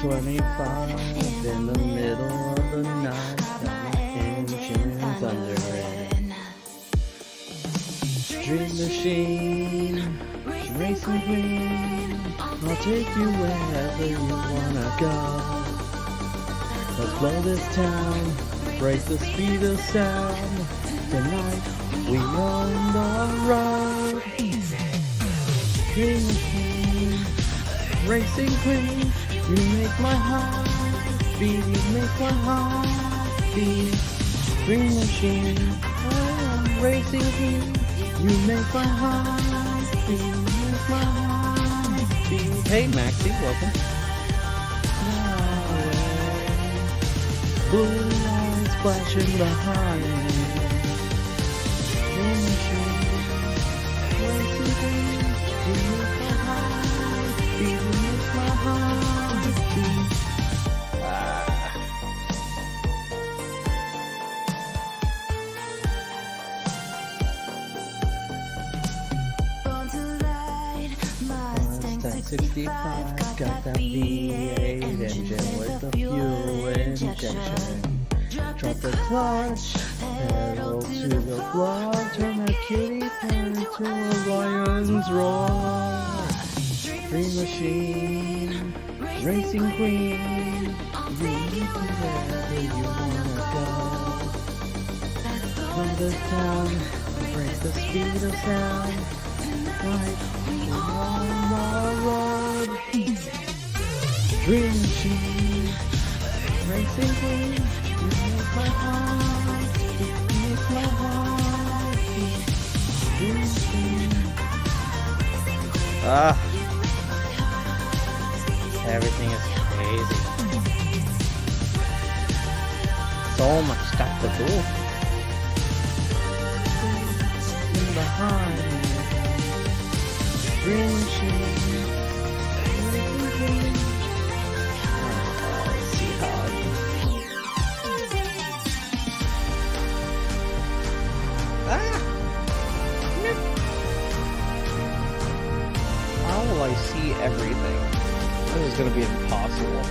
25 in the middle of the night, got my engines under it. Dream machine, racing queen, I'll take you wherever you wanna go. Let's blow this town, break the speed of sound. Tonight we on the road. Dream machine, racing queen, you make my heart beat, you make my heart beat. Dream machine, oh, racing queen, you make my heart beat, you make my heart beat. Hey Maxie, welcome. Blue lights flashing behind me. Dream machine, racing queen, you make my heart beat, you make my heart beat. Mustang 65 got that V8 engine with the fuel injection. Drop the clutch, pedal to the floor, turn a kitty cat into a lion's roar. Dream machine, racing queen, you lead me wherever you wanna go. From the town, break the speed of sound. Like we're on the road. Dream machine, racing queen, you make my heart beat, you make my heart beat. Dream machine. Everything is crazy. So much stuff to do. In behind me. Dream machine. Let's see how I can. How will I see everything? This is gonna be impossible.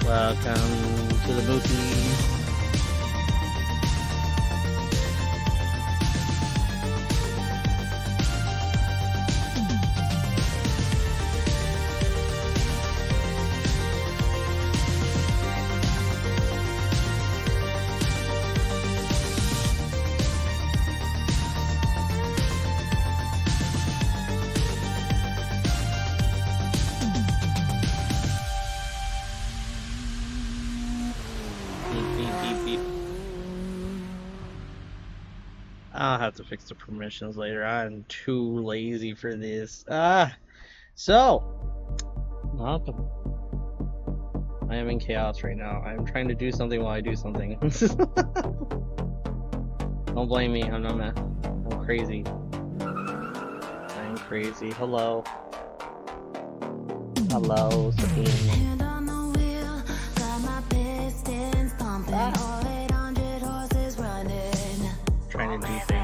Welcome to the movie. I'll have to fix the permissions later. I'm too lazy for this. So, welcome. I am in chaos right now. I'm trying to do something while I do something. Don't blame me. I'm not mad. I'm crazy. I'm crazy. Hello. Hello, Sabine. Trying to do things.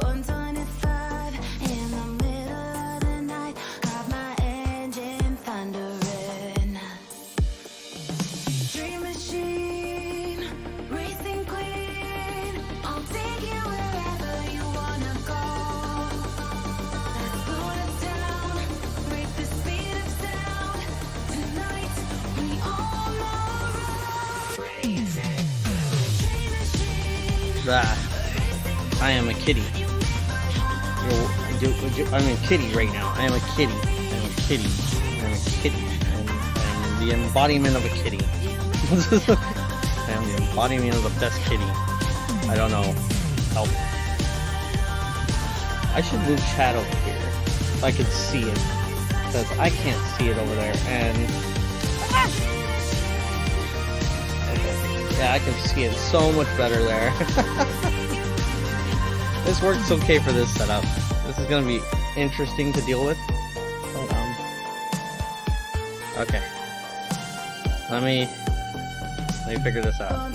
125 in the middle of the night, got my engine thundering. Dream machine, racing queen, I'll take you wherever you wanna go. Let's slow it down, break the speed of sound. Tonight we all know. Dream machine. I am a kitty. I'm a kitty right now. I am a kitty. I'm a kitty. I'm a kitty. I'm the embodiment of a kitty. I'm the embodiment of the best kitty. I don't know. Help. I should move chat over here so I could see it. Because I can't see it over there. And yeah, I can see it so much better there. This works okay for this setup. This is gonna be interesting to deal with. Hold on. Okay. Let me figure this out.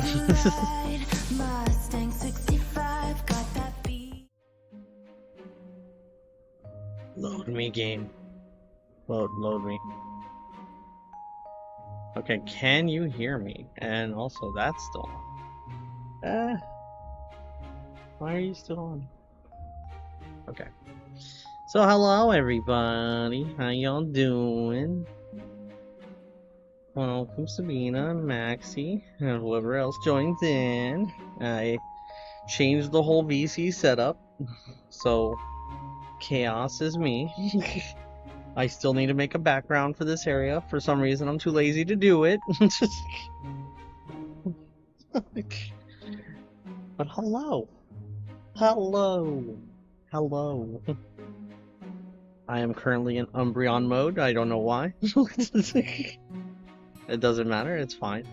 Load me, game. Load me. Okay, can you hear me? And also, that's still on. Why are you still on? Okay. So, hello everybody. How y'all doing? Welcome Sabina, Maxie, and whoever else joins in. I changed the whole VC setup, so chaos is me. I still need to make a background for this area. For some reason, I'm too lazy to do it. But hello. Hello. Hello. I am currently in Umbreon mode. I don't know why. It doesn't matter. It's fine.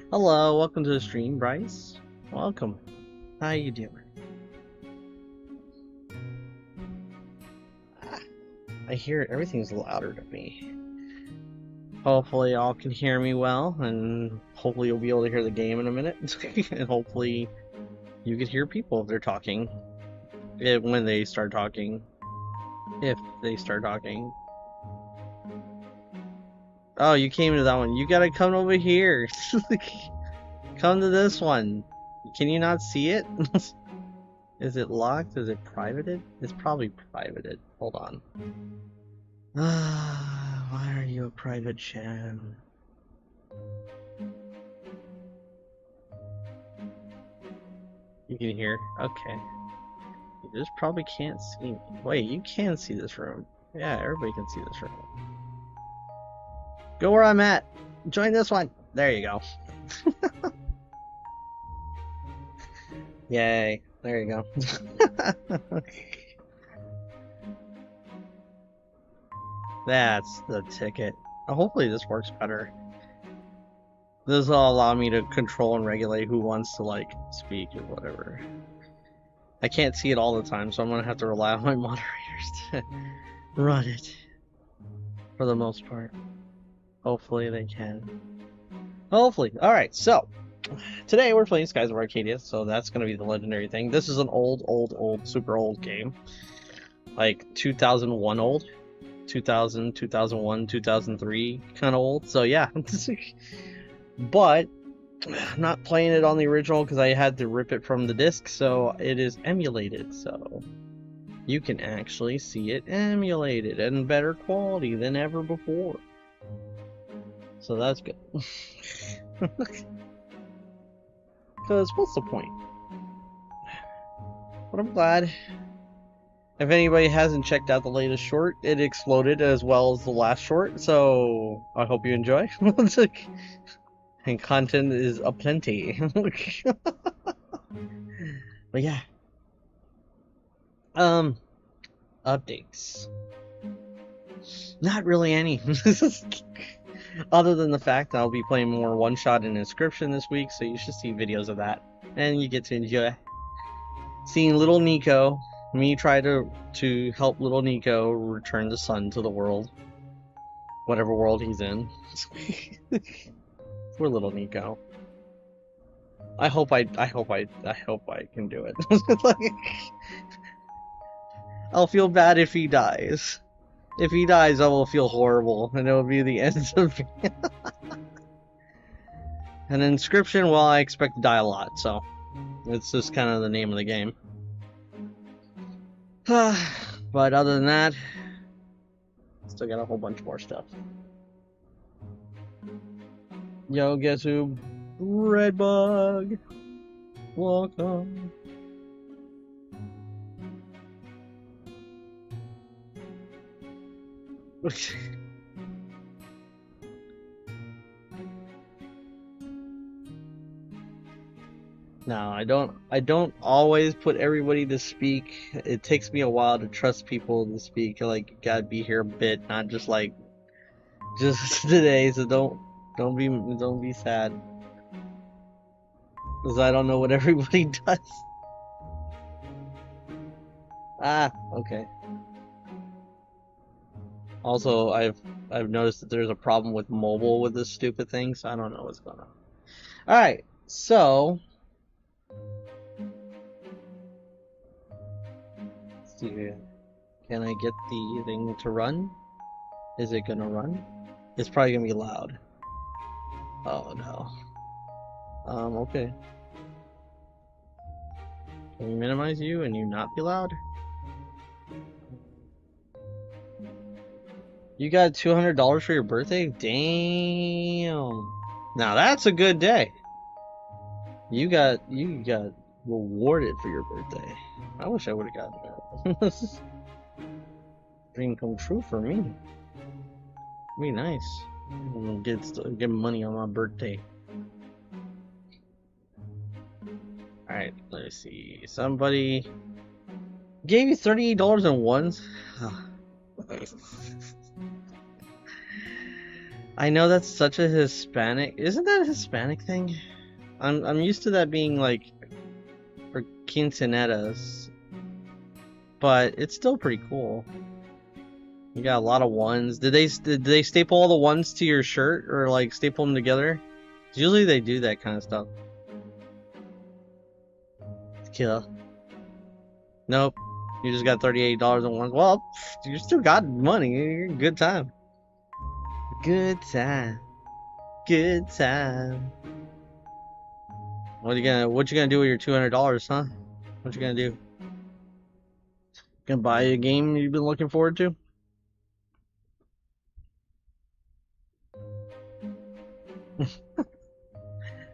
Hello. Welcome to the stream, Bryce. Welcome. How you doing? I hear everything's louder to me. Hopefully y'all can hear me well, and hopefully you'll be able to hear the game in a minute. And hopefully you can hear people if they're talking. When they start talking. If they start talking. Oh, you came to that one. You gotta come over here. Come to this one. Can you not see it? Is it locked? Is it privated? It's probably privated. Hold on. Why are you a private chat? You can hear? Okay. You just probably can't see me. Wait, you can see this room. Yeah, everybody can see this room. Go where I'm at. Join this one. There you go. Yay. There you go. That's the ticket. Hopefully this works better. This will allow me to control and regulate who wants to, like, speak or whatever. I can't see it all the time, so I'm gonna have to rely on my moderators to run it. For the most part. Hopefully they can. Hopefully. Alright, so today we're playing Skies of Arcadia, so that's gonna be the legendary thing. This is an old, super old game. Like 2001 old. 2000, 2001, 2003 kind of old. So yeah. But I'm not playing it on the original because I had to rip it from the disc, so it is emulated. So you can actually see it emulated and better quality than ever before. So that's good. Because what's the point? But I'm glad. If anybody hasn't checked out the latest short, it exploded as well as the last short, so I hope you enjoy. And content is aplenty. But yeah. Updates. Not really any. Other than the fact that I'll be playing more one-shot and Inscription this week, so you should see videos of that. And you get to enjoy seeing little Nico. Me try to help little Nico return the sun to the world. Whatever world he's in. Poor little Nico. I hope I can do it. Like, I'll feel bad if he dies. If he dies, I will feel horrible, and it will be the end of me. An Inscription, well, I expect to die a lot, so it's just kind of the name of the game. But other than that, still got a whole bunch more stuff. Yo, guess who? Redbug! Welcome! No, I don't always put everybody to speak. It takes me a while to trust people to speak. Like, you gotta be here a bit, not just like just today. So don't be sad, because I don't know what everybody does. Ah, okay. Also, I've noticed that there's a problem with mobile with this stupid thing, so I don't know what's going on. All right, so let's see here. Can I get the thing to run? Is it gonna run? It's probably gonna be loud. Oh no. Okay. Can we minimize you and you not be loud? You got $200 for your birthday? Damn. Now that's a good day. You got rewarded for your birthday. I wish I would have gotten that. Dream come true for me. Be nice. Get money on my birthday. Alright, let's see. Somebody gave you $38 in ones. I know that's such a Hispanic. Isn't that a Hispanic thing? I'm used to that being like for quinceaneras, but it's still pretty cool. You got a lot of ones. Did they staple all the ones to your shirt, or like staple them together? Usually they do that kind of stuff. Kill. Nope. You just got $38 in ones. Well, you still got money. You're a good time. Good time. Good time. What you gonna do with your $200, huh? What you gonna do? Gonna buy a game you've been looking forward to?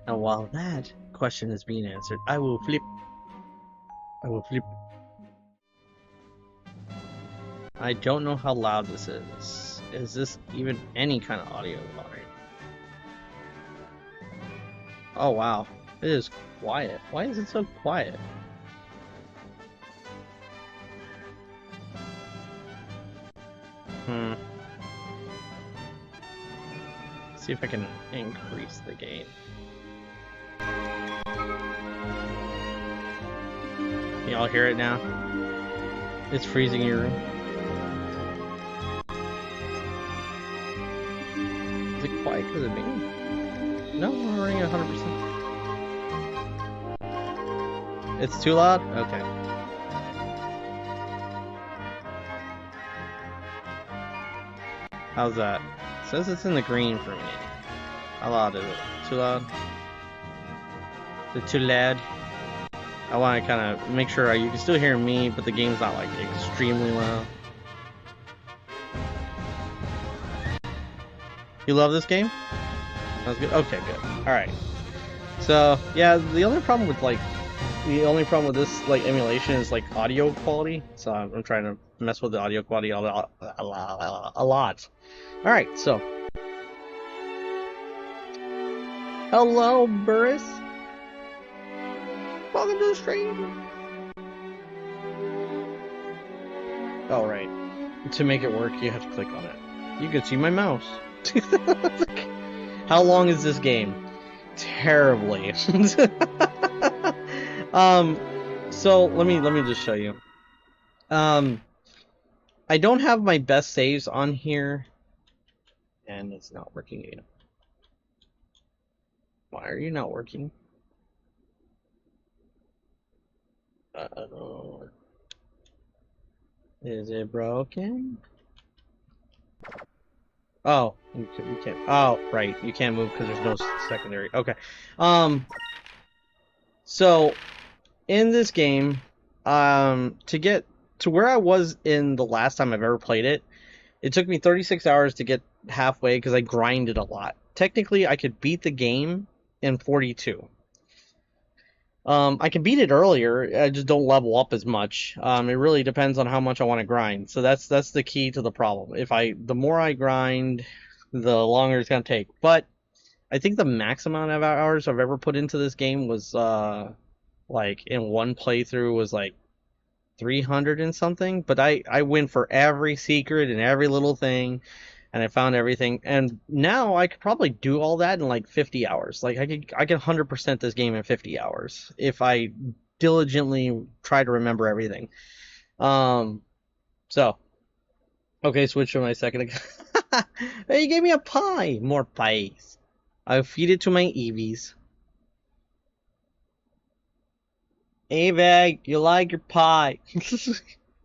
And while that question is being answered, I will flip. I don't know how loud this is. Is this even any kind of audio quality? Oh wow, it is quiet. Why is it so quiet? See if I can increase the gain. Can y'all hear it now? It's freezing your room. Is it quiet because of me? No, we're running at 100%. It's too loud? Okay. How's that? It says it's in the green for me. How loud is it? Too loud? Is it too loud? I want to kind of make sure you can still hear me, but the game's not like extremely loud. You love this game? Sounds good. Okay, good. All right. So yeah, the only problem with this like emulation is like audio quality. So I'm trying to mess with the audio quality a lot. All right, so hello, Burris. Welcome to the stream. Oh, right. To make it work, you have to click on it. You can see my mouse. How long is this game? Terribly. So let me just show you. I don't have my best saves on here, and it's not working again. Why are you not working? Is it broken? Oh, you can't. Oh, right, you can't move because there's no secondary. Okay. So in this game, to get to where I was in the last time I've ever played it, it took me 36 hours to get halfway because I grinded a lot. Technically, I could beat the game in 42. I can beat it earlier. I just don't level up as much. It really depends on how much I want to grind. So that's the key to the problem. The more I grind, the longer it's gonna take. But I think the max amount of hours I've ever put into this game was like in one playthrough was like 300 and something. But I went for every secret and every little thing, and I found everything. And now I could probably do all that in like 50 hours. Like I could 100% this game in 50 hours if I diligently try to remember everything. Um, so okay, switch to my second. Hey, you gave me a pie. More pies. I'll feed it to my Eevees. Ava, you like your pie?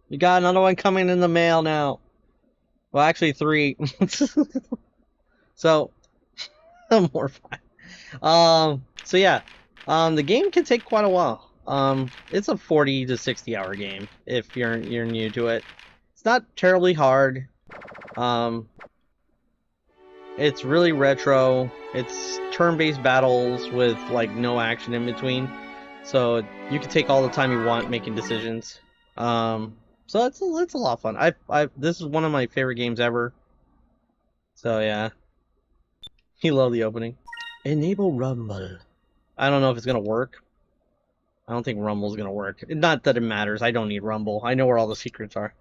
You got another one coming in the mail now. Well, actually 3. So more fun. So yeah, the game can take quite a while. It's a 40 to 60 hour game if you're new to it. It's not terribly hard. It's really retro. It's turn-based battles with like no action in between, so you can take all the time you want making decisions. So it's a lot of fun. This is one of my favorite games ever. So yeah. You love the opening. Enable Rumble. I don't know if it's gonna work. I don't think Rumble's gonna work. Not that it matters. I don't need Rumble. I know where all the secrets are.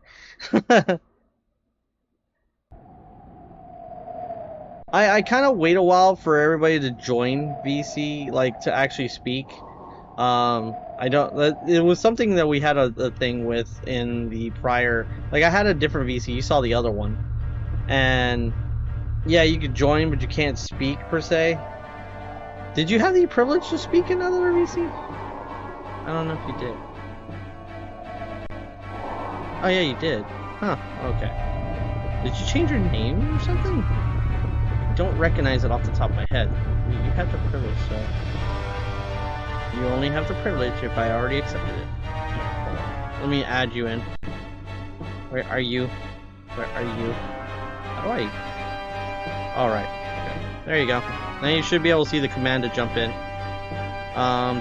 I kind of wait a while for everybody to join VC, like to actually speak. I don't. It was something that we had a thing with in the prior. Like I had a different VC. You saw the other one, and yeah, you could join, but you can't speak per se. Did you have the privilege to speak in other VC? I don't know if you did. Oh yeah, you did. Huh. Okay. Did you change your name or something? I don't recognize it off the top of my head. You have the privilege, so. You only have the privilege if I already accepted it. Let me add you in. Where are you? Where are you? How do I? Alright. Okay. There you go. Now you should be able to see the command to jump in.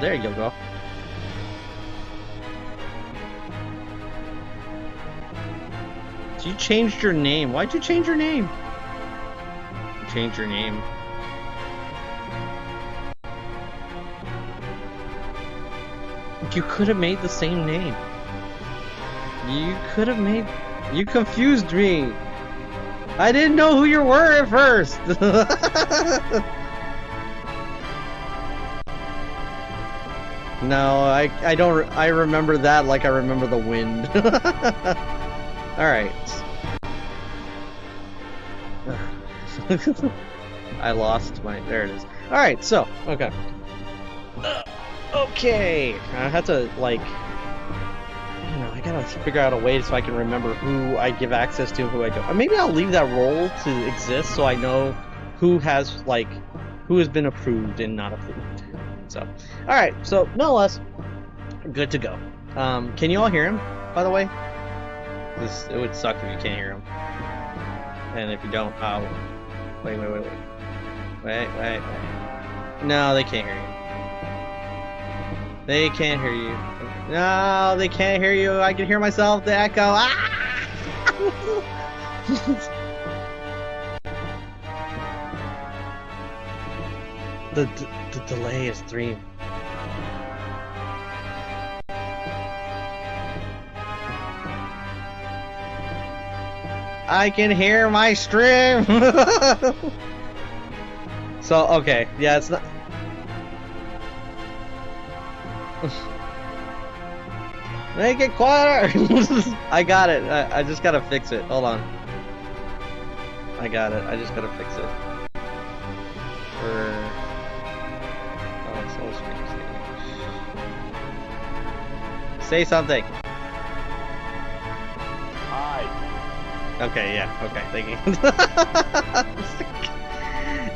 There you go. So you changed your name. Why'd you change your name? You changed your name. You could have made the same name. You could have made... You confused me. I didn't know who you were at first. No, I don't... I remember that like I remember the wind. Alright. I lost my... There it is. Alright, so, okay. Okay, I have to, like, you know, I gotta figure out a way so I can remember who I give access to and who I don't. Or maybe I'll leave that role to exist so I know who has, like, who has been approved and not approved. So, alright, so, nonetheless, good to go. Can you all hear him, by the way? It would suck if you can't hear him. And if you don't, wait. Wait. No, they can't hear you. They can't hear you. No, they can't hear you. I can hear myself. The echo. Ah! the delay is 3. I can hear my stream. So okay, yeah, it's not. Make it quieter! I got it. I just gotta fix it. Hold on. I got it. I just gotta fix it. Oh, say something. Hi. Okay, yeah. Okay, thank you.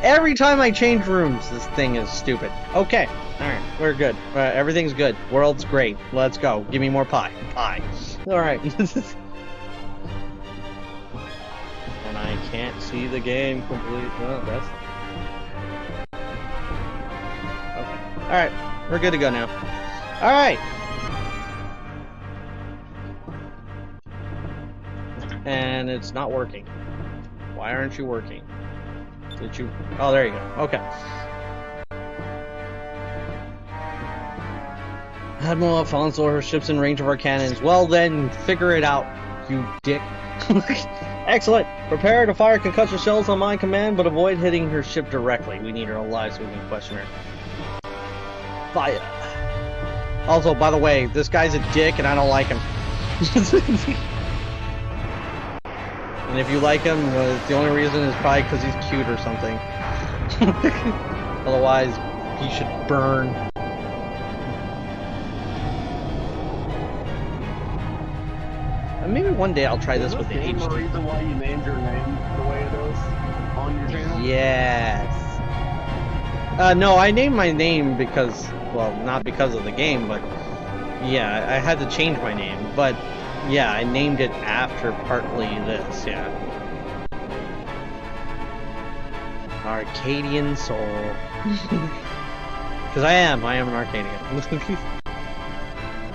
Every time I change rooms, this thing is stupid. Okay. Alright, we're good. Everything's good. World's great. Let's go. Give me more pie. Pie. Alright. And I can't see the game complete. Oh, that's... Okay. Alright, we're good to go now. Alright. And it's not working. Why aren't you working? Did you? Oh, there you go. Okay. Admiral Alfonso, her ship's in range of our cannons. Well then, figure it out, you dick. Excellent. Prepare to fire concussion shells on my command, but avoid hitting her ship directly. We need her alive so we can question her. Fire. Also, by the way, this guy's a dick and I don't like him. And if you like him, the only reason is probably because he's cute or something. Otherwise, he should burn. Maybe one day I'll try this with the HD. Is the reason why you named your name the way it is on your channel? Yes. No, I named my name because, well, not because of the game, but yeah, I had to change my name. But yeah, I named it after partly this, yeah. Arcadian soul. Because I am an Arcadian.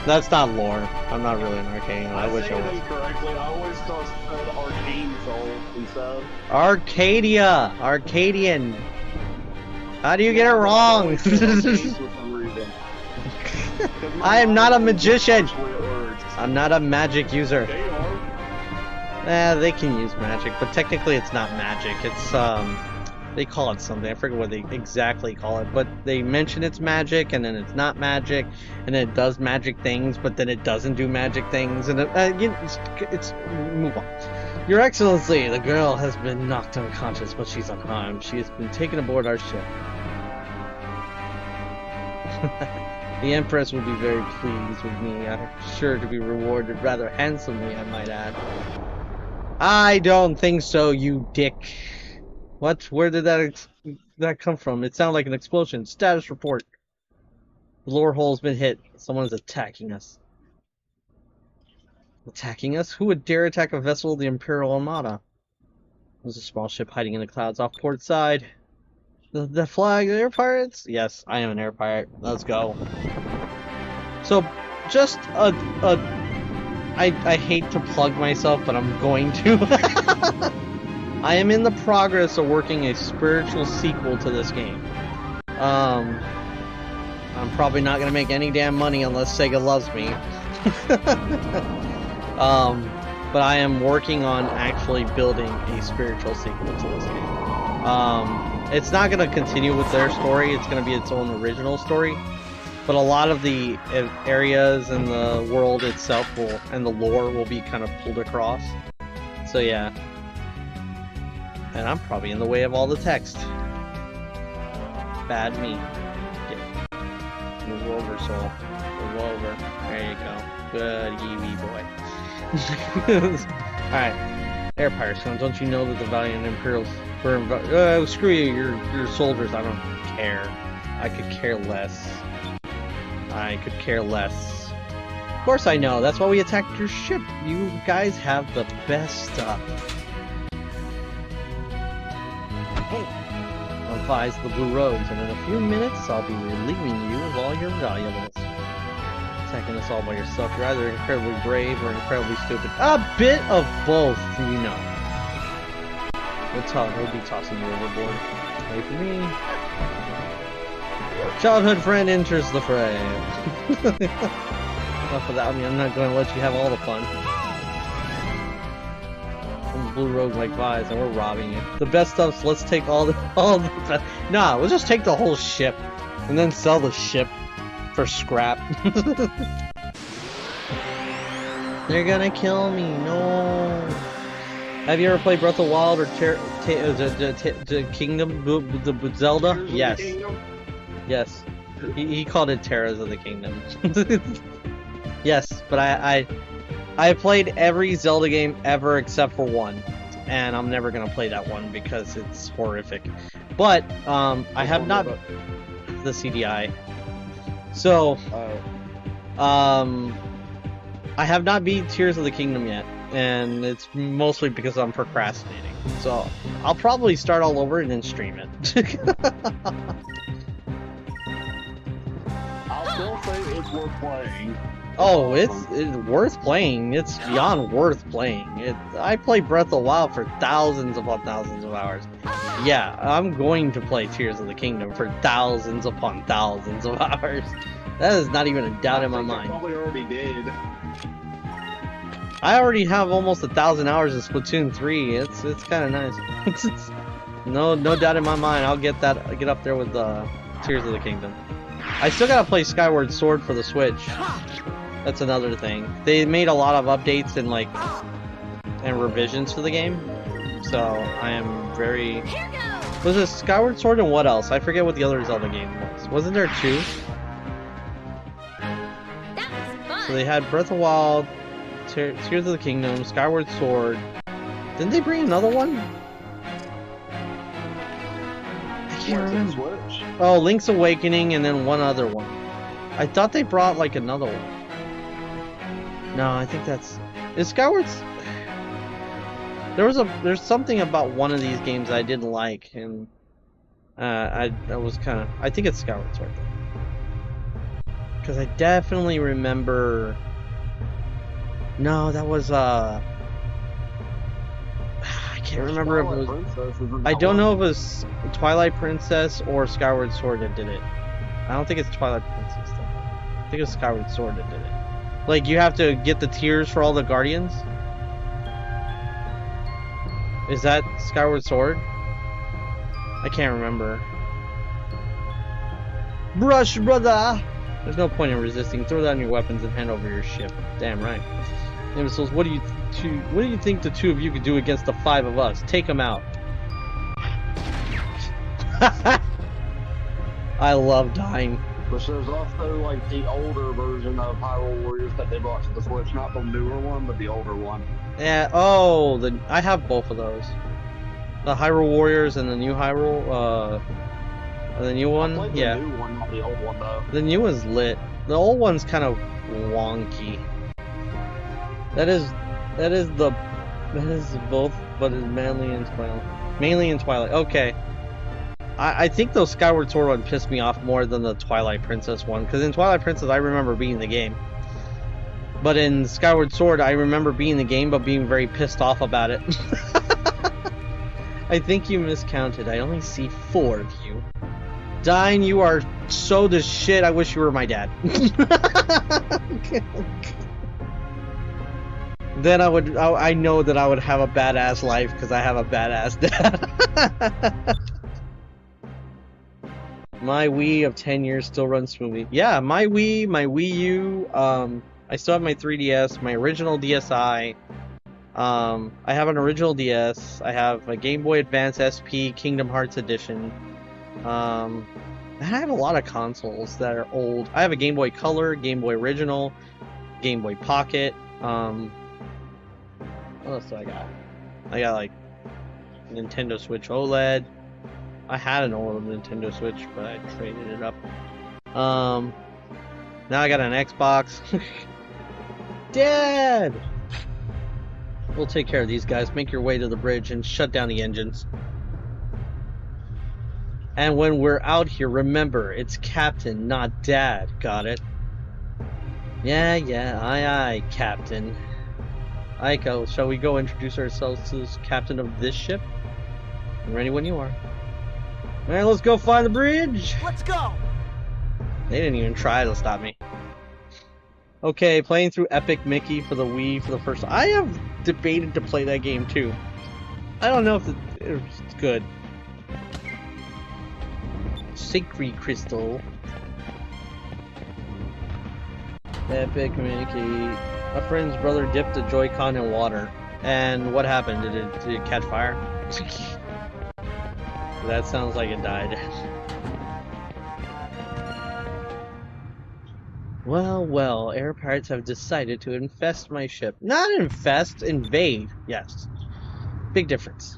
That's not lore. I'm not really an Arcadian. I wish I was. Correctly. I always thought it said Arcane Soul instead. Arcadia! Arcadian! How do you get it wrong? I am not a magician! I'm not a magic user. They are. They can use magic, but technically it's not magic. It's, they call it something. I forget what they exactly call it, but they mention it's magic, and then it's not magic, and then it does magic things, but then it doesn't do magic things, and it's move on. Your Excellency, the girl has been knocked unconscious, but she's unharmed. She has been taken aboard our ship. The Empress will be very pleased with me. I'm sure to be rewarded rather handsomely, I might add. I don't think so, you dick. What? Where did that come from? It sounded like an explosion. Status report. The lower hull's been hit. Someone's attacking us. Attacking us? Who would dare attack a vessel of the Imperial Armada? There's a small ship hiding in the clouds off port side. The flag, air pirates? Yes, I am an air pirate. Let's go. So, just I hate to plug myself, but I'm going to. I am in the progress of working a spiritual sequel to this game. I'm probably not going to make any damn money unless Sega loves me. But I am working on actually building a spiritual sequel to this game. It's not going to continue with their story, it's going to be its own original story. But a lot of the areas and the world itself and the lore will be kind of pulled across. So yeah. And I'm probably in the way of all the text. Bad me. Move over, soul. Move over. There you go. Good Yee boy. Alright. Air Pirate Son, don't you know that the Valiant Imperials burn... screw you, you're soldiers, I don't care. I could care less. I could care less. Of course I know, that's why we attacked your ship. You guys have the best stuff. Advise the Blue Rogues, and in a few minutes I'll be relieving you of all your valuables. Attacking us all by yourself, you're either incredibly brave or incredibly stupid. A bit of both, you know. We'll be tossing you overboard. Wait for me. Childhood friend enters the fray. Enough of that, I mean, I'm not going to let you have all the fun. Blue Rogue like Vise, and we're robbing you. The best stuff, so let's take all the nah, we'll just take the whole ship and then sell the ship for scrap. They're gonna kill me, no. Have you ever played Breath of the Wild or the Kingdom, the Zelda? Yes. Yes. He called it Terras of the Kingdom. Yes, but I played every Zelda game ever except for one, and I'm never gonna play that one because it's horrific. But I have not the CDI, so I have not beat Tears of the Kingdom yet, and it's mostly because I'm procrastinating. So I'll probably start all over and then stream it. I'll will say it's worth playing. Oh, it's worth playing. It's beyond worth playing. I play Breath of the Wild for thousands upon thousands of hours. Yeah, I'm going to play Tears of the Kingdom for thousands upon thousands of hours. That is not even a doubt in my mind. I probably already did. I already have almost 1,000 hours in Splatoon 3. It's kind of nice. no doubt in my mind. I'll get up there with Tears of the Kingdom. I still gotta play Skyward Sword for the Switch. That's another thing. They made a lot of updates and revisions to the game, so I am very. Was it Skyward Sword and what else? I forget what the other Zelda game was. Wasn't there 2? So they had Breath of the Wild, Tears of the Kingdom, Skyward Sword. Didn't they bring another one? I can't remember. Oh, Link's Awakening and then one other one. I thought they brought like another one. No, I think is Skyward's. There's something about one of these games I didn't like, and I was kind of. I think it's Skyward Sword though, because I definitely remember. No, that was I can't remember if it was. I don't know if it was Twilight Princess or Skyward Sword that did it. I don't think it's Twilight Princess though. I think it was Skyward Sword that did it. Like, you have to get the tears for all the guardians? Is that Skyward Sword? I can't remember. Brush, brother! There's no point in resisting. Throw down your weapons and hand over your ship. Damn right. Imbeciles, what do you think the 2 of you could do against the 5 of us? Take them out. I love dying. But there's also like the older version of Hyrule Warriors that they brought to the Switch, not the newer one, but the older one. Yeah. Oh, I have both of those. The Hyrule Warriors and the new Hyrule. The new one. I Yeah. The new one, not the old one though. The new one's lit. The old one's kind of wonky. That is both, but it's mainly in Twilight. Mainly in Twilight. Okay. I think those Skyward Sword one pissed me off more than the Twilight Princess one, because in Twilight Princess I remember beating the game. But in Skyward Sword I remember beating the game but being very pissed off about it. I think you miscounted. I only see 4 of you. Dine, you are so the shit. I wish you were my dad. Then I know that I would have a badass life because I have a badass dad. My Wii of 10 years still runs smoothly. Yeah, my Wii, my Wii U, I still have my 3DS, my original DSi. I have an original DS. I have a Game Boy Advance SP Kingdom Hearts Edition. I have a lot of consoles that are old. I have a Game Boy Color, Game Boy Original, Game Boy Pocket. What else do I got? I got like Nintendo Switch OLED. I had an old Nintendo Switch, but I traded it up. Now I got an Xbox. Dad! We'll take care of these guys. Make your way to the bridge and shut down the engines. And when we're out here, remember, it's Captain, not Dad. Got it? Yeah, aye, Captain. Aiko, shall we go introduce ourselves to the captain of this ship? I'm ready when you are. Alright, let's go find the bridge! Let's go! They didn't even try to stop me. Okay, playing through Epic Mickey for the Wii for the first time. I have debated to play that game too. I don't know if it's good. Sacred Crystal. Epic Mickey. A friend's brother dipped a Joy-Con in water. And what happened? Did it catch fire? That sounds like it died. Well, air pirates have decided to infest my ship. Not infest, invade. Yes. Big difference.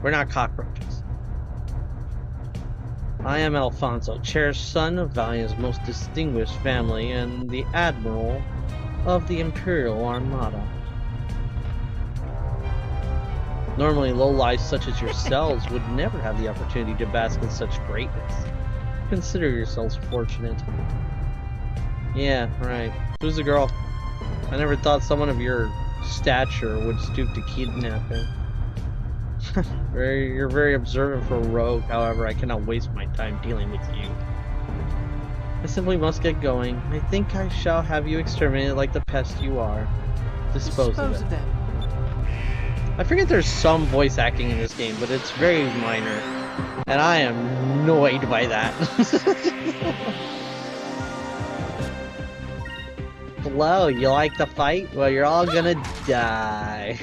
We're not cockroaches. I am Alfonso, cherished son of Valiant's most distinguished family and the admiral of the Imperial Armada. Normally, lowlifes such as yourselves would never have the opportunity to bask in such greatness. consider yourselves fortunate. Yeah, right. Who's the girl? I never thought someone of your stature would stoop to kidnapping. You're very observant for a rogue, however, I cannot waste my time dealing with you. I simply must get going. I think I shall have you exterminated like the pest you are. Dispose of it. I forget there's some voice acting in this game, but it's very minor. And I am annoyed by that. Hello, you like the fight? Well, you're all gonna die.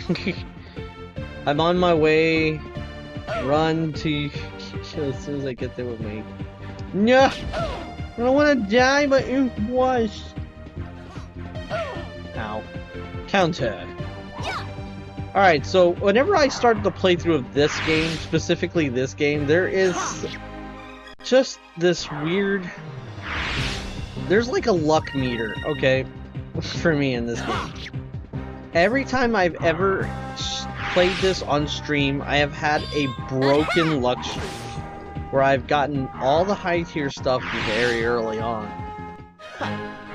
I'm on my way. Run to kill as soon as I get there with me. No! I don't wanna die, but it was. Ow. Counter. Alright, so whenever I started the playthrough of this game, specifically this game, there is just this weird... There's like a luck meter, okay, for me in this game. Every time I've ever played this on stream, I have had a broken luck streak, where I've gotten all the high tier stuff very early on.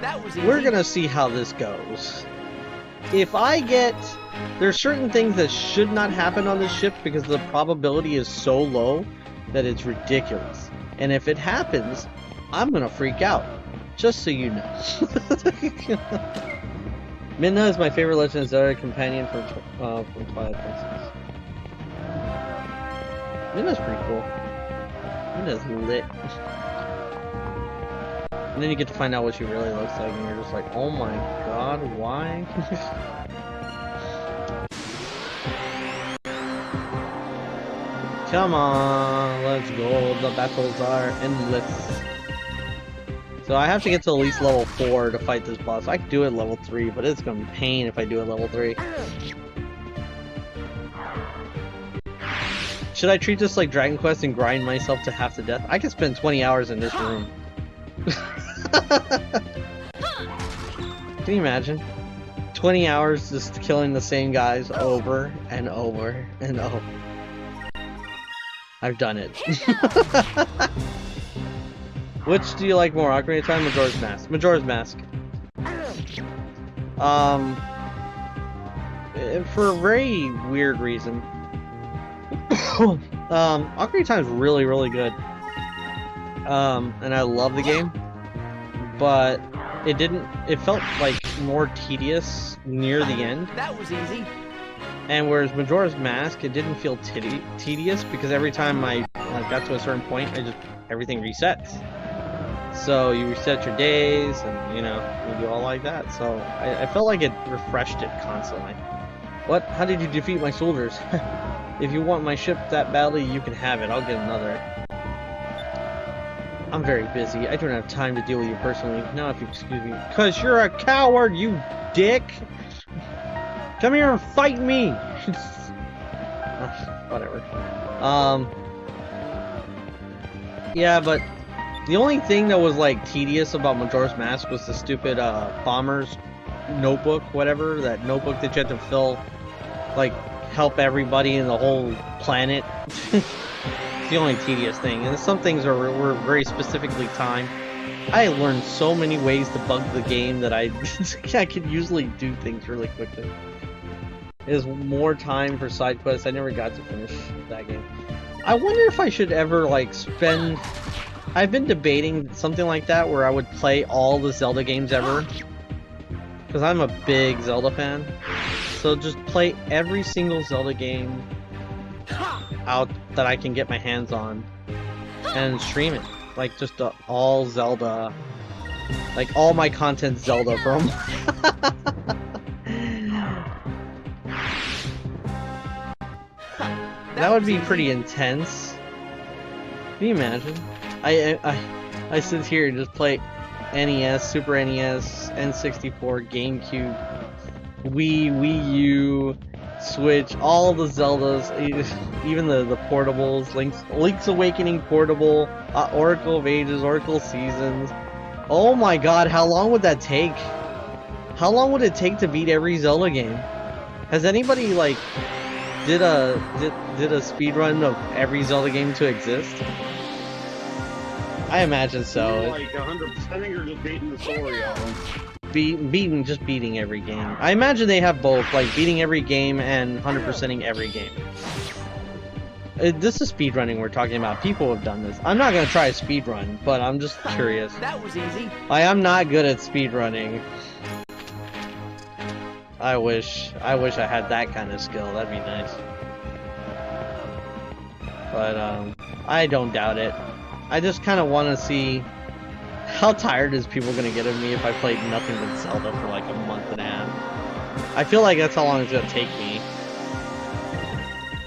That was easy. We're gonna see how this goes. If I get... There's certain things that should not happen on this ship because the probability is so low that it's ridiculous. And if it happens, I'm gonna freak out. Just so you know. Minna is my favorite Legend of Zelda companion from Twilight Princess. Minna's pretty cool. Minna's lit. And then you get to find out what she really looks like, and you're just like, oh my god, why? Come on, let's go. The battles are endless. So I have to get to at least level 4 to fight this boss. I could do it level 3, but it's gonna be pain if I do it level 3. Should I treat this like Dragon Quest and grind myself to half to death? I could spend 20 hours in this room. Can you imagine? 20 hours just killing the same guys over and over and over. I've done it. Which do you like more, Ocarina of Time or Majora's Mask? Majora's Mask. For a very weird reason. Ocarina of Time is really, really good. And I love the game. But it felt like more tedious near the end. That was easy. And whereas Majora's Mask, it didn't feel tedious because every time I got to a certain point, everything resets. So you reset your days, and you do all like that. So I felt like it refreshed it constantly. What? How did you defeat my soldiers? If you want my ship that badly, you can have it. I'll get another. I'm very busy. I don't have time to deal with you personally. Now, if you excuse me, because you're a coward, you dick. Come here and fight me! Whatever. Yeah, but the only thing that was, like, tedious about Majora's Mask was the stupid, bomber's notebook, whatever. That notebook that you had to fill, like, help everybody in the whole planet. It's the only tedious thing. And some things were very specifically timed. I learned so many ways to bug the game that I could usually do things really quickly. There's more time for side quests. I never got to finish that game. I wonder if I should ever, like, spend... I've been debating something like that where I would play all the Zelda games ever. Because I'm a big Zelda fan. So just play every single Zelda game out that I can get my hands on. And stream it. Like, just all Zelda. Like, all my content Zelda from... That would be pretty intense. Can you imagine? I sit here and just play NES, Super NES, N64, GameCube, Wii U, Switch, all the Zeldas, even the portables, Link's Awakening portable, Oracle of Ages, Oracle of Seasons. Oh my god, how long would that take? How long would it take to beat every Zelda game? Has anybody, like, did a speedrun of every Zelda game to exist? I imagine so. Like 100%ing or just beating the story of them? Just beating every game. I imagine they have both, like beating every game and 100%ing every game. This is speedrunning we're talking about. People have done this. I'm not gonna try a speedrun, but I'm just curious. That was easy. I am not good at speedrunning. I wish I had that kind of skill. That'd be nice. But I don't doubt it. I just kind of want to see how tired is people gonna get of me if I played nothing but Zelda for like a month and a half. I feel like that's how long it's gonna take me.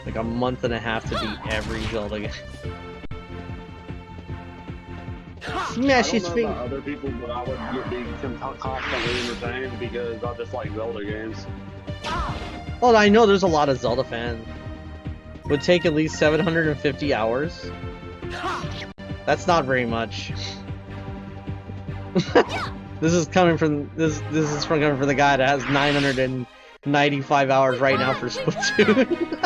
Like a month and a half to beat every Zelda game. Smash his I don't know face. about other people, but I would be constantly entertained because I just like Zelda games. Well, I know there's a lot of Zelda fans. Would take at least 750 hours. That's not very much. This is coming from coming from the guy that has 995 hours right now for Splatoon.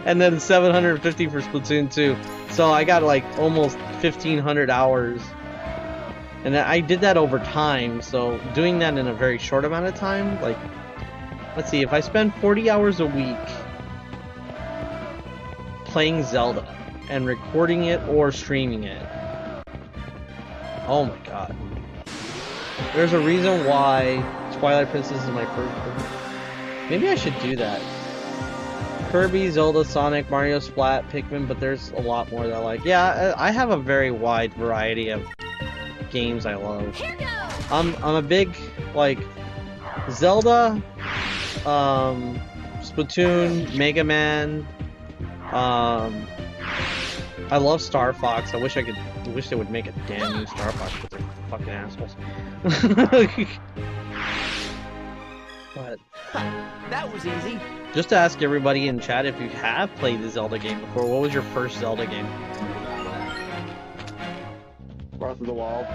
And then 750 for Splatoon 2. So I got like almost 1,500 hours. And I did that over time, so doing that in a very short amount of time, like, let's see, if I spend 40 hours a week playing Zelda and recording it or streaming it, oh my god. There's a reason why Twilight Princess is my first. Maybe I should do that. Kirby, Zelda, Sonic, Mario, Splat, Pikmin, but there's a lot more that I like. Yeah, I have a very wide variety of games I love. I'm a big, like, Zelda, Splatoon, Mega Man. I love Star Fox. I wish they would make a damn new Star Fox, but they're fucking assholes. But That was easy. just to ask everybody in chat, if you have played the Zelda game before, what was your first Zelda game? Breath of the Wild.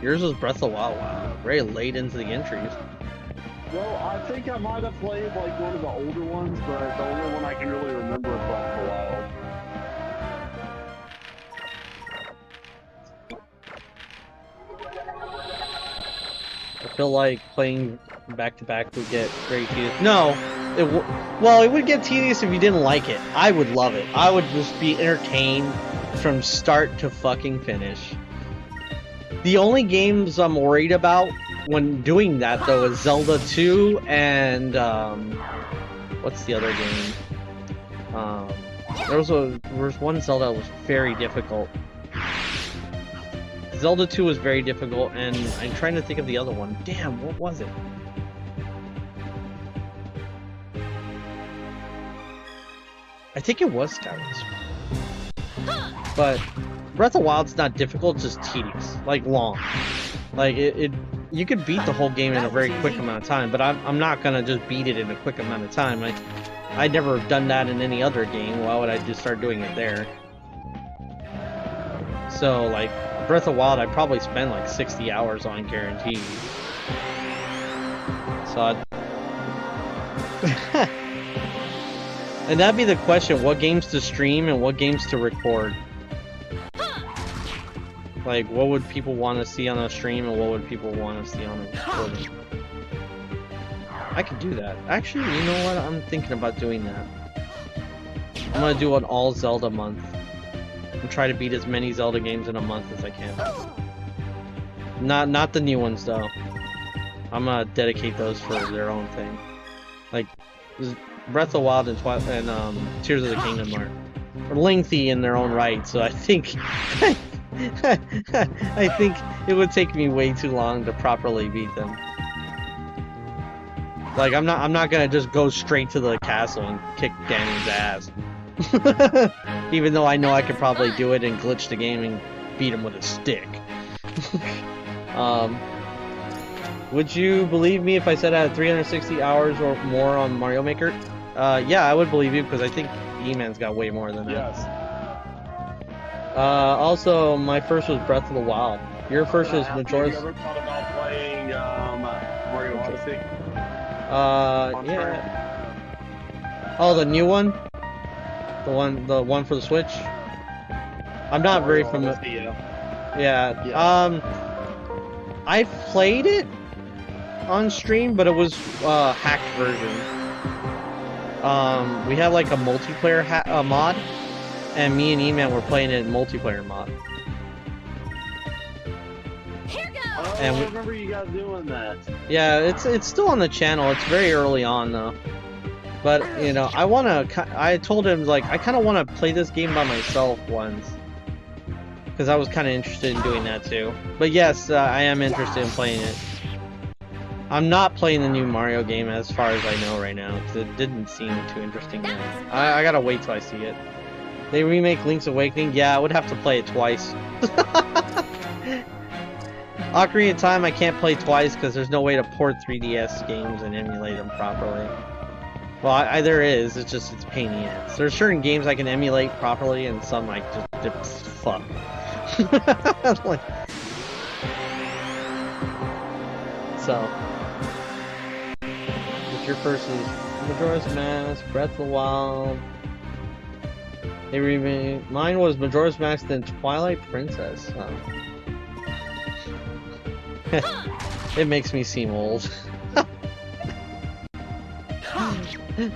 Yours was Breath of the Wild. Wow, very late into the entries. Well, I think I might have played like one of the older ones, but the only one I can really remember is Breath of the Wild. I feel like playing back to back would get very tedious. No, well, it would get tedious if you didn't like it. I would love it. I would just be entertained from start to fucking finish. The only games I'm worried about when doing that, though, is Zelda 2 and, what's the other game? There was one Zelda that was very difficult. Zelda 2 was very difficult, and I'm trying to think of the other one. Damn, what was it? I think it was Skyward Sword. But Breath of the Wild's not difficult, it's just tedious. Like, long. Like, you could beat the whole game in a very quick amount of time, but I'm not gonna just beat it in a quick amount of time. I'd never done that in any other game. Why would I just start doing it there? So, like, Breath of the Wild, I probably spend like 60 hours on guaranteed. So and that'd be the question, what games to stream and what games to record? Like, what would people want to see on a stream and what would people want to see on a recording? I could do that. Actually, you know what? I'm thinking about doing that. I'm gonna do an all Zelda month. And try to beat as many Zelda games in a month as I can. Not the new ones though. I'm gonna dedicate those for their own thing. Like Breath of the Wild and Tears of the Kingdom are lengthy in their own right, so I think I think it would take me way too long to properly beat them. Like I'm not gonna just go straight to the castle and kick Ganon's ass. Even though I know I could probably do it and glitch the game and beat him with a stick. Would you believe me if I said I had 360 hours or more on Mario Maker? Yeah, I would believe you because I think E-Man's got way more than that. Yes. Also, my first was Breath of the Wild. Your first was Majora's. Have you ever thought about playing Mario Odyssey? Yeah. Oh, the new one? The one for the Switch? I'm not very Mario familiar. Odyssey, Yeah. I played it on stream, but it was hacked version. We had like a multiplayer mod, and me and E-Man were playing it in multiplayer mod. Oh, And I remember you guys doing that. Yeah, it's still on the channel. It's very early on though. But you know, I told him like I kind of want to play this game by myself once, because I was kind of interested in doing that too. But yes, I am interested in playing it. I'm not playing the new Mario game as far as I know right now, because it didn't seem too interesting yet. I gotta wait till I see it. They remake Link's Awakening? Yeah, I would have to play it twice. Ocarina of Time I can't play twice because there's no way to port 3DS games and emulate them properly. Well, there is, it's just it's a pain in the ass. There's certain games I can emulate properly and some like just fuck. Like, so your first is Majora's Mask, Breath of the Wild. They remade. Mine was Majora's Mask, then Twilight Princess. Oh. It makes me seem old.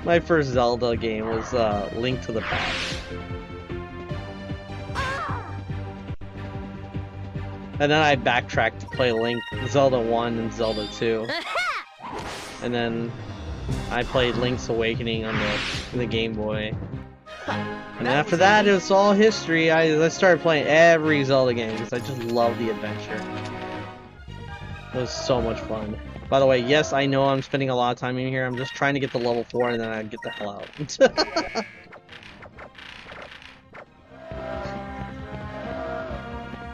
My first Zelda game was Link to the Past. And then I backtracked to play Zelda 1 and Zelda 2. And then I played Link's Awakening on the Game Boy. And after that, it was all history. I started playing every Zelda game because I just love the adventure. It was so much fun. By the way, yes, I know I'm spending a lot of time in here. I'm just trying to get to level 4 and then I get the hell out.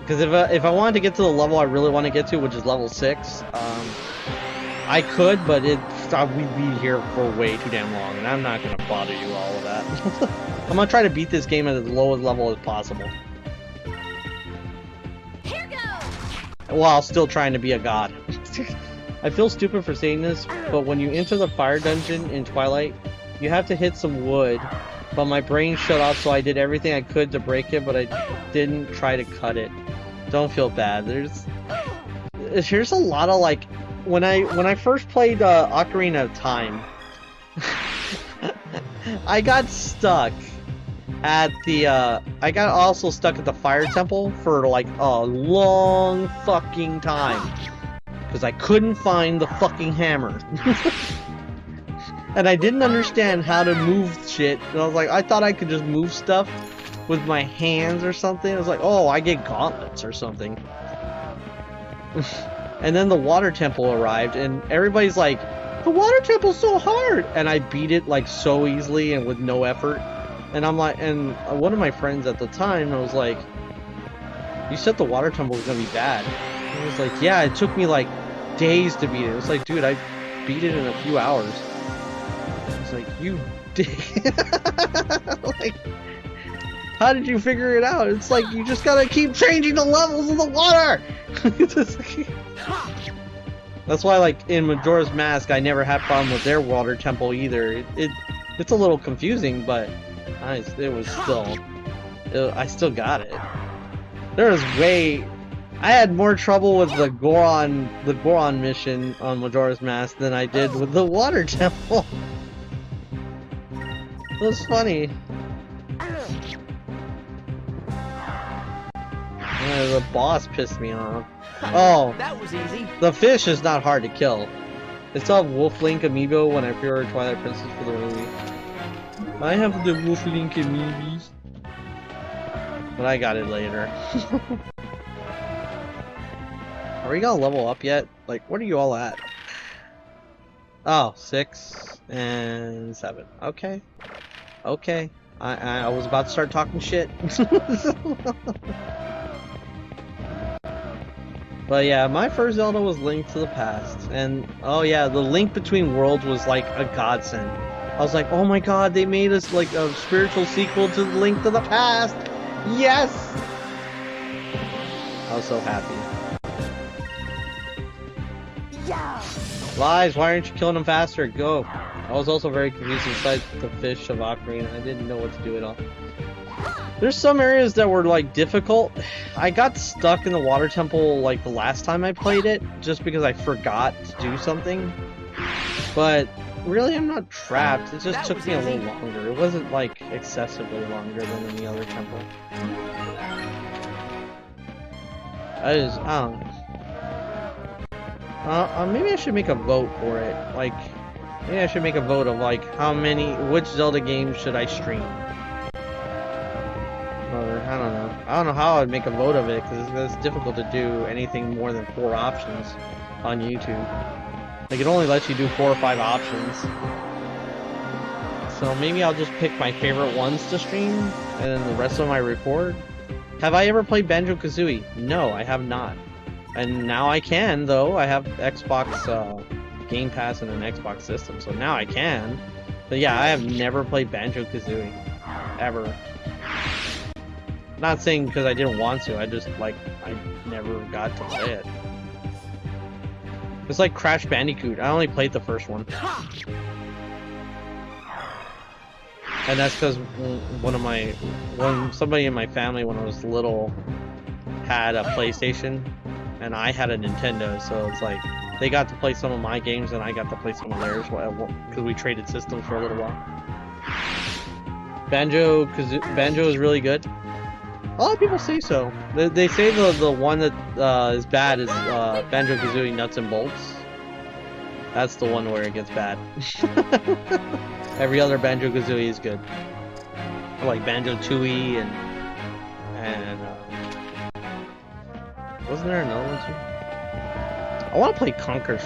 Because if I wanted to get to the level I really want to get to, which is level 6, I could, but we'd be here for way too damn long, and I'm not gonna bother you all with that. I'm gonna try to beat this game at the lowest level as possible. Here goes. While still trying to be a god. I feel stupid for saying this, but when you enter the fire dungeon in Twilight, you have to hit some wood, but my brain shut off, so I did everything I could to break it, but I didn't try to cut it. Don't feel bad. Here's a lot of like, when I first played Ocarina of Time, I got stuck at the I got also stuck at the fire temple for like a long fucking time because I couldn't find the fucking hammer. And I didn't understand how to move shit, and I was like, I thought I could just move stuff with my hands or something. I was like, oh, I get gauntlets or something. And then the water temple arrived, and everybody's like, the water temple's so hard! And I beat it like so easily and with no effort. And I'm like, and one of my friends at the time, I was like, you said the water temple was gonna be bad. And I was like, yeah, it took me like days to beat it. It was like, dude, I beat it in a few hours. I was like, you did. Like, how did you figure it out? It's like, you just gotta keep changing the levels of the water! That's why, like, in Majora's Mask, I never had problem with their water temple either. It's a little confusing, but it was still... I still got it. There was I had more trouble with the Goron mission on Majora's Mask than I did with the water temple. It was funny. Yeah, the boss pissed me off. Oh, That was easy. the fish is not hard to kill. I still have Wolf Link amiibo when I pre-ordered Twilight Princess for the movie. I have the Wolf Link amiibo, but I got it later. Are we gonna level up yet? Like, what are you all at? Oh, 6 and 7. Okay. Okay. I was about to start talking shit. But yeah, my first Zelda was Link to the Past. And oh yeah, the Link Between Worlds was like a godsend. I was like, oh my god, they made us like a spiritual sequel to Link to the Past! Yes! I was so happy. Yeah. Lies, why aren't you killing them faster? Go! I was also very confused inside the fish of Ocarina. I didn't know what to do at all. There's some areas that were like difficult. I got stuck in the water temple like the last time I played it, just because I forgot to do something. But really, I'm not trapped. It just took me a little longer. It wasn't like excessively longer than any other temple. I don't know. Maybe I should make a vote for it. Like, maybe I should make a vote of like which Zelda games should I stream? Or I don't know. I don't know how I'd make a vote of it because it's difficult to do anything more than 4 options on YouTube. Like, it only lets you do 4 or 5 options. So maybe I'll just pick my favorite ones to stream, and then the rest of them I record. Have I ever played Banjo-Kazooie? No, I have not. And now I can, though. I have Xbox Game Pass and an Xbox system, so now I can. But yeah, I have never played Banjo-Kazooie. Ever. Not saying because I didn't want to, I just, like, I never got to play it. It's like Crash Bandicoot. I only played the first one. And that's because somebody in my family when I was little had a PlayStation and I had a Nintendo, so it's like they got to play some of my games and I got to play some of theirs because we traded systems for a little while. Banjo is really good. A lot of people say so. They say the one that is bad is Banjo-Kazooie Nuts and Bolts. That's the one where it gets bad. Every other Banjo-Kazooie is good. I like Banjo-Tooie and wasn't there another one too? I want to play Conker's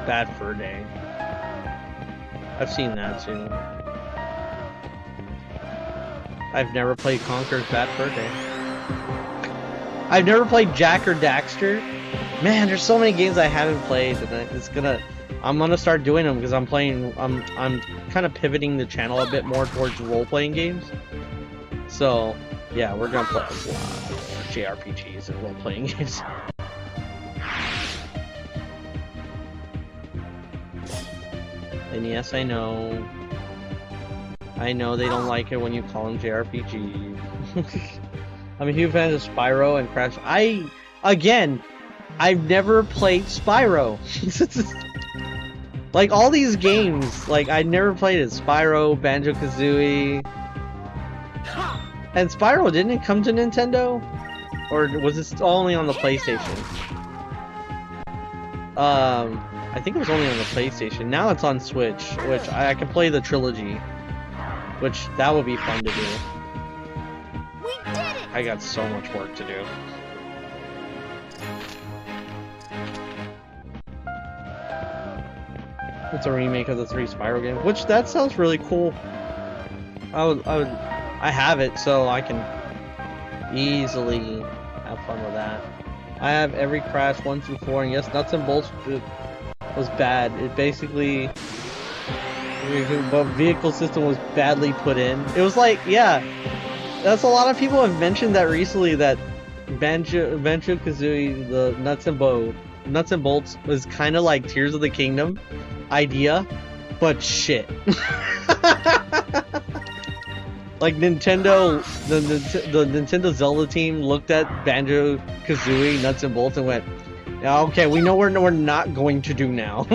Bad Fur Day. I've seen that too. I've never played Conker's Bad Fur Day. I've never played Jack or Daxter. Man, there's so many games I haven't played, and I'm gonna start doing them because I'm kind of pivoting the channel a bit more towards role-playing games. So, yeah, we're gonna play a lot of JRPGs and role-playing games. And yes, I know they don't like it when you call them JRPG. I'm a huge fan of Spyro and Crash. I've never played Spyro. Like, all these games, like, I never played it. Spyro, Banjo-Kazooie. And Spyro, didn't it come to Nintendo? Or was it only on the PlayStation? I think it was only on the PlayStation. Now it's on Switch, which I can play the trilogy. Which, that would be fun to do. We did it! I got so much work to do. It's a remake of the 3 Spyro games, which that sounds really cool. I have it, so I can easily have fun with that. I have every Crash 1 through 4, and yes, Nuts and Bolts was bad. It basically, the vehicle system was badly put in. It was like, yeah, that's a lot of people have mentioned that recently, that Banjo-Kazooie, the Nuts and Bolts was kind of like Tears of the Kingdom idea, but shit. Like Nintendo, the Nintendo Zelda team looked at Banjo-Kazooie, Nuts and Bolts, and went, yeah, okay, we know what we're not going to do now.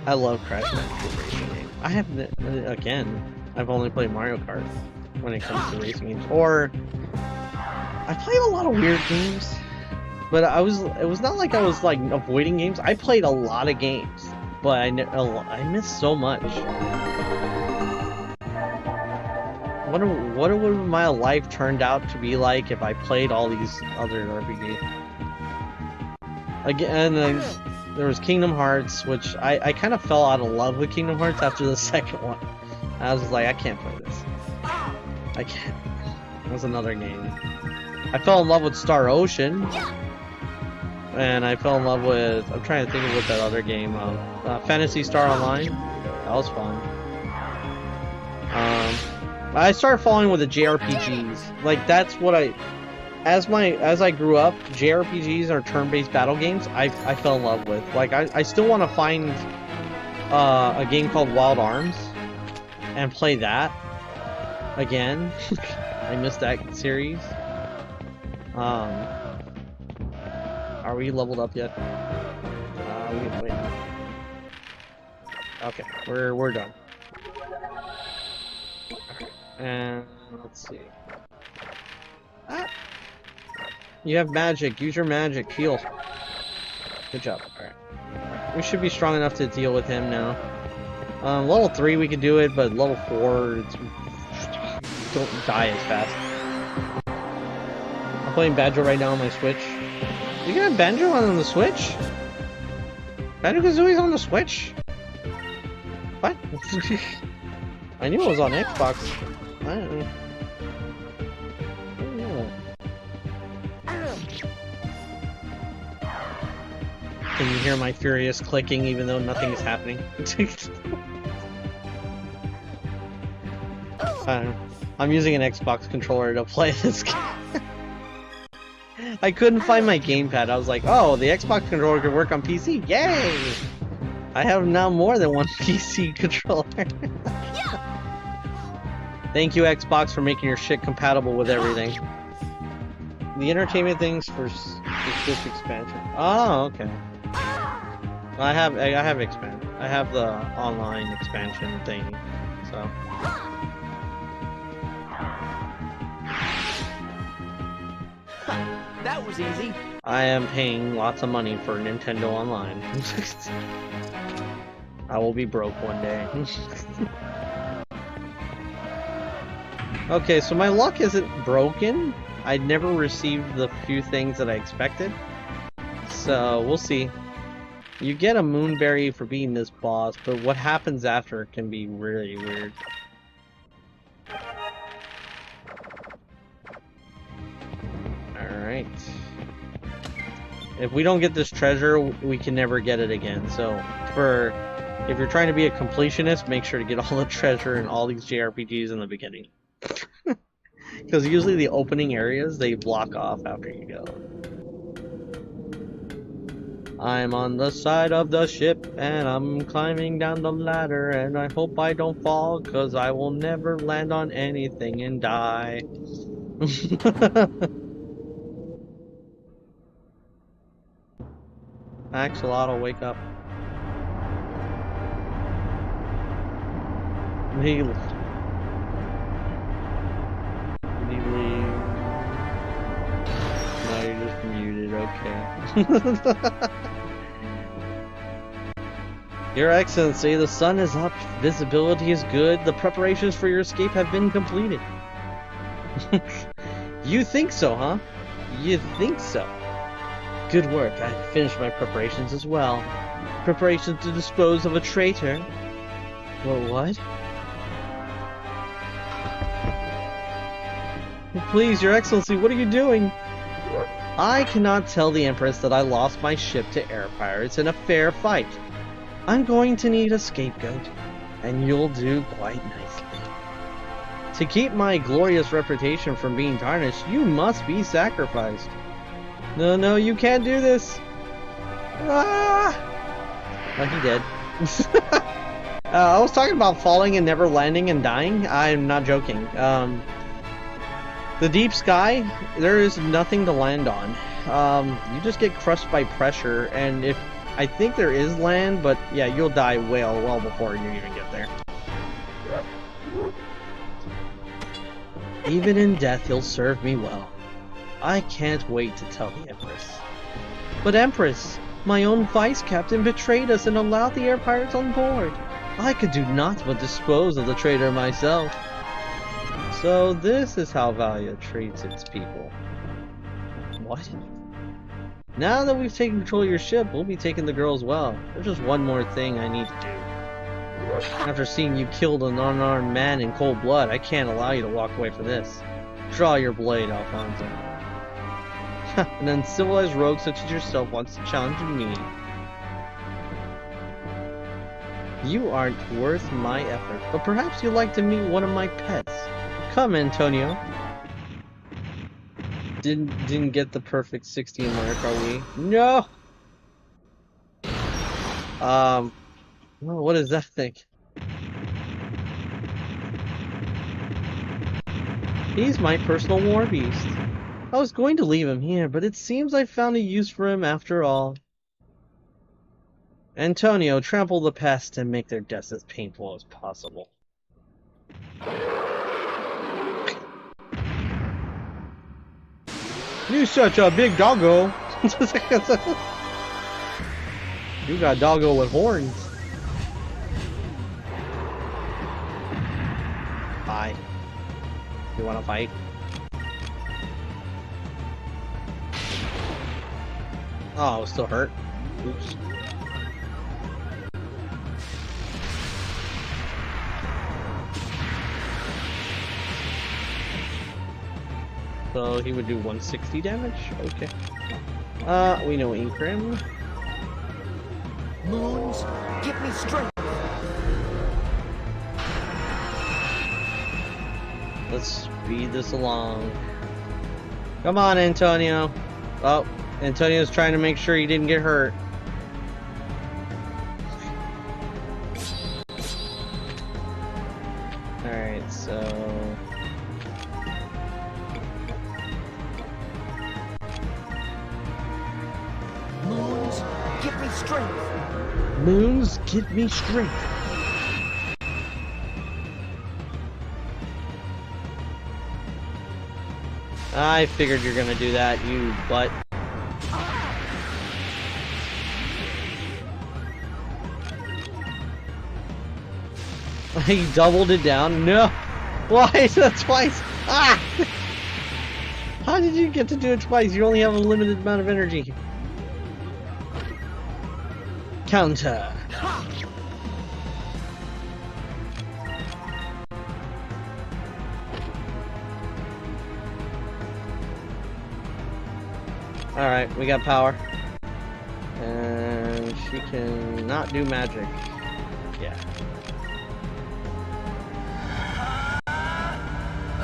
I love Crash Bandicoot racing games. I haven't, again, I've only played Mario Kart when it comes to racing games. Or, I played a lot of weird games, but it was not like I was like avoiding games. I played a lot of games, but I missed so much. What would my life turned out to be like if I played all these other RPGs? Again, there was Kingdom Hearts, which I kind of fell out of love with Kingdom Hearts after the second one. I was like, I can't play this. I can't. That was another game. I fell in love with Star Ocean. And I fell in love with, I'm trying to think of what that other game, Phantasy Star Online. That was fun. I started falling with the JRPGs. Like, that's what as I grew up, JRPGs or turn-based battle games, I fell in love with. Like, I still want to find a game called Wild Arms and play that again. I missed that series. Are we leveled up yet? Wait. Okay, we're done. And let's see. Ah! You have magic. Use your magic. Heal. Good job. Alright. We should be strong enough to deal with him now. Level 3 we could do it, but level 4 it's... don't die as fast. I'm playing Banjo right now on my Switch. You got Banjo on the Switch? Banjo-Kazooie's on the Switch? What? I knew it was on Xbox. I don't know. Can you hear my furious clicking even though nothing is happening? I'm using an Xbox controller to play this game. I couldn't find my gamepad. I was like, oh, the Xbox controller can work on PC. Yay! I have now more than one PC controller. Thank you, Xbox, for making your shit compatible with everything. The entertainment things for Switch expansion. Oh, okay. I have expand. I have the online expansion thing, so. That was easy. I am paying lots of money for Nintendo Online. I will be broke one day. Okay, so my luck isn't broken. I never received the few things that I expected. So, we'll see. You get a Moonberry for beating this boss, but what happens after can be really weird. Alright. If we don't get this treasure, we can never get it again. So, if you're trying to be a completionist, make sure to get all the treasure in all these JRPGs in the beginning. Because usually the opening areas, they block off after you go. I'm on the side of the ship, and I'm climbing down the ladder, and I hope I don't fall, because I will never land on anything and die. Axolotl, wake up. Did he leave? No, you're just muted, okay. Your Excellency, the sun is up, visibility is good, the preparations for your escape have been completed. You think so, huh? You think so? Good work, I've finished my preparations as well. Preparations to dispose of a traitor. Well, what? Please, Your Excellency, what are you doing? I cannot tell the Empress that I lost my ship to air pirates in a fair fight. I'm going to need a scapegoat, and you'll do quite nicely. To keep my glorious reputation from being tarnished, you must be sacrificed. No, you can't do this! Ah! Oh, he did. I was talking about falling and never landing and dying. I'm not joking. The deep sky, there is nothing to land on. You just get crushed by pressure, and I think there is land, but yeah, you'll die well before you even get there. Even in death, he'll serve me well. I can't wait to tell the Empress. But Empress, my own vice captain betrayed us and allowed the air pirates on board. I could do naught but dispose of the traitor myself. So this is how Valia treats its people. What? Now that we've taken control of your ship, we'll be taking the girl as well. There's just one more thing I need to do. After seeing you killed an unarmed man in cold blood, I can't allow you to walk away for this. Draw your blade, Alfonso. An uncivilized rogue such as yourself wants to challenge me. You aren't worth my effort, but perhaps you'd like to meet one of my pets. Come, Antonio. Didn't get the perfect 16 mark, are we? No! Oh, what is that thing? He's my personal war beast. I was going to leave him here, but it seems I found a use for him after all. Antonio, trample the pest and make their deaths as painful as possible. You such a big doggo. You got doggo with horns. Hi. You wanna fight? Oh, I was still hurt. Oops. So he would do 160 damage? Okay. We know Inkrim. Moons, give me strength. Let's speed this along. Come on, Antonio. Oh, Antonio's trying to make sure he didn't get hurt. Alright, so... Moons, give me strength. Moons, give me strength. I figured you're gonna do that, you butt. He doubled it down? No! Why is that twice? Ah! How did you get to do it twice? You only have a limited amount of energy. Counter. Alright, we got power. And she can not do magic. Yeah.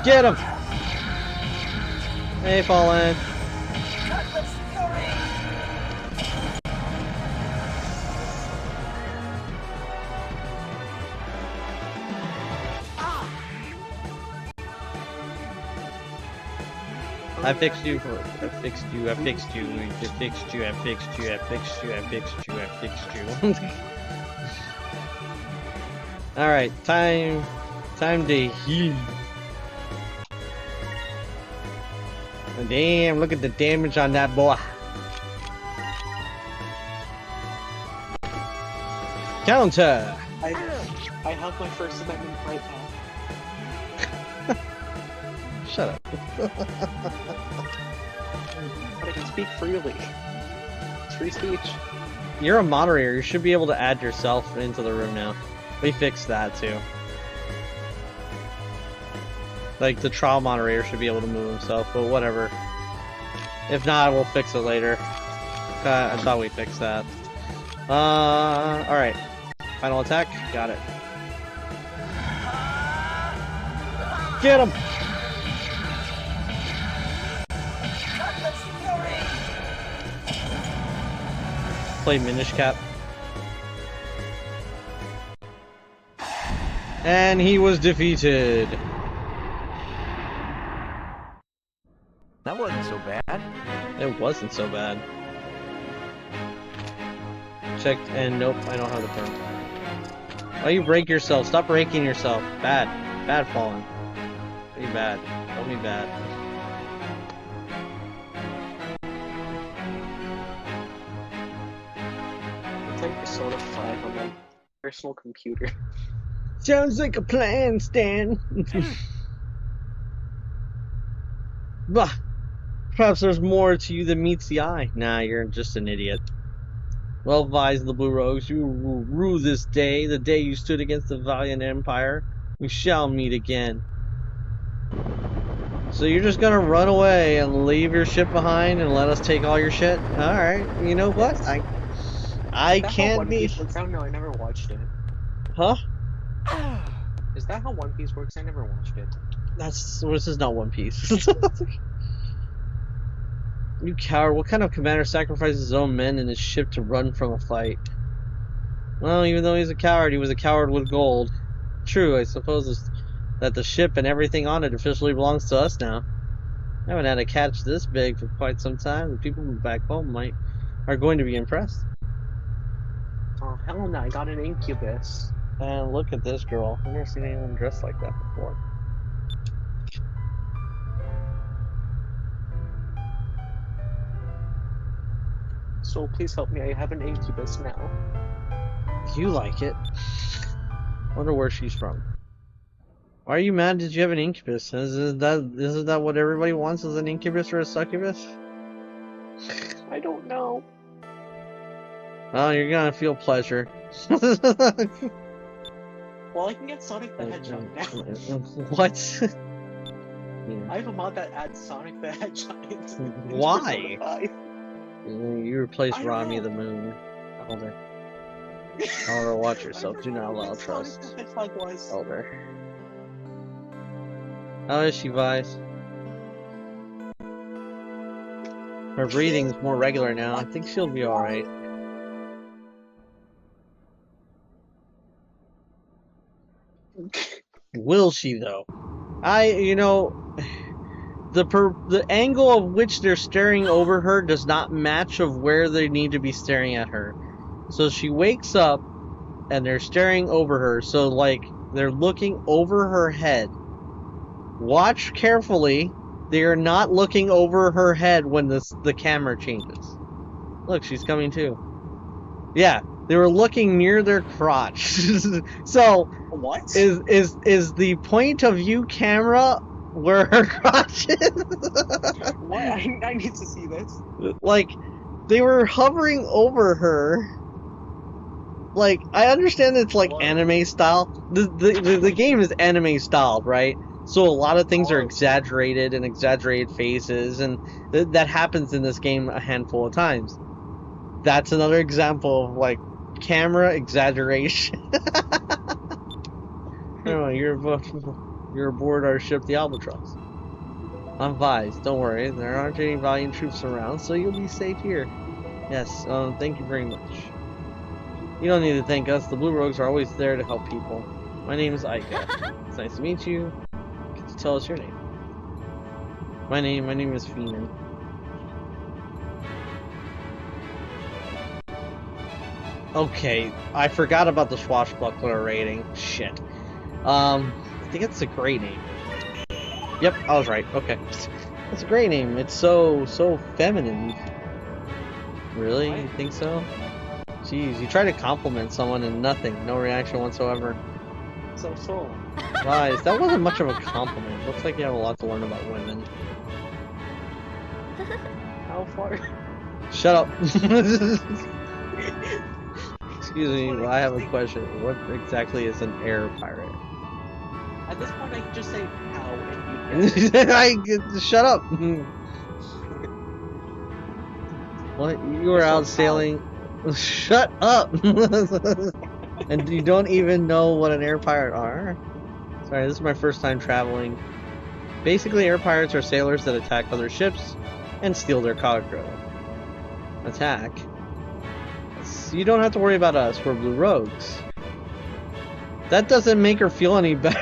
Get him! Hey, Fallen. I fixed you for I fixed you, I fixed you, I fixed you, I fixed you, I fixed you, I fixed you, I fixed you. Alright, time to heal. Damn, look at the damage on that boy. Counter! I have my First Amendment right now. Shut up. But I can speak freely. It's free speech. You're a moderator, you should be able to add yourself into the room now. We fixed that too. Like, the trial moderator should be able to move himself, but whatever. If not, we'll fix it later. I thought we fixed that. Alright. Final attack? Got it. Get him! Play Minish Cap. And he was defeated. That wasn't so bad. It wasn't so bad. Checked and nope, I don't have the perm. Why you break yourself? Stop breaking yourself. Bad. Bad Fallen. Be bad. Don't be bad. It's like Persona 5 on my personal computer. Sounds like a plan, Stan. Bah. Perhaps there's more to you than meets the eye. Nah, you're just an idiot. Well advised, the Blue Rogues. You will rue this day, the day you stood against the valiant Empire. We shall meet again. So you're just gonna run away and leave your ship behind and let us take all your shit? Alright, you know what? I can't be... I don't know, I never watched it. Huh? Is that how One Piece works? I never watched it. This is not One Piece. You coward, what kind of commander sacrifices his own men and his ship to run from a fight? Well, even though he's a coward, he was a coward with gold. True, I suppose that the ship and everything on it officially belongs to us now. I haven't had a catch this big for quite some time. The people back home are going to be impressed. Oh, hell no, I got an incubus. And look at this girl. I've never seen anyone dressed like that before. So please help me, I have an incubus now. You like it. Wonder where she's from. Why are you mad? Did you have an incubus? Isn't that what everybody wants? Is an incubus or a succubus? I don't know. Oh, you're gonna feel pleasure. Well, I can get Sonic the Hedgehog now. What? I have a mod that adds Sonic the Hedgehog into Why? Persona 5. You replaced I don't Rami know. the Moon. Elder. Elder, watch yourself. Do not allow trust. Sonic the Hedgehog was. Elder. How is she, Vice? Her breathing's more regular now. I think she'll be alright. Will she, though? The angle of which they're staring over her does not match of where they need to be staring at her. So she wakes up, and they're staring over her, so, like, they're looking over her head. Watch carefully. They are not looking over her head when the camera changes. Look, she's coming too. Yeah, they were looking near their crotch. So, What? is the point of view camera where her crotch is? What? I need to see this. Like, they were hovering over her. Like, I understand it's like What? anime style. The game is anime styled, right? So a lot of things are exaggerated and exaggerated faces, and that happens in this game a handful of times. That's another example of, like, camera exaggeration. No, you're aboard our ship, the Albatross. I'm Vise. Don't worry, there aren't any Valiant troops around, so you'll be safe here. Yes, thank you very much. You don't need to thank us. The Blue Rogues are always there to help people. My name is Aika. It's nice to meet you. Can you tell us your name? My name is Feenan. Okay, I forgot about the swashbuckler rating. Shit. I think it's a great name. Yep, I was right. Okay. It's a great name. It's so feminine. Really? You think so? Jeez, you try to compliment someone and nothing. No reaction whatsoever. So. Guys, that wasn't much of a compliment. Looks like you have a lot to learn about women. How far? Shut up. Excuse me, I have a question. What exactly is an air pirate? At this point, I can just say how and you Shut up. What? You were out sailing. Shut up. And you don't even know what an air pirate are? Sorry, this is my first time traveling. Basically, air pirates are sailors that attack other ships and steal their cargo. Attack? You don't have to worry about us, we're Blue Rogues. That doesn't make her feel any better.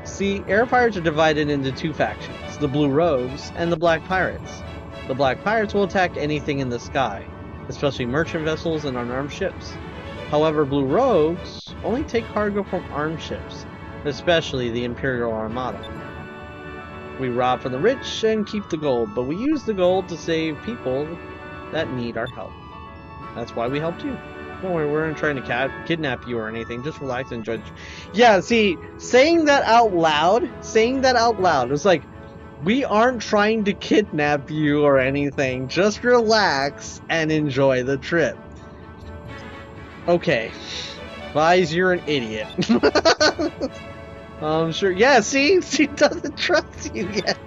See, air pirates are divided into two factions, the Blue Rogues and the Black Pirates. The Black Pirates will attack anything in the sky, especially merchant vessels and unarmed ships. However, Blue Rogues only take cargo from armed ships, especially the Imperial Armada. We rob from the rich and keep the gold, but we use the gold to save people that need our help. That's why we helped you. Don't worry, we weren't trying to kidnap you or anything. Just relax and enjoy the... Yeah, see, saying that out loud, it's like, we aren't trying to kidnap you or anything. Just relax and enjoy the trip. Okay. Vise, you're an idiot. Sure. Yeah, see? She doesn't trust you yet.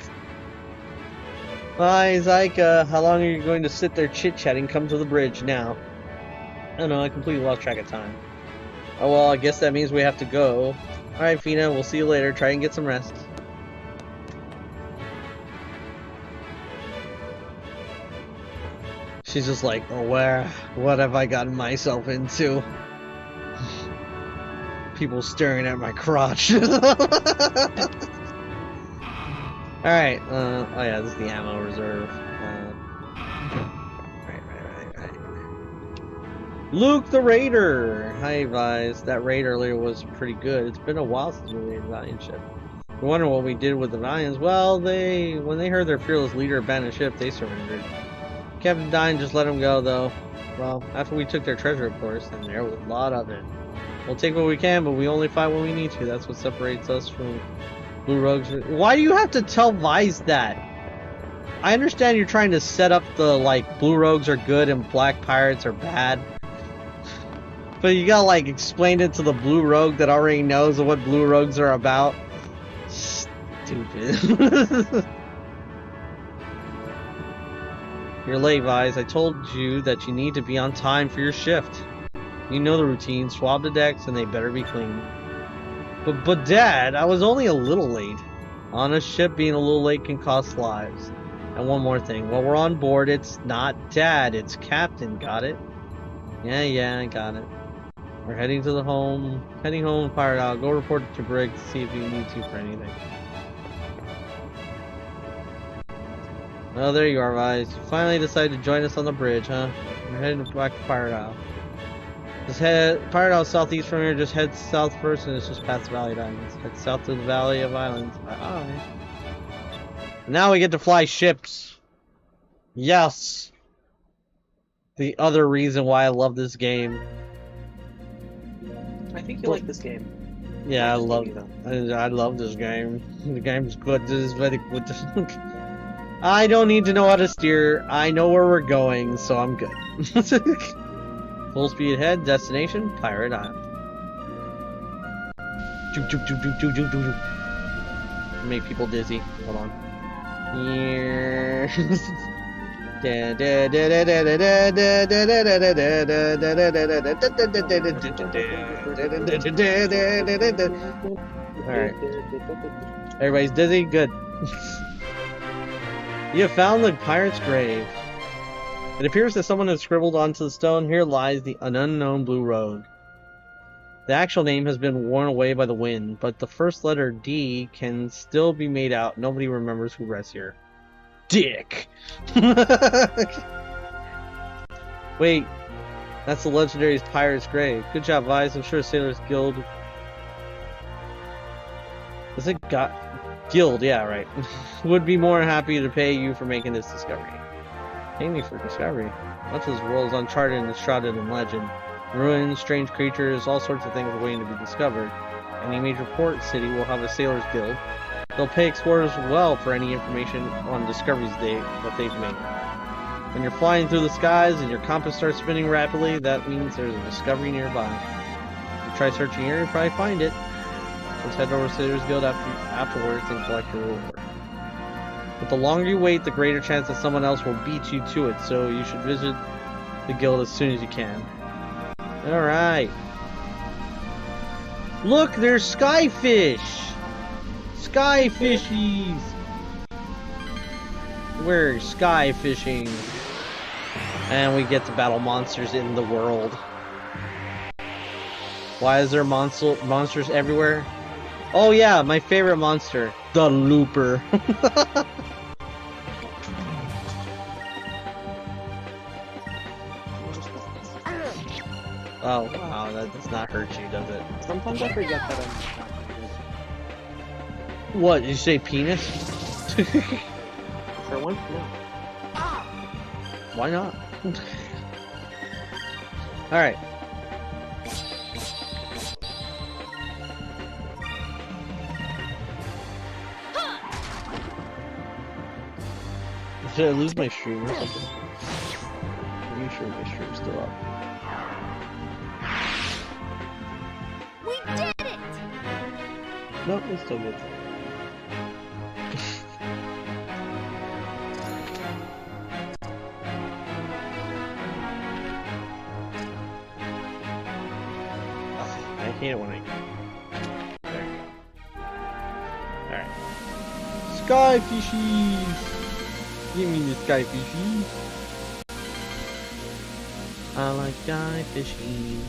Vise, Aika, how long are you going to sit there chit-chatting? Come to the bridge now. Oh no, I completely lost track of time. Oh well, I guess that means we have to go. Alright, Fina, we'll see you later. Try and get some rest. She's just like, oh, what have I gotten myself into? People staring at my crotch. Alright, oh yeah, this is the ammo reserve. Right. Luke the Raider! Hi, Vise. That raid earlier was pretty good. It's been a while since we raided Valiant ship. You wonder what we did with the Valiants. Well, when they heard their fearless leader abandoned ship, they surrendered. Captain Dine just let them go, though. Well, after we took their treasure, of course, and there was a lot of it. We'll take what we can, but we only fight when we need to. That's what separates us from Blue Rogues. Why do you have to tell Vise that? I understand you're trying to set up the, like, Blue Rogues are good and Black Pirates are bad. But you gotta, like, explain it to the Blue Rogue that already knows what Blue Rogues are about. Stupid. You're late, Vise. I told you that you need to be on time for your shift. You know the routine. Swab the decks and they better be clean. But Dad, I was only a little late. On a ship, being a little late can cost lives. And one more thing. While we're on board, it's not Dad, it's Captain. Got it? Yeah, I got it. We're heading home to Pirate Isle. Go report to Brig to see if you need to for anything. Oh, there you are, Vise. You finally decided to join us on the bridge, huh? We're heading back to Pirate Isle. Pirate Isle southeast from here. Just head south first, and it's just past the Valley of Islands. Head south to the Valley of Islands. Bye. Now we get to fly ships. Yes. The other reason why I love this game. I think you like this game. Yeah, I love this game. The game's good. This is very good. I don't need to know how to steer. I know where we're going, so I'm good. Full speed ahead. Destination: Pirate Island. Make people dizzy. Hold on. Here. Alright. Everybody's dizzy? Good. You have found the pirate's grave. It appears that someone has scribbled onto the stone, here lies an unknown Blue Rogue. The actual name has been worn away by the wind, but the first letter D can still be made out. Nobody remembers who rests here. Dick! Wait, that's the legendary pirate's grave. Good job, Vise. I'm sure Sailors Guild... Is it Guild? Yeah, right. Would be more happy to pay you for making this discovery. Pay me for discovery? Much of this world is uncharted and shrouded in legend. Ruins, strange creatures, all sorts of things are waiting to be discovered. Any major port city will have a Sailors Guild. They'll pay explorers well for any information on discoveries that they've made. When you're flying through the skies and your compass starts spinning rapidly, that means there's a discovery nearby. If you try searching here, you'll probably find it. Just head over to Sailors Guild afterwards and collect your reward. But the longer you wait, the greater chance that someone else will beat you to it, so you should visit the guild as soon as you can. Alright. Look, there's skyfish! Skyfishies! We're sky fishing. And we get to battle monsters in the world. Why is there monsters everywhere? Oh yeah, my favorite monster. The Looper. Oh wow, that does not hurt you, does it? Sometimes I forget that I'm... What, did you say penis? For one? No. Why not? Alright. Did I lose my stream or something? I'm sure my stream's still up. We did it! Nope, it's still good. I hate it when I... There. Alright. Sky fishies! Give me the sky fishies. I like sky fishies.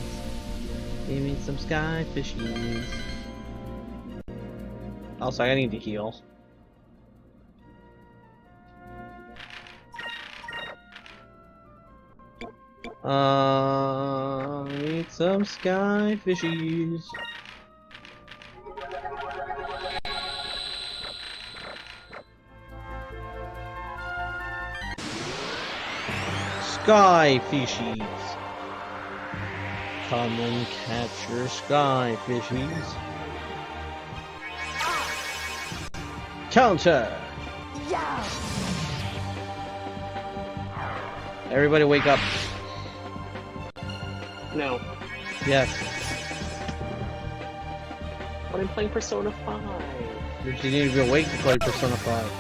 Give me some sky fishies. Also, I need to heal. Need some sky fishies. Sky fishies. Come and catch your sky fishies. Counter! Yeah. Everybody wake up. No. Yes. But I'm playing Persona 5. You need to be awake to play Persona 5.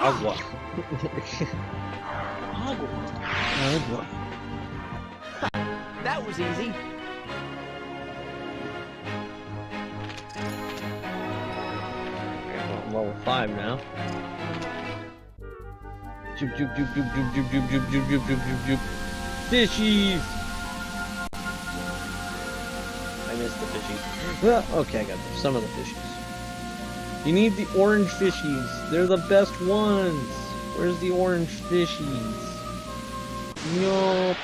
Agua. Agua. That was easy. I'm level 5 now. Joop joop joop joop joop joop joop joop joop joop joop joop joop. Fishies! I missed the fishies. Well, okay, I got some of the fishies. You need the orange fishies. They're the best ones. Where's the orange fishies? Nope.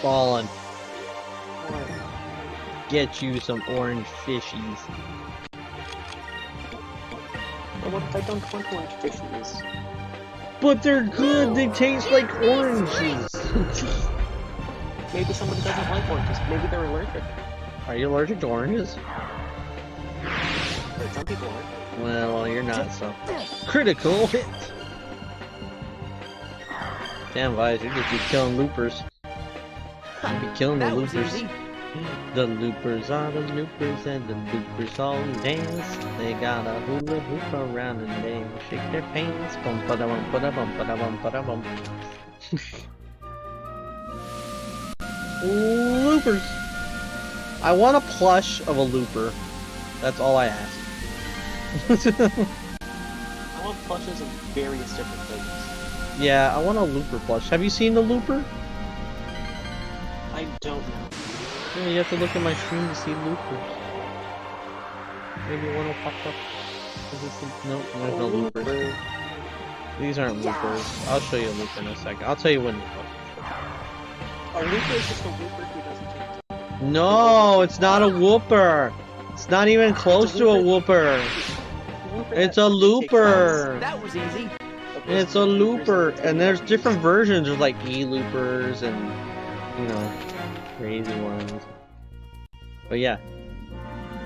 Fallen. Get you some orange fishies. But what if I don't want orange fishies? But they're good. They taste like oranges. Maybe somebody doesn't like oranges. Maybe they're allergic. Are you allergic to oranges? But some people aren't. Well, you're not, so. Critical hit! Damn, Vice, you just keep killing loopers. You be killing the That was loopers. easy. The loopers are the loopers, and the loopers all dance. They got a hula hoop around and they shake their pants. Bum ba da bum ba da bum ba da bum ba da bum. Loopers! I want a plush of a looper. That's all I ask. I want plushes of various different things. Yeah, I want a looper plush. Have you seen the looper? I don't know. Yeah, you have to look at my stream to see loopers. Maybe one will pop up. Is this a... No, there's no loopers. These aren't loopers. I'll show you a looper in a second. I'll tell you when. A looper is just a looper who doesn't take time. No, it's not a whooper. It's not even close to a whooper. It's a looper. That was easy. It's a looper, and there's different versions of like e-loopers and, you know, crazy ones. But yeah,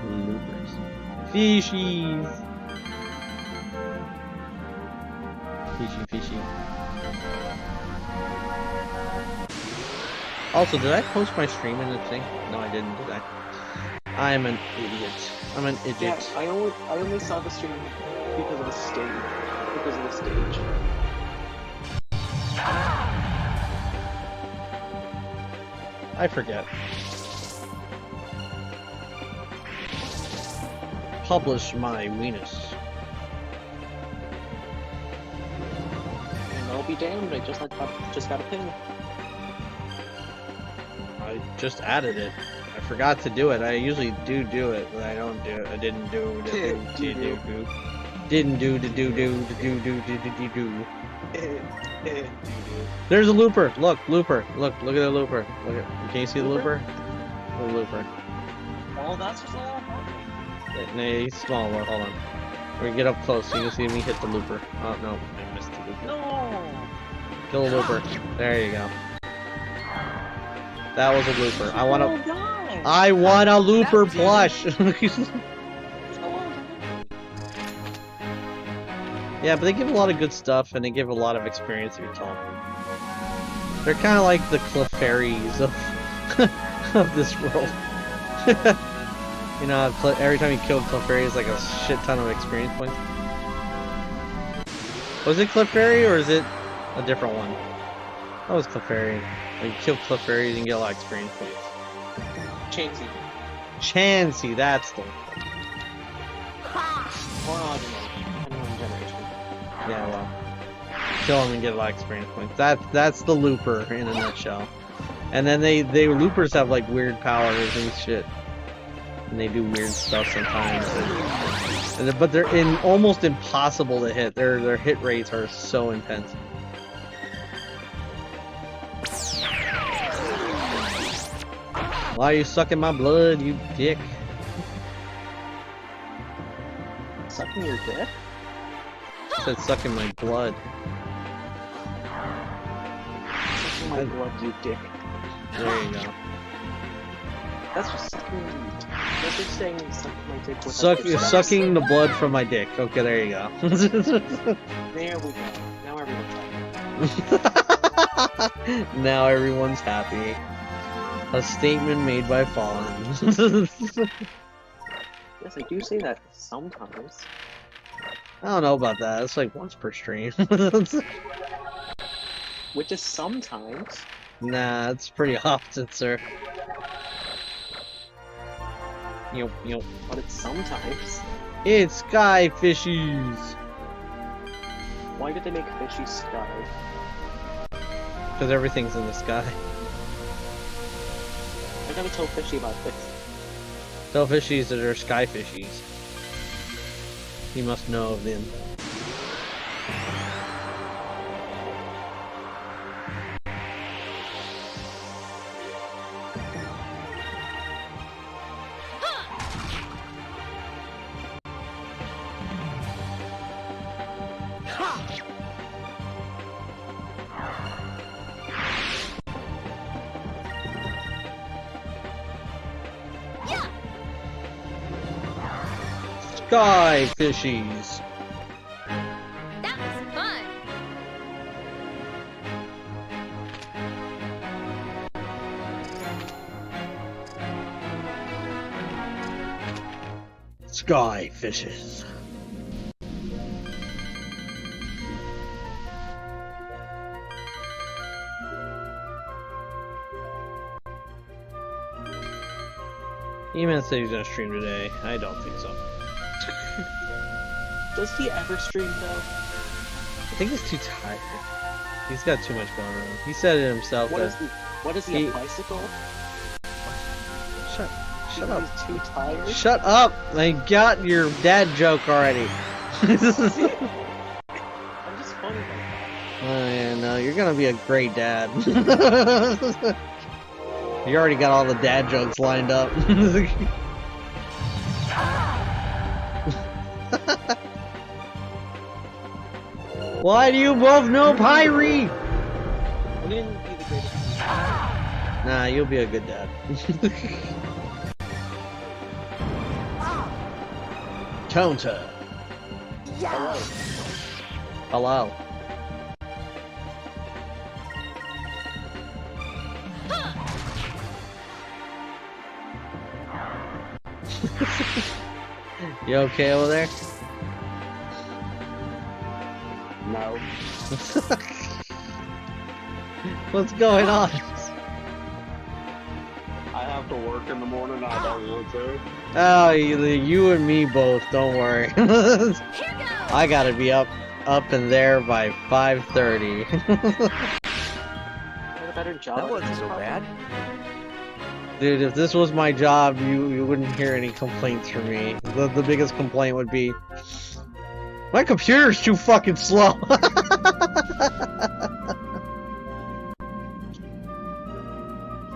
loopers. Fishies. Fishy, fishy. Also, did I post my stream in the thing? No, I didn't, did I? I'm an idiot. I'm an idiot. Yeah, I only saw the stream because of the stage. Because of the stage. I forget. Publish my weenus. And I'll be damned, I just got a pin. I just added it. I forgot to do it. I usually do it, but I don't do it. I didn't do do. There's a looper. Look, looper. Look at the looper. Look at. Can you see the looper? The looper. Oh, that's just all. No, he's small. Hold on. We get up close so you can see me hit the looper. Oh no, I missed the looper. No. Kill the looper. There you go. That was a looper. I want a looper plush. Yeah, but they give a lot of good stuff and they give a lot of experience if you tell them. They're kind of like the Clefairies of of this world. You know, every time you kill Clefairy, it's like a shit ton of experience points. Was it Clefairy or is it a different one? That was Clefairy. Like, you kill Clefairy and get a lot of experience points. Chansey. Chansey, that's the one. Or depending on generation. Yeah, well. Kill him and get a lot of experience points. That's the looper in a nutshell. And then they loopers have like weird powers and shit. And they do weird stuff sometimes. But they're almost impossible to hit. Their hit rates are so intense. Why are you sucking my blood, you dick? Sucking your dick? I said sucking my blood. Sucking my blood, you dick. There you go. That's just sucking. That's just saying sucking my dick with Sucking the blood from my dick. Okay, there you go. There we go. Now everyone's happy. Now everyone's happy. A statement made by Fallen. Yes, I do say that sometimes. I don't know about that. It's like once per stream. Which is sometimes. Nah, it's pretty often, sir. Yo. But it's sometimes. It's sky fishies. Why did they make fishy sky? Because everything's in the sky. I gotta tell fishy about this. Tell fishies that are sky fishies. You must know of them. Sky fishies. That was fun. Sky fishes. E-Man said he's gonna stream today. I don't think so. Does he ever stream though? I think he's too tired. He's got too much going on. He said it himself. What is he, he- a bicycle? Shut Because up. he's too tired? Shut up! I got your dad joke already. I'm just funny like that. Oh yeah, no, you're gonna be a great dad. You already got all the dad jokes lined up. Why do you both know Pyrie? We didn't be the greatest. Nah, you'll be a good dad. Counter. Hello. Hello. You okay over there? No. What's going on? I have to work in the morning. I don't want to. Oh, you and me both. Don't worry. Here goes. I gotta be up and there by 5:30. Had a better job. That wasn't so probably. bad. Dude, if this was my job, you wouldn't hear any complaints from me. The biggest complaint would be, my computer's too fucking slow.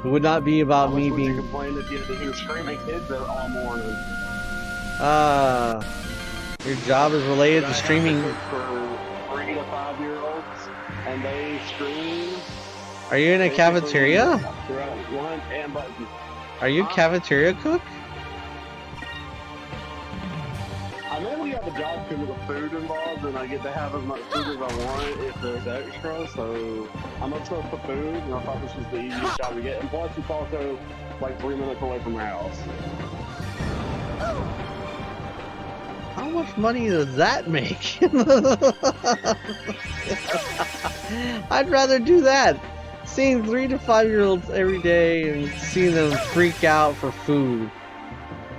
It would not be about me You being. complain if you had to hear screaming kids there all morning. Your job is related I to have streaming. to cook for 3 to 5 year olds, and they scream. Are you in a basically cafeteria? throughout lunch and breakfast. Are you a cafeteria cook? I mainly have a job because of the food involved, and I get to have as much food as I want if there's extra, so I'm obsessed with food, and I thought this was the easiest job to get, and plus it's also like 3 minutes away from my house. How much money does that make? I'd rather do that. Seeing 3 to 5-year-olds every day and seeing them freak out for food.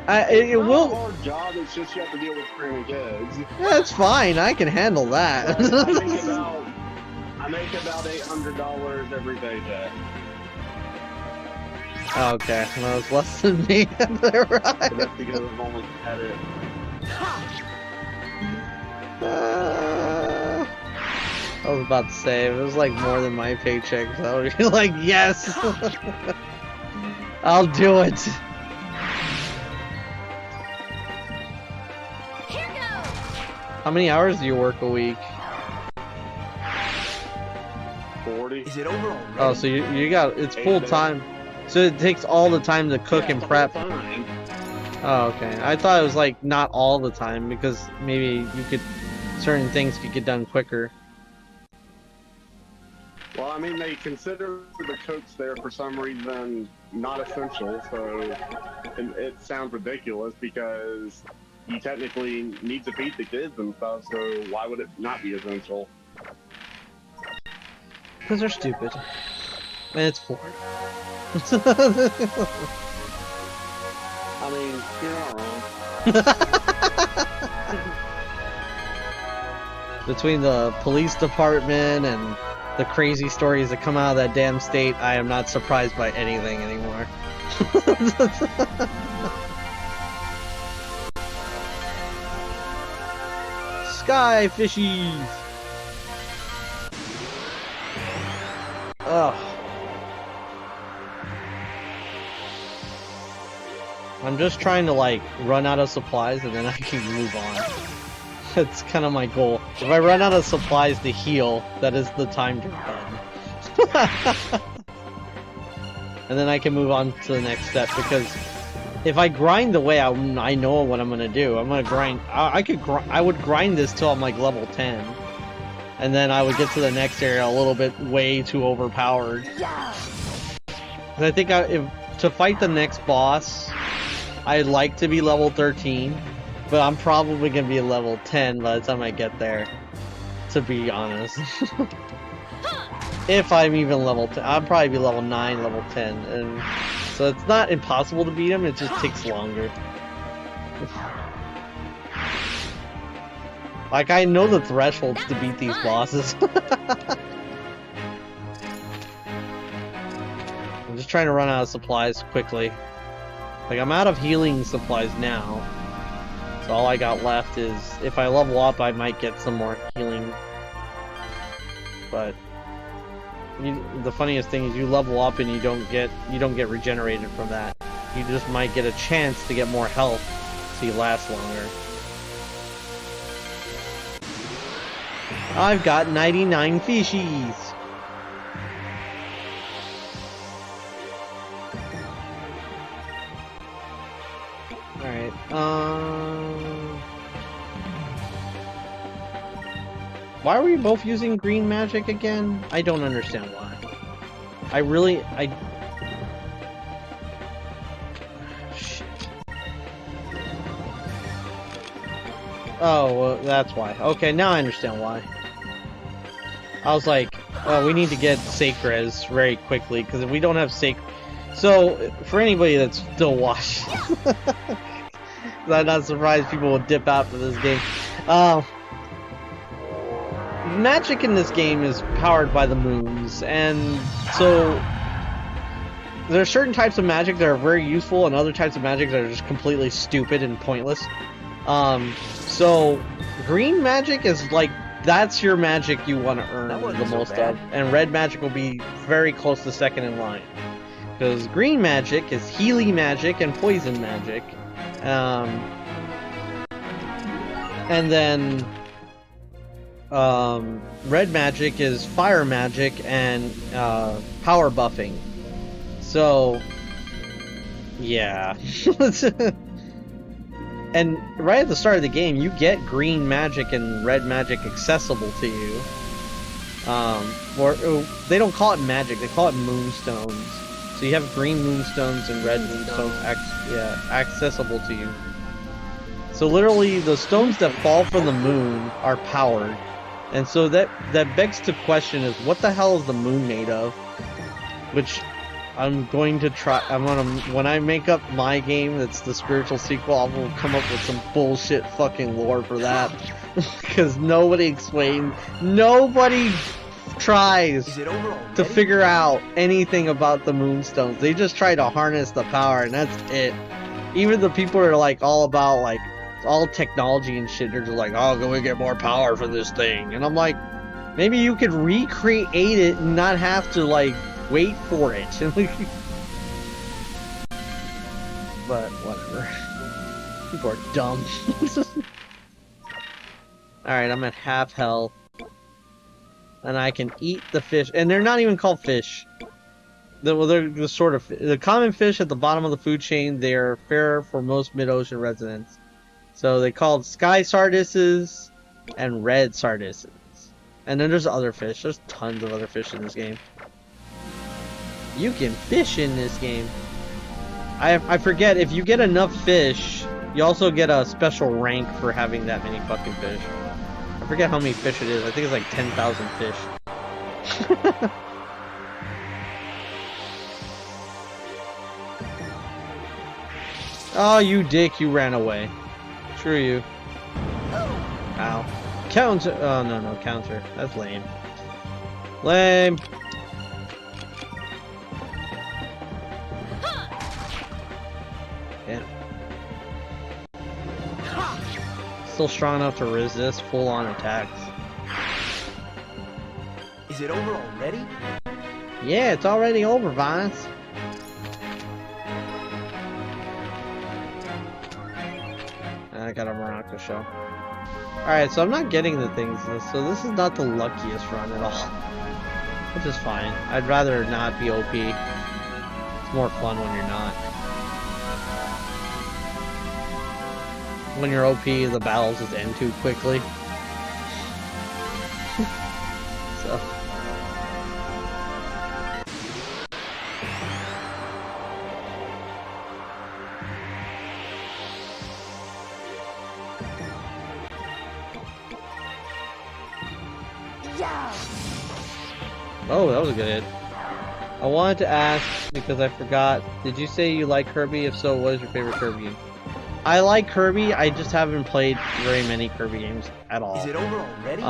It It's will. not a hard job. It's just you have to deal with screaming kids. That's fine. I can handle that. I make about $800 every paycheck. Okay, well, it's less than me. Right. But that's because I've only had it. I was about to say, if it was like more than my paycheck, I would be like, yes! I'll do it! Here goes. How many hours do you work a week? 40. Is it over already? Oh, so you got, it's 8 full days. time. So it takes all the time to cook and prep. Fine. Oh, okay. I thought it was like not all the time because maybe you could, certain things could get done quicker. Well, I mean, they consider the cooks there for some reason not essential, so it sounds ridiculous because you technically need to feed the kids and stuff, so why would it not be essential? Because they're stupid. And it's Ford. I mean, you're not wrong. Between the police department and the crazy stories that come out of that damn state, I am not surprised by anything anymore. Sky fishies! Ugh. I'm just trying to like run out of supplies and then I can move on. That's kind of my goal. If I run out of supplies to heal, that is the time to run. And then I can move on to the next step, because if I grind the way I know what I'm gonna do. I'm gonna grind. I would grind this till I'm like level 10, and then I would get to the next area a little bit way too overpowered. And I think to fight the next boss, I'd like to be level 13. But I'm probably gonna be level 10 by the time I get there, to be honest. If I'm even level 10, I'll probably be level 9, level 10, and so it's not impossible to beat him, it just takes longer. Like, I know the thresholds to beat these bosses. I'm just trying to run out of supplies quickly. Like, I'm out of healing supplies now. So all I got left is, if I level up, I might get some more healing. But the funniest thing is, you level up and you don't get regenerated from that. You just might get a chance to get more health, so you last longer. I've got 99 fishies. Alright, why are we both using green magic again? I don't understand why. Shit. Oh, well, that's why. Okay, now I understand why. I was like, oh, we need to get Sacres very quickly, because if we don't have So, for anybody that's still watching, I'm not surprised people will dip out for this game. Magic in this game is powered by the moons, and so there are certain types of magic that are very useful, and other types of magic that are just completely stupid and pointless. So green magic is like, that's your magic you want to earn the most of, and red magic will be very close to second in line. Because green magic is healing magic and poison magic. And then red magic is fire magic and power buffing. So yeah. And right at the start of the game, you get green magic and red magic accessible to you. Or they don't call it magic, they call it moonstones. So you have green moonstones and red moonstones accessible to you. So literally, the stones that fall from the moon are powered. And so that begs to question is, what the hell is the moon made of? Which I'm going to try. When I make up my game that's the spiritual sequel, I will come up with some bullshit fucking lore for that. Because nobody tries to figure out anything about the moonstones. They just try to harness the power, and that's it. Even the people who are like all about like all technology and shit, they're just like, oh, can we get more power for this thing? And I'm like, maybe you could recreate it and not have to like wait for it. But whatever. People are dumb. Alright, I'm at half health. And I can eat the fish. And they're not even called fish. They're the sort of... The common fish at the bottom of the food chain, they're fair for most mid-ocean residents. So they called sky sardises and red sardises. And then there's other fish. There's tons of other fish in this game. You can fish in this game. I forget, if you get enough fish, you also get a special rank for having that many fucking fish. I forget how many fish it is. I think it's like 10,000 fish. Oh, you dick, you ran away. Screw you. Ow. Counter. Oh, no, counter. That's lame. Lame. Damn. Still strong enough to resist full-on attacks. Is it over already? Yeah, it's already over, Vines. I got a Morocco shell. Alright, so I'm not getting the things, so this is not the luckiest run at all. Which is fine. I'd rather not be OP. It's more fun when you're not. When you're OP, the battles just end too quickly. So... Oh, that was a good hit. I wanted to ask, because I forgot, did you say you like Kirby? If so, what is your favorite Kirby game? I like Kirby, I just haven't played very many Kirby games at all. Is it over already?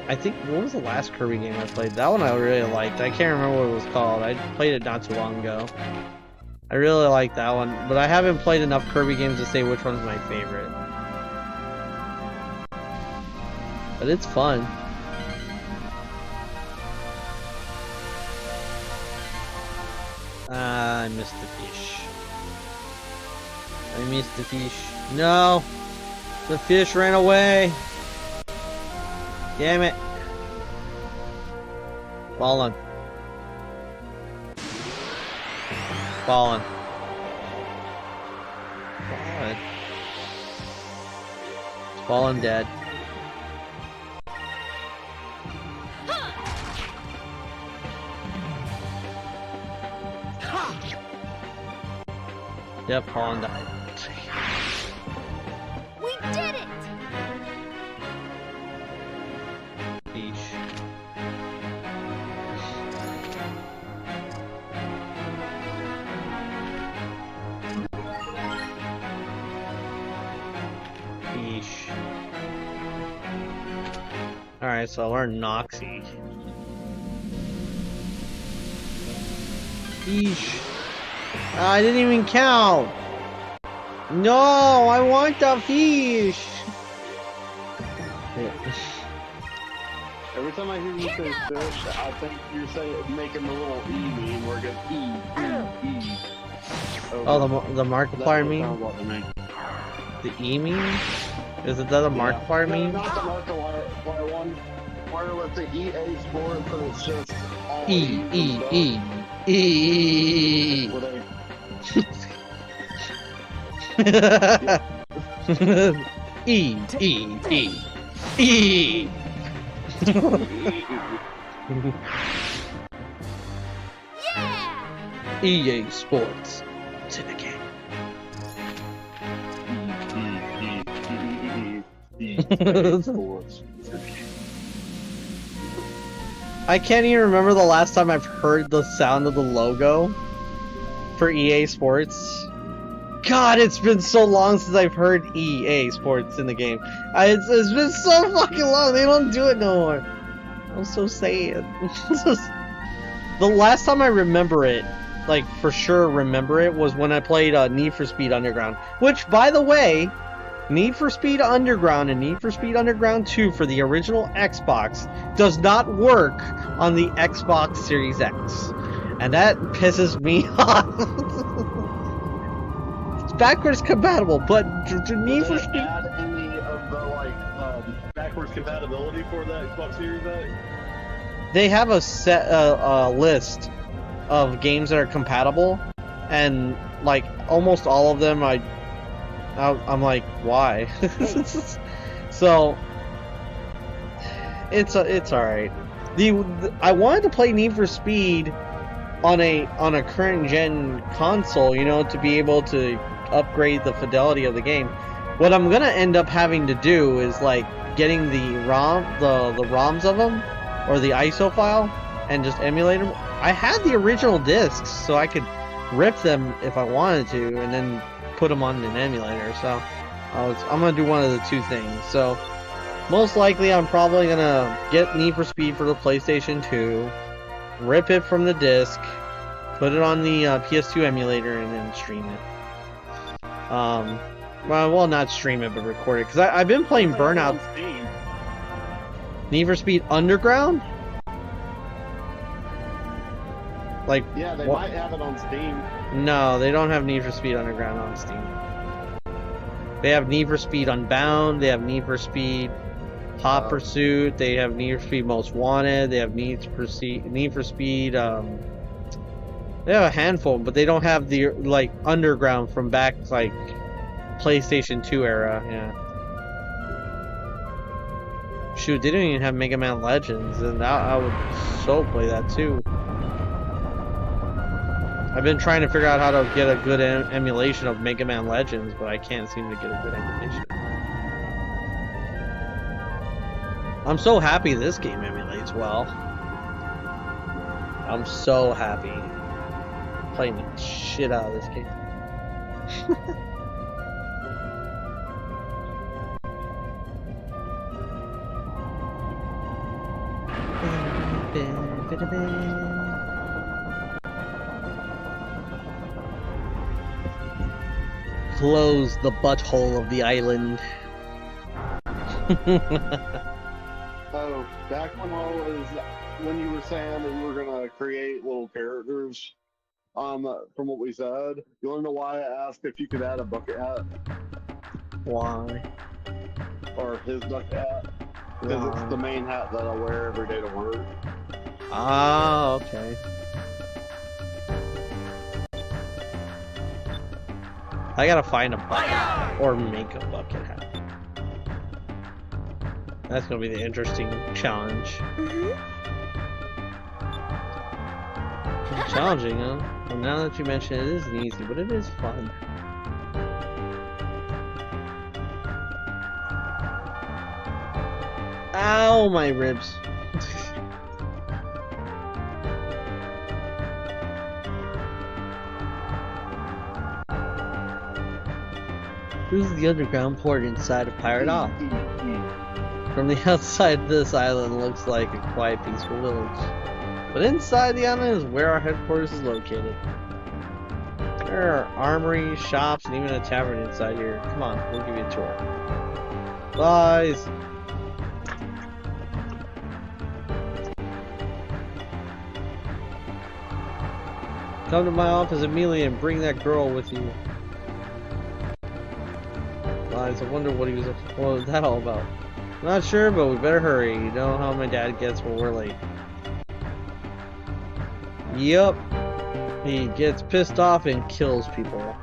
I think, what was the last Kirby game I played? That one I really liked. I can't remember what it was called. I played it not too long ago. I really like that one, but I haven't played enough Kirby games to say which one's my favorite. But it's fun. I missed the fish. I missed the fish. No! The fish ran away! Damn it! Fallen. Fallen. Fallen. It's fallen dead. Yep, Fallen died. We did it! Fish. Fish. Alright, so I learned Noxie. Fish. I didn't even count. No, I want the fish. Every time I hear you say fish, I think you're saying making the little E meme. We're gonna E. Oh, the Markiplier meme? The E meme? Is it that a Markiplier meme? Not the Markiplier one. Where with the EA Sports and it's just all E. EA Sports to the game. Sports. I can't even remember the last time I've heard the sound of the logo for EA Sports. God, it's been so long since I've heard EA Sports in the game. It's been so fucking long. They don't do it no more. I'm so sad. The last time I remember it, like for sure remember it, was when I played Need for Speed Underground. Which, by the way, Need for Speed Underground and Need for Speed Underground 2 for the original Xbox does not work on the Xbox Series X. And that pisses me off. It's backwards compatible, but Need for Speed... add any of the, like, backwards compatibility for the Xbox Series X? They have a set list of games that are compatible, and like almost all of them I'm like, why? So it's alright. I wanted to play Need for Speed on a current gen console, you know, to be able to upgrade the fidelity of the game. What I'm gonna end up having to do is like getting the ROMs of them, or the ISO file, and just emulate them. I had the original discs, so I could rip them if I wanted to, and then put them on an emulator. So I'm gonna do one of the two things. So most likely, I'm probably gonna get Need for Speed for the PlayStation 2, rip it from the disc, put it on the PS2 emulator, and then stream it. Well, not stream it, but record it, because I've been playing Burnout. Need for Speed Underground? Like, yeah, they might have it on Steam. No, they don't have Need for Speed Underground on Steam. They have Need for Speed Unbound, they have Need for Speed Hot Pursuit, they have Need for Speed Most Wanted, they have Need for Speed, they have a handful, but they don't have the, like, Underground from back, like, PlayStation 2 era, yeah. Shoot, they didn't even have Mega Man Legends, and I would so play that too. I've been trying to figure out how to get a good emulation of Mega Man Legends, but I can't seem to get a good emulation. I'm so happy this game emulates well. I'm so happy. Playing the shit out of this game. Close the butthole of the island. Oh, back when you were saying that you were gonna create little characters, from what we said, you wanna know why I asked if you could add a bucket hat? Why? Or his bucket hat? Because it's the main hat that I wear every day to work. Ah, okay. I gotta find a bucket hat, or make a bucket hat. That's gonna be the interesting challenge. Challenging, huh? Well, now that you mention it, it isn't easy, but it is fun. Ow, my ribs. This is the underground port inside of Pirate Isle. From the outside, this island looks like a quiet, peaceful village. But inside the island is where our headquarters is located. There are armories, shops, and even a tavern inside here. Come on, we'll give you a tour. Lies! Come to my office immediately and bring that girl with you. Lies, I wonder what was that all about? Not sure, but we better hurry. You know how my dad gets when we're late. Yup. He gets pissed off and kills people.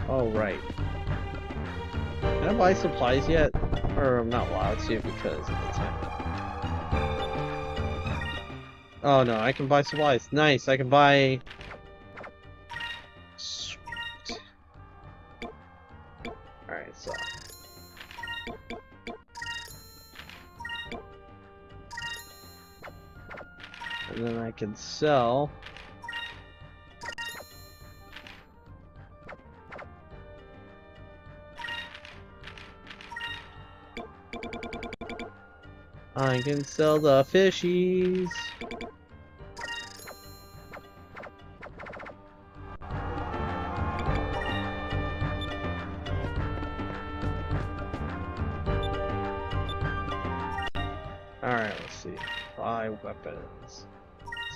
Oh, right. Can I buy supplies yet? Or I'm not allowed to because of the time. Oh no, I can buy supplies. Nice, I can buy... Sweet. Alright, so... And then I can sell... I can sell the fishies. Alright, let's see. Buy weapons.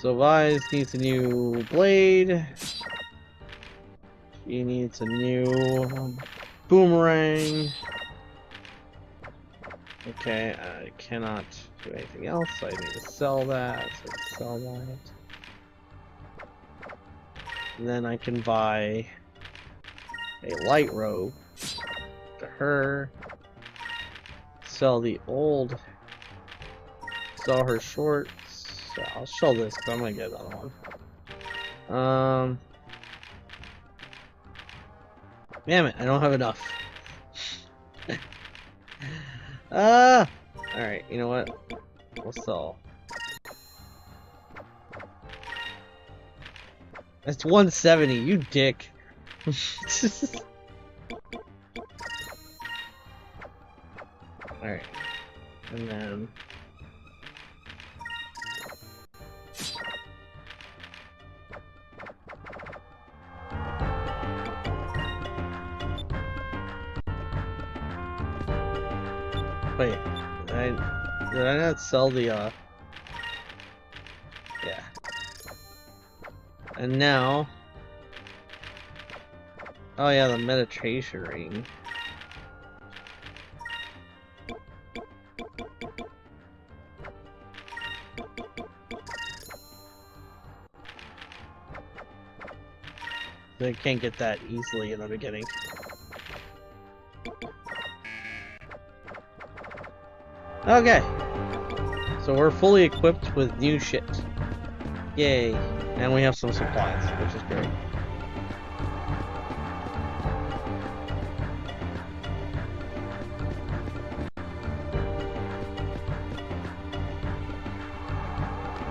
So Vise needs a new blade. She needs a new boomerang. Okay, I cannot do anything else, so I need to sell that. So I sell that. And then I can buy a light robe to her. Sell the old. Sell her shorts. So I'll sell this, but I'm gonna get another one. Damn it, I don't have enough. Alright, you know what? We'll sell. That's 170, you dick. Alright. And then... Wait, did I not sell the, yeah. And now... Oh yeah, the meditation ring. They can't get that easily in the beginning. Okay, so we're fully equipped with new shit. Yay, and we have some supplies, which is great.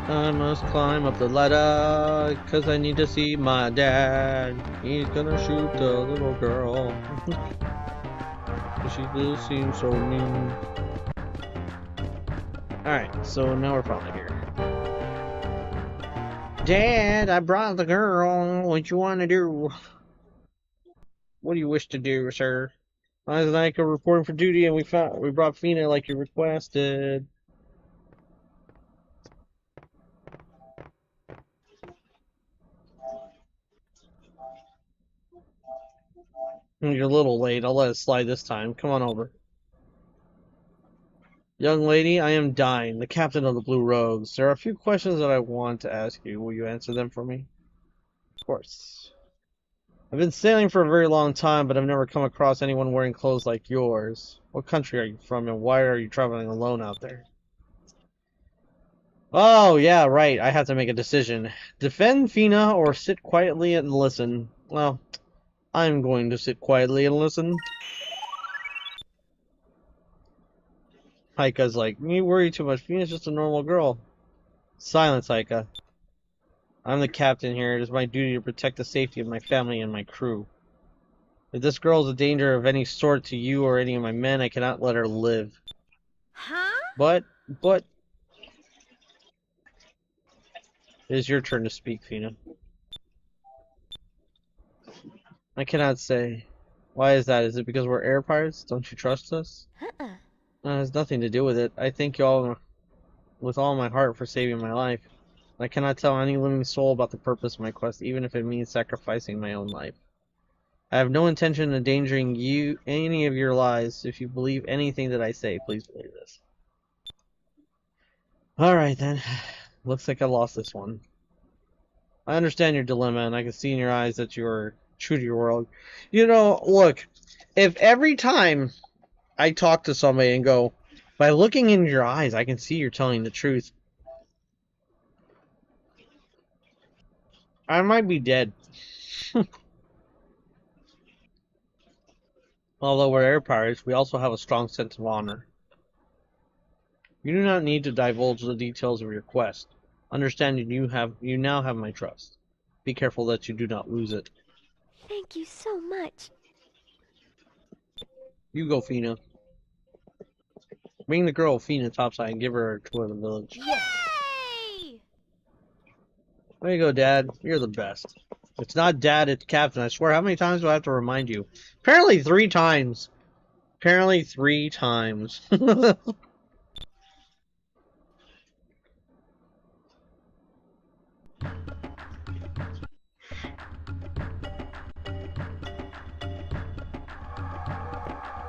I must climb up the ladder, cause I need to see my dad. He's gonna shoot the little girl. She just seems so mean. Alright, so now we're finally here. Dad, I brought the girl. What you want to do? What do you wish to do, sir? I was like reporting for duty, and we brought Fina like you requested. You're a little late. I'll let it slide this time. Come on over. Young lady, I am Dine, the captain of the Blue Rogues. There are a few questions that I want to ask you. Will you answer them for me? Of course. I've been sailing for a very long time, but I've never come across anyone wearing clothes like yours. What country are you from, and why are you traveling alone out there? Oh, yeah, right. I have to make a decision. Defend Fina or sit quietly and listen. Well, I'm going to sit quietly and listen. Haika's like, you worry too much. Fina's just a normal girl. Silence, Haika. I'm the captain here. It is my duty to protect the safety of my family and my crew. If this girl is a danger of any sort to you or any of my men, I cannot let her live. Huh? But... It is your turn to speak, Fina. I cannot say. Why is that? Is it because we're air pirates? Don't you trust us? It has nothing to do with it. I thank you all with all my heart for saving my life. I cannot tell any living soul about the purpose of my quest, even if it means sacrificing my own life. I have no intention of endangering you, any of your lives. If you believe anything that I say, please believe this. Alright then. Looks like I lost this one. I understand your dilemma, and I can see in your eyes that you are true to your world. You know, look, if every time I talk to somebody and go, by looking in your eyes, I can see you're telling the truth, I might be dead. Although we're air pirates, we also have a strong sense of honor. You do not need to divulge the details of your quest. Understand you now have my trust. Be careful that you do not lose it. Thank you so much. You go, Fina. Bring the girl Fina topside and give her a tour of the village. Yay! There you go, Dad. You're the best. It's not Dad, it's Captain. I swear, how many times do I have to remind you? Apparently 3 times. Apparently 3 times.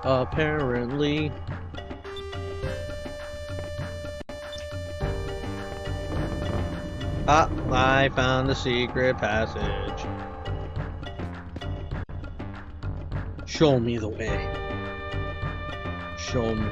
Apparently. Ah, I found the secret passage. Show me the way. Show me.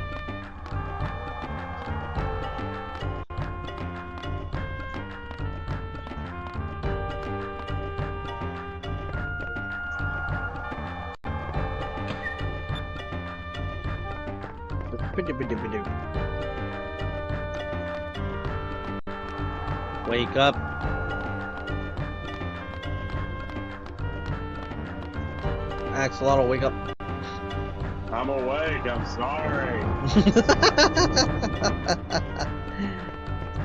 Wake up. Axolotl, wake up. I'm awake, I'm sorry.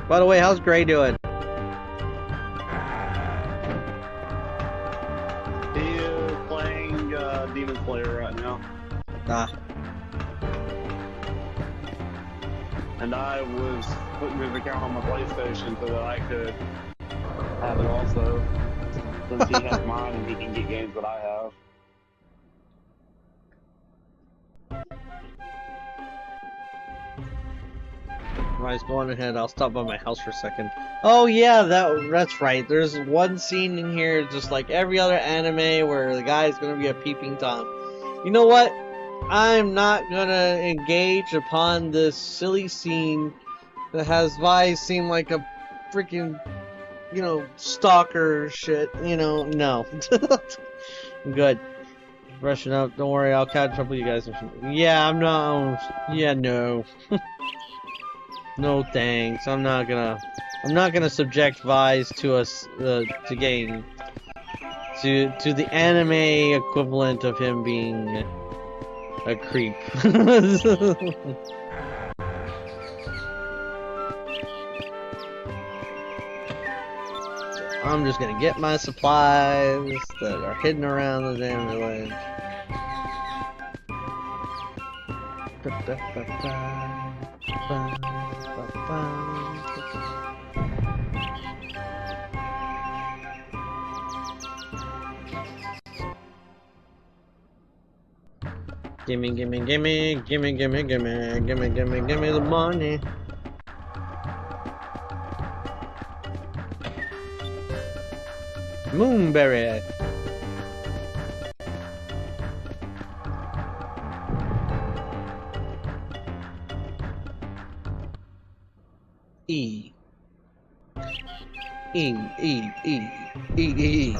By the way, how's Gray doing? He is playing Demon Slayer right now. Ah. And I was putting his account on my PlayStation so that I could have it also. Since he has mine and he can get games that I have. Right, go on ahead. I'll stop by my house for a second. Oh yeah, that's right. There's one scene in here, just like every other anime, where the guy's gonna be a peeping Tom. You know what? I'm not gonna engage upon this silly scene that has Vi seem like a freaking, you know, stalker shit. You know, no. I'm good. Brushing up. Don't worry, I'll catch up with you guys. Yeah, I'm not. Yeah, no. No thanks. I'm not gonna subject Vi's to us to game to the anime equivalent of him being a creep. I'm just gonna get my supplies that are hidden around the damn village. Gimme the money. Moonberry. E. E. E. E. E. E.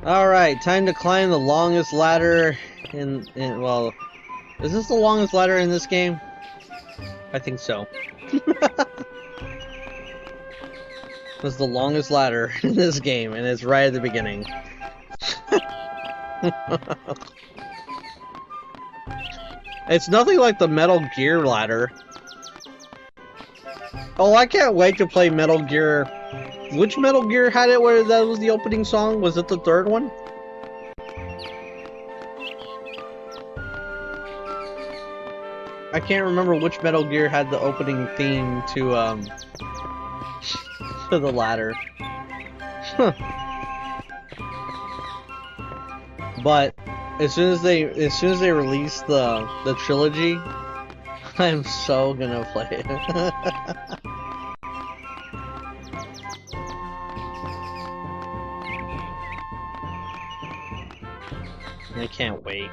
Alright, time to climb the longest ladder in well, is this the longest ladder in this game? I think so. It's the longest ladder in this game, and it's right at the beginning. It's nothing like the Metal Gear ladder. Oh, I can't wait to play Metal Gear. Which Metal Gear had it where that was the opening song? Was it the third one? I can't remember which Metal Gear had the opening theme to to the ladder. Huh. But As soon as they release the trilogy, I'm so gonna play it. I can't wait.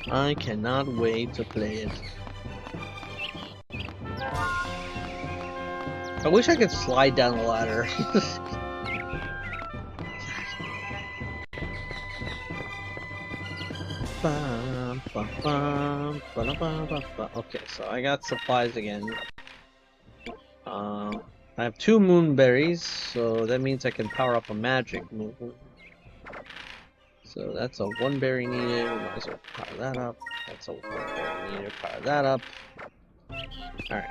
I cannot wait to play it. I wish I could slide down the ladder. Okay, so I got supplies again. I have 2 moonberries, so that means I can power up a magic moon. So that's a 1 berry needed. We might as well power that up. That's a 1 berry needed. Power that up. Alright.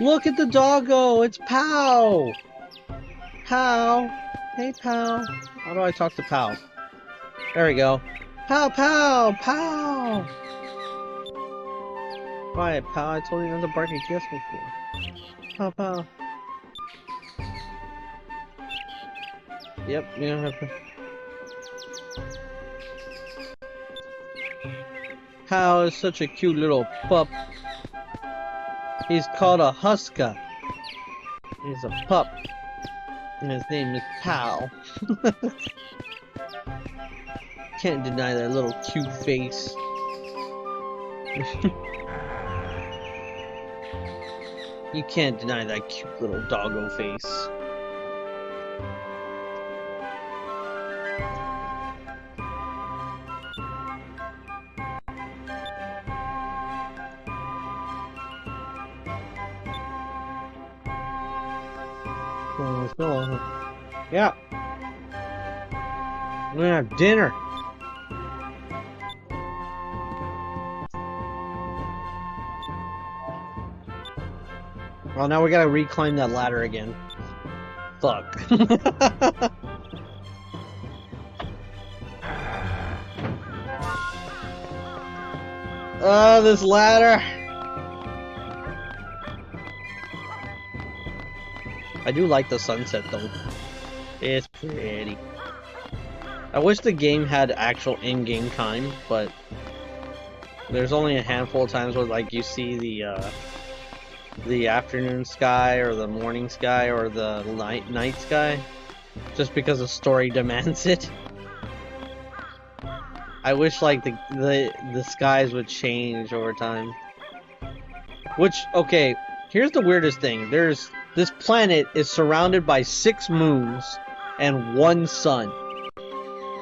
Look at the doggo! It's Pow! Pow! Hey, Pow. How do I talk to Pow? There we go. Pow, Pow! Pow! Quiet, Pow. I told you not to bark and kiss before. Pow, Pow. Yep, you don't have to. Pow is such a cute little pup. He's called a Huska. He's a pup. And his name is Pow. Can't deny that little cute face. You can't deny that cute little doggo face. Yeah. We're gonna have dinner. Well, now we gotta reclimb that ladder again. Fuck. Oh, this ladder. I do like the sunset though. It's pretty. I wish the game had actual in-game time, but there's only a handful of times where like you see the afternoon sky or the morning sky or the night sky, just because the story demands it. I wish like the skies would change over time. Which, okay, here's the weirdest thing. This planet is surrounded by 6 moons and 1 sun.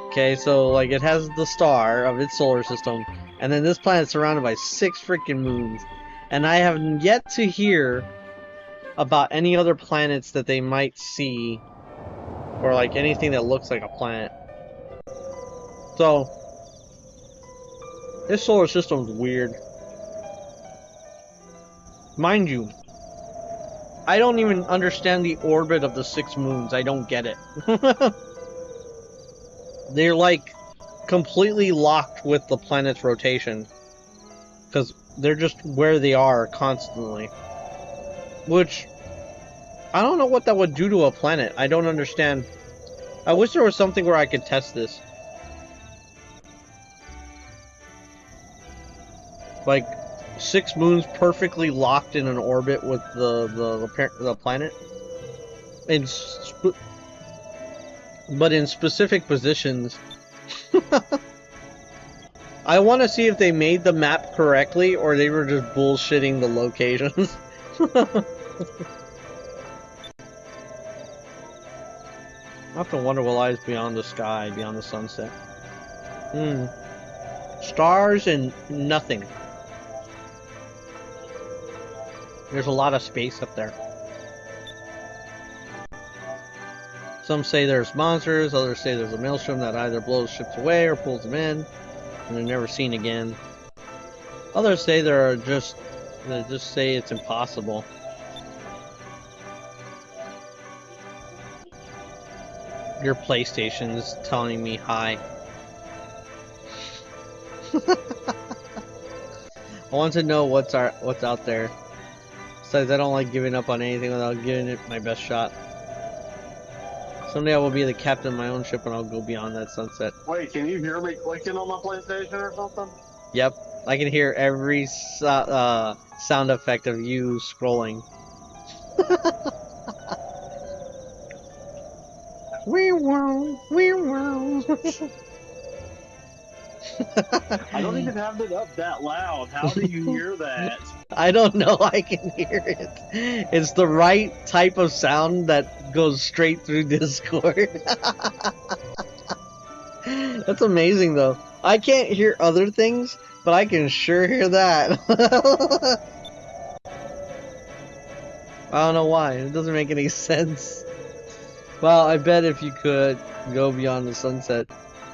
Okay, so like it has the star of its solar system, and then this planet's surrounded by 6 freaking moons. And I have yet to hear about any other planets that they might see, or like anything that looks like a planet. So this solar system's weird. Mind you, I don't even understand the orbit of the 6 moons. I don't get it. They're like completely locked with the planet's rotation, because they're just where they are constantly. Which, I don't know what that would do to a planet. I don't understand. I wish there was something where I could test this. Like 6 moons perfectly locked in an orbit with the planet, but in specific positions. I want to see if they made the map correctly or they were just bullshitting the locations. I have to wonder what lies beyond the sky, beyond the sunset. Stars and nothing. There's a lot of space up there. Some say there's monsters, others say there's a maelstrom that either blows ships away or pulls them in, and they're never seen again. Others say they just say it's impossible. Your PlayStation's telling me hi. I want to know what's out there. Besides, I don't like giving up on anything without giving it my best shot. Someday I will be the captain of my own ship and I'll go beyond that sunset. Wait, can you hear me clicking on my PlayStation or something? Yep, I can hear every sound effect of you scrolling. We won't. I don't even have it up that loud. How do you hear that? I don't know, I can hear it. It's the right type of sound that goes straight through Discord. That's amazing though. I can't hear other things, but I can sure hear that. I don't know why. It doesn't make any sense. Well, I bet if you could go beyond the sunset,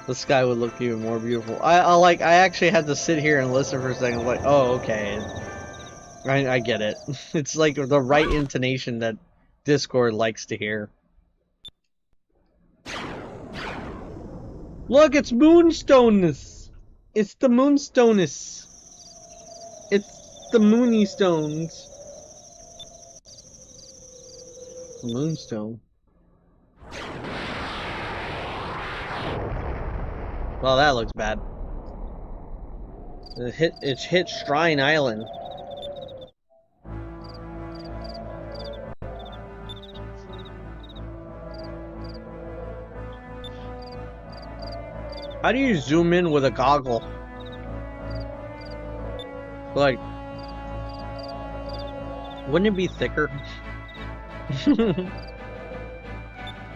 the sky would look even more beautiful. I actually had to sit here and listen for a second. Like, oh, okay. I get it. It's like the right intonation that Discord likes to hear. Look, it's Moonstoneness. It's the Moonstoneness. It's the Moony Stones. Moonstone. Well, that looks bad. It's hit Shrine Island. How do you zoom in with a goggle? Like, wouldn't it be thicker?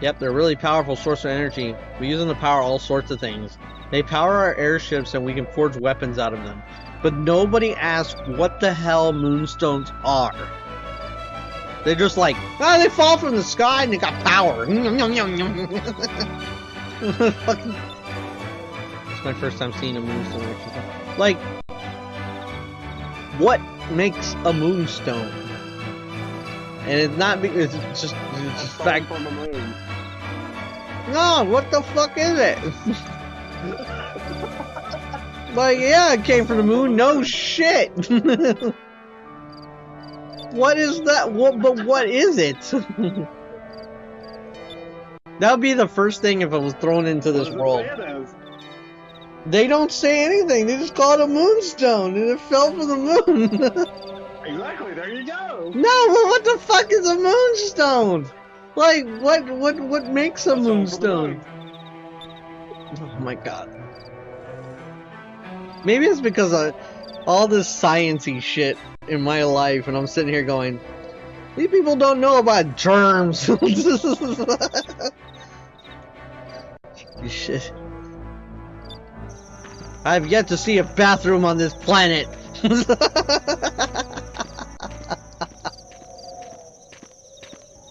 Yep, they're a really powerful source of energy. We use them to power all sorts of things. They power our airships and we can forge weapons out of them. But nobody asks what the hell moonstones are. They're just like, ah, they fall from the sky and they got power. It's my first time seeing a moonstone. Like, what makes a moonstone? And it's not because it's just fact from the moon. No, what the fuck is it? Like, yeah, it came from the moon. No shit. What is that? But what is it? That would be the first thing if it was thrown into this world. They don't say anything. They just call it a moonstone, and it fell from the moon. Exactly. There you go. No, but what the fuck is a moonstone? Like, what makes a moonstone? Oh my god. Maybe it's because of all this sciencey shit in my life, and I'm sitting here going, these people don't know about germs. Shit. I've yet to see a bathroom on this planet.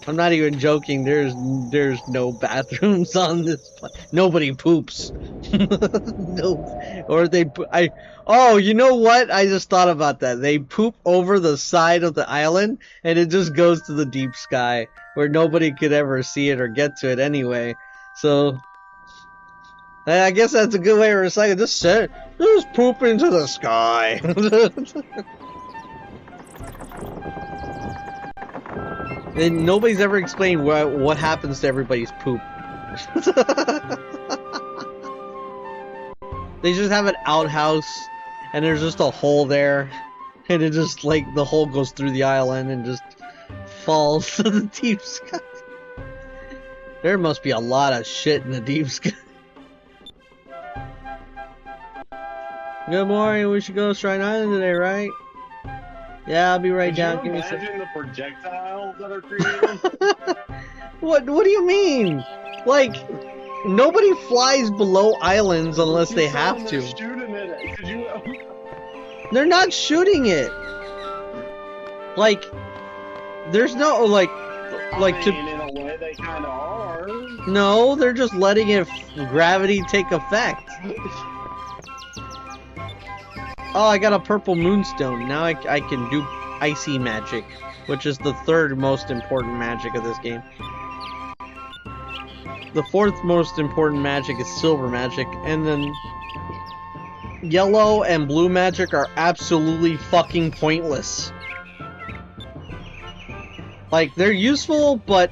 I'm not even joking. There's no bathrooms on this planet. Nobody poops. No, or they. Oh, you know what? I just thought about that. They poop over the side of the island, and it just goes to the deep sky, where nobody could ever see it or get to it anyway. So, I guess that's a good way to recycle. Just poop into the sky. And nobody's ever explained what happens to everybody's poop. They just have an outhouse, and there's just a hole there, and it just, like, the hole goes through the island and just falls to the deep sky. There must be a lot of shit in the deep sky. Good morning, we should go to Shrine Island today, right? Yeah, I'll be right down. Can you imagine the projectiles that are created? What do you mean? Like, nobody flies below islands unless they have to. Shooting it. Could you... They're not shooting it. Like, there's no I mean, in a way they kind of are. No, they're just letting gravity take effect. Oh, I got a purple moonstone. Now I can do icy magic, which is the third most important magic of this game. The fourth most important magic is silver magic, and then yellow and blue magic are absolutely fucking pointless. Like, they're useful, but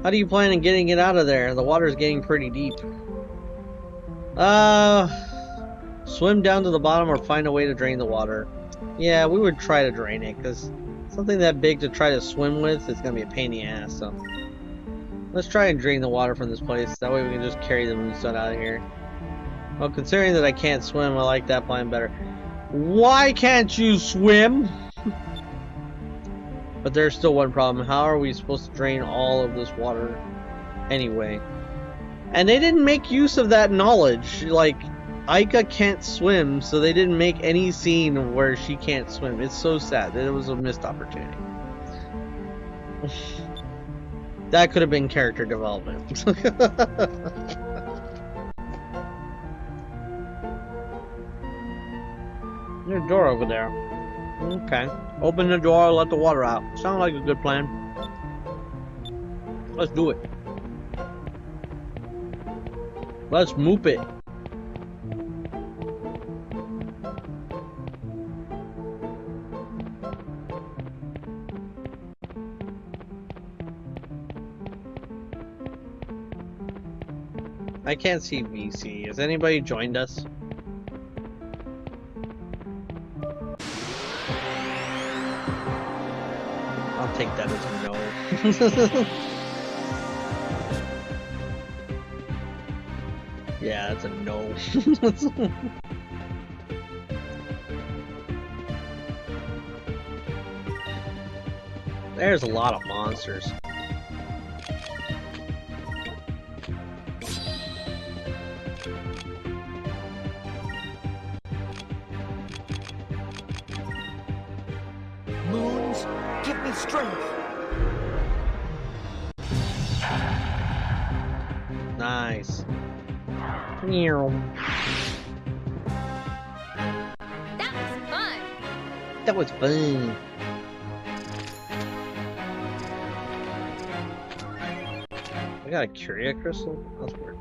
How do you plan on getting it out of there? The water's getting pretty deep. Swim down to the bottom or find a way to drain the water. Yeah, we would try to drain it, because something that big to try to swim with is going to be a pain in the ass, so. Let's try and drain the water from this place. That way we can just carry the moonstone out of here. Well, considering that I can't swim, I like that plan better. Why can't you swim? But there's still one problem. How are we supposed to drain all of this water anyway? And they didn't make use of that knowledge. Like, Aika can't swim, so they didn't make any scene where she can't swim. It's so sad. That it was a missed opportunity. That could have been character development. There's a door over there. Okay. Open the door, let the water out. Sounds like a good plan. Let's do it. Let's moop it. I can't see VC. Has anybody joined us? I'll take that as a no. Yeah, that's a no. There's a lot of monsters. Moons, give me strength. Nice. Meow. That was fun. That was fun. I got a Curia crystal? That's weird.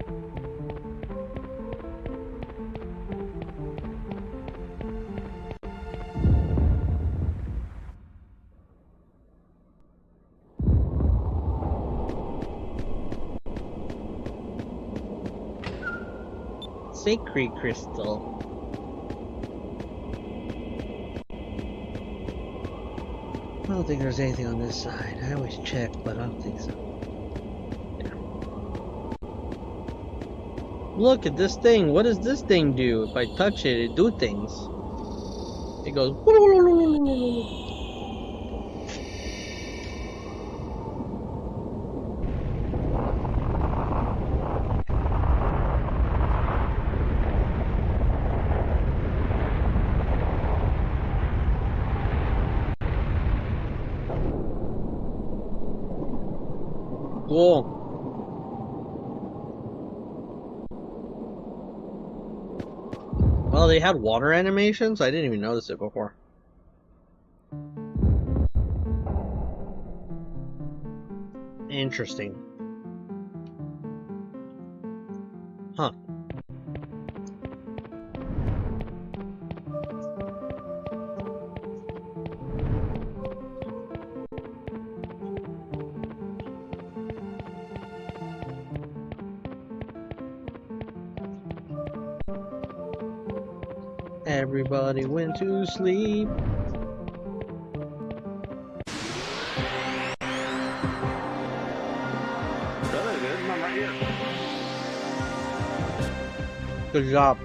Sacred crystal. I don't think there's anything on this side. I always check, but I don't think so. Yeah. Look at this thing. What does this thing do? If I touch it, it do things. It goes. Cool. Well, they had water animations? I didn't even notice it before. Interesting. Huh. Everybody went to sleep. I'm right here. Good job.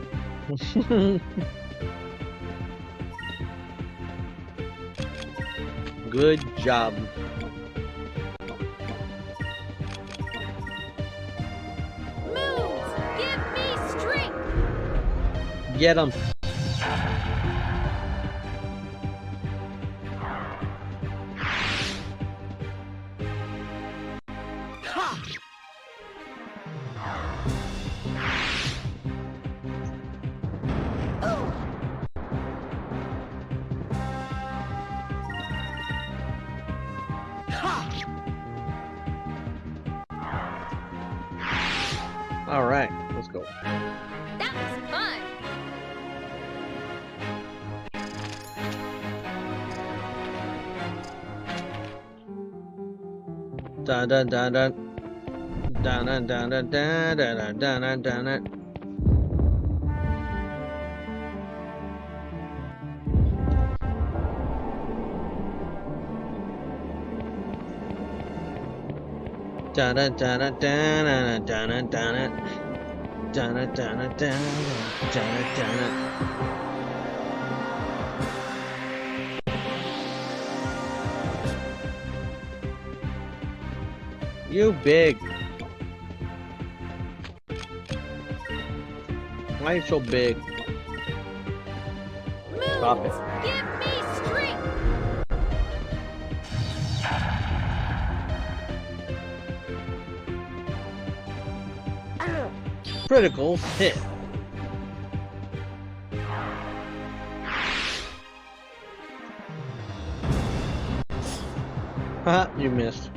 Good job. Moons, give me strength. Get him. All right, let's go. That was fun. Dun dun dun dun. Dun dun dun dun dun dun dun dun dun dun. Dun dun dun dun dun dun dun dun dun dun dun dun dun. You big. Why are you so big? Stop it. Give me strength. Critical hit. Haha, you missed.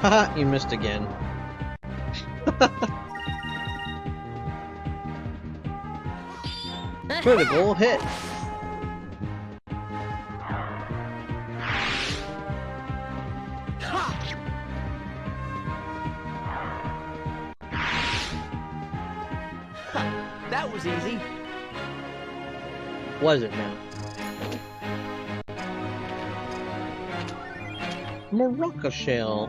Haha, you missed again. Critical hit. That was easy. Was it now? Morocco shell.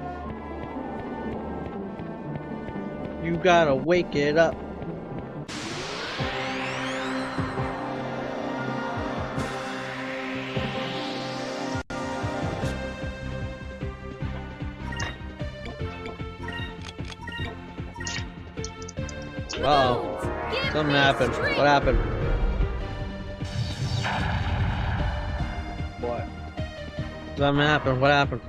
You gotta wake it up. Uh-oh. Something happened. What happened? What? Something happened. What happened?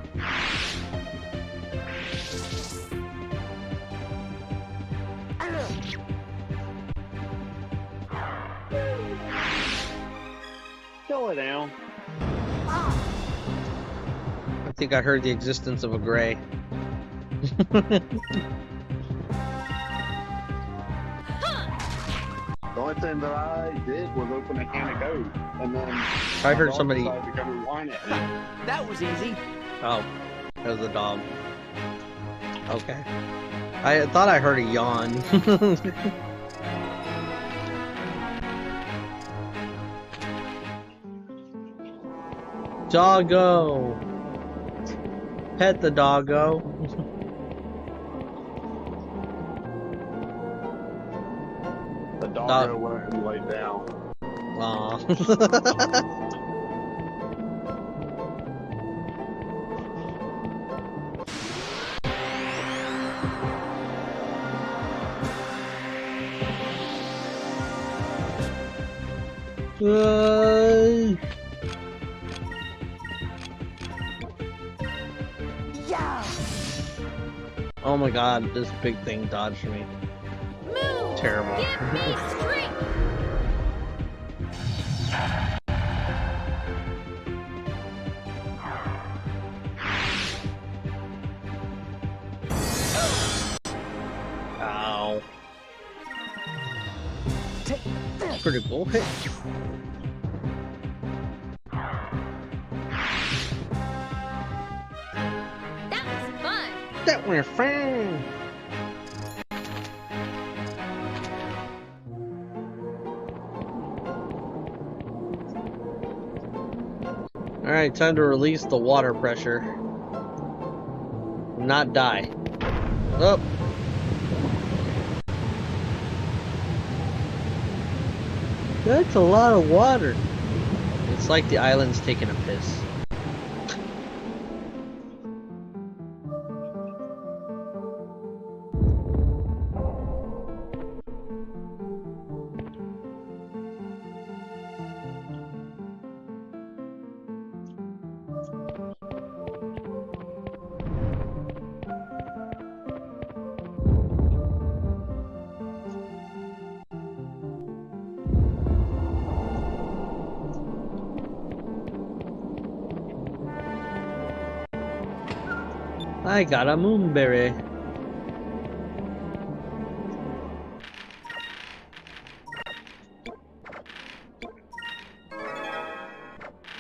Kill it down. I think I heard the existence of a gray. The only thing that I did was open a can of Coke, and then I heard my dog somebody. decided to come and whine at me. That was easy. Oh, that was a dog. Okay. I thought I heard a yawn. Doggo! Pet the doggo. The doggo went and laid down. Aw. Yeah. Oh my god, this big thing dodged me. Move. Terrible. Give me strength. Ow. Critical hit. That was fun. That went fine. Alright, time to release the water pressure. Not die. Oh. That's a lot of water. It's like the island's taking a piss. I got a moonberry.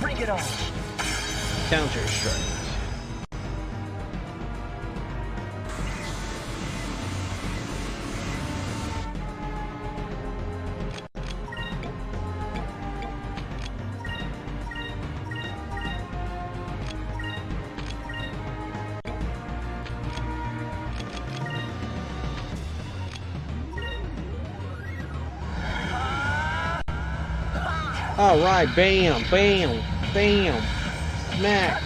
Bring it on. Counter-Strike. Alright, bam, bam, bam, smack,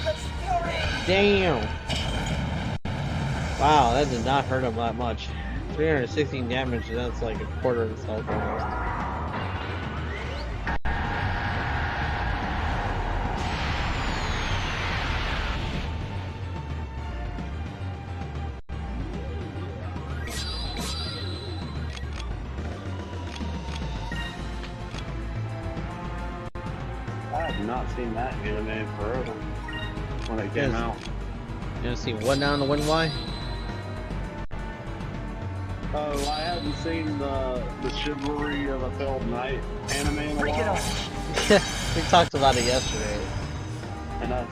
damn. Wow, that did not hurt him that much. 316 damage, that's like a quarter of his health almost. I have not seen that anime in forever when it came out. You wanna see what now in the wind why? Oh, I hadn't seen the Chivalry of a Failed Knight anime in a Bring it while. on. We talked about it yesterday. And that's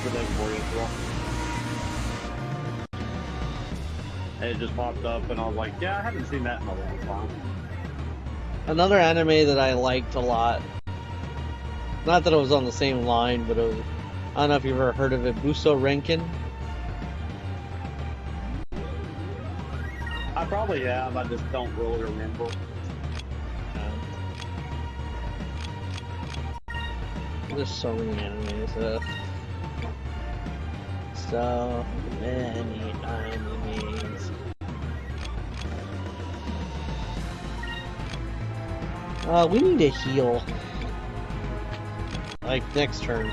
the day for you, bro. It just popped up and I was like, yeah, I haven't seen that in a long time. Another anime that I liked a lot. Not that it was on the same line, but it was, I don't know if you've ever heard of it, Buso Renkin. I probably have, I just don't really remember. There's so many animes. So many animes. We need to heal. Like next turn.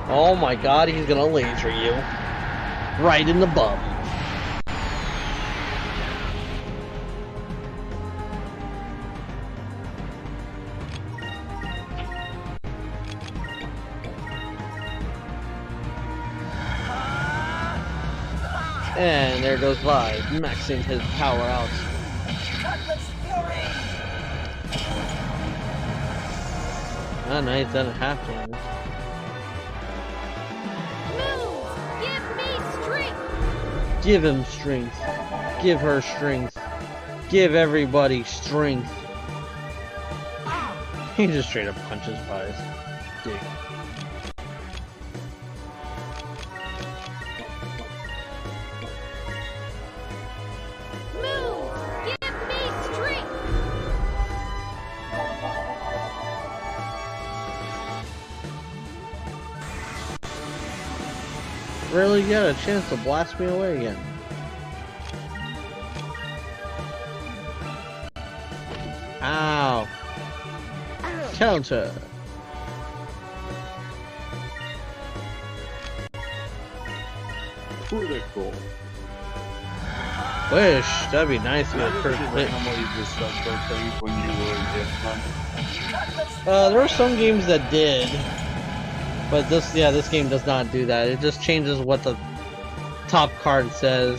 Oh my god, he's gonna laser you. Right in the bum. And there goes Vibe, maxing his power out. Ah, now he's done a half damage. Move! Give me strength! Give him strength. Give her strength. Give everybody strength. He just straight up punches Vibe's dick. Really got a chance to blast me away again. Ow. Counter. Pretty cool. Wish. That'd be nice to get a first hit. When you were There were some games that did. But this game does not do that. It just changes what the top card says.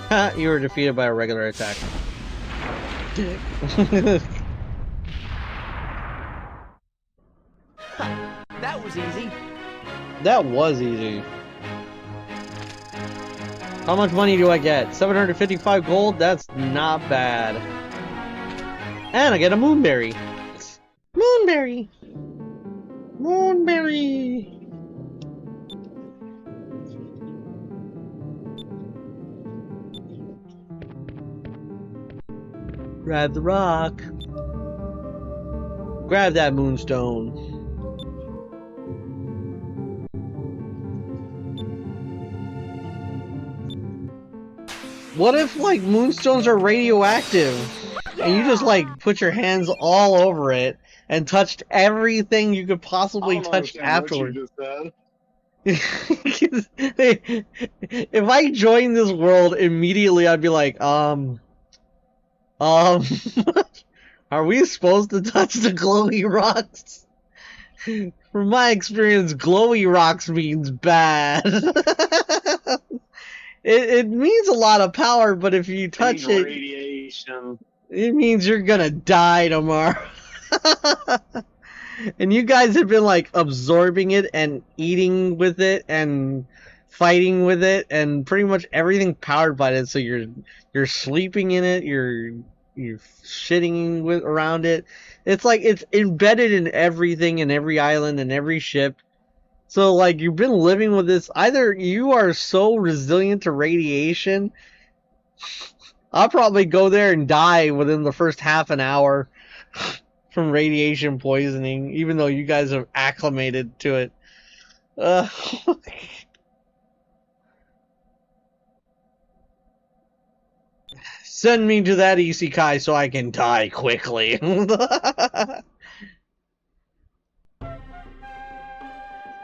Ha! You were defeated by a regular attack. Dick. That was easy. That was easy. How much money do I get? 755 gold? That's not bad. And I get a moonberry. Moonberry! Moonberry! Grab the rock. Grab that moonstone. What if, like, moonstones are radioactive, and you just, like, put your hands all over it, and touched everything you could possibly touch afterwards? If I joined this world immediately, I'd be like, are we supposed to touch the glowing rocks? From my experience, glowy rocks means bad. It means a lot of power, but if you touch it, radiation. it means you're gonna die tomorrow. And you guys have been like absorbing it and eating with it and fighting with it and pretty much everything powered by it. So you're sleeping in it, you're shitting with around it. It's like it's embedded in everything, in every island and every ship. So like you've been living with this. Either you are so resilient to radiation, I'll probably go there and die within the first half an hour from radiation poisoning, even though you guys have acclimated to it. Send me to that isekai so I can die quickly.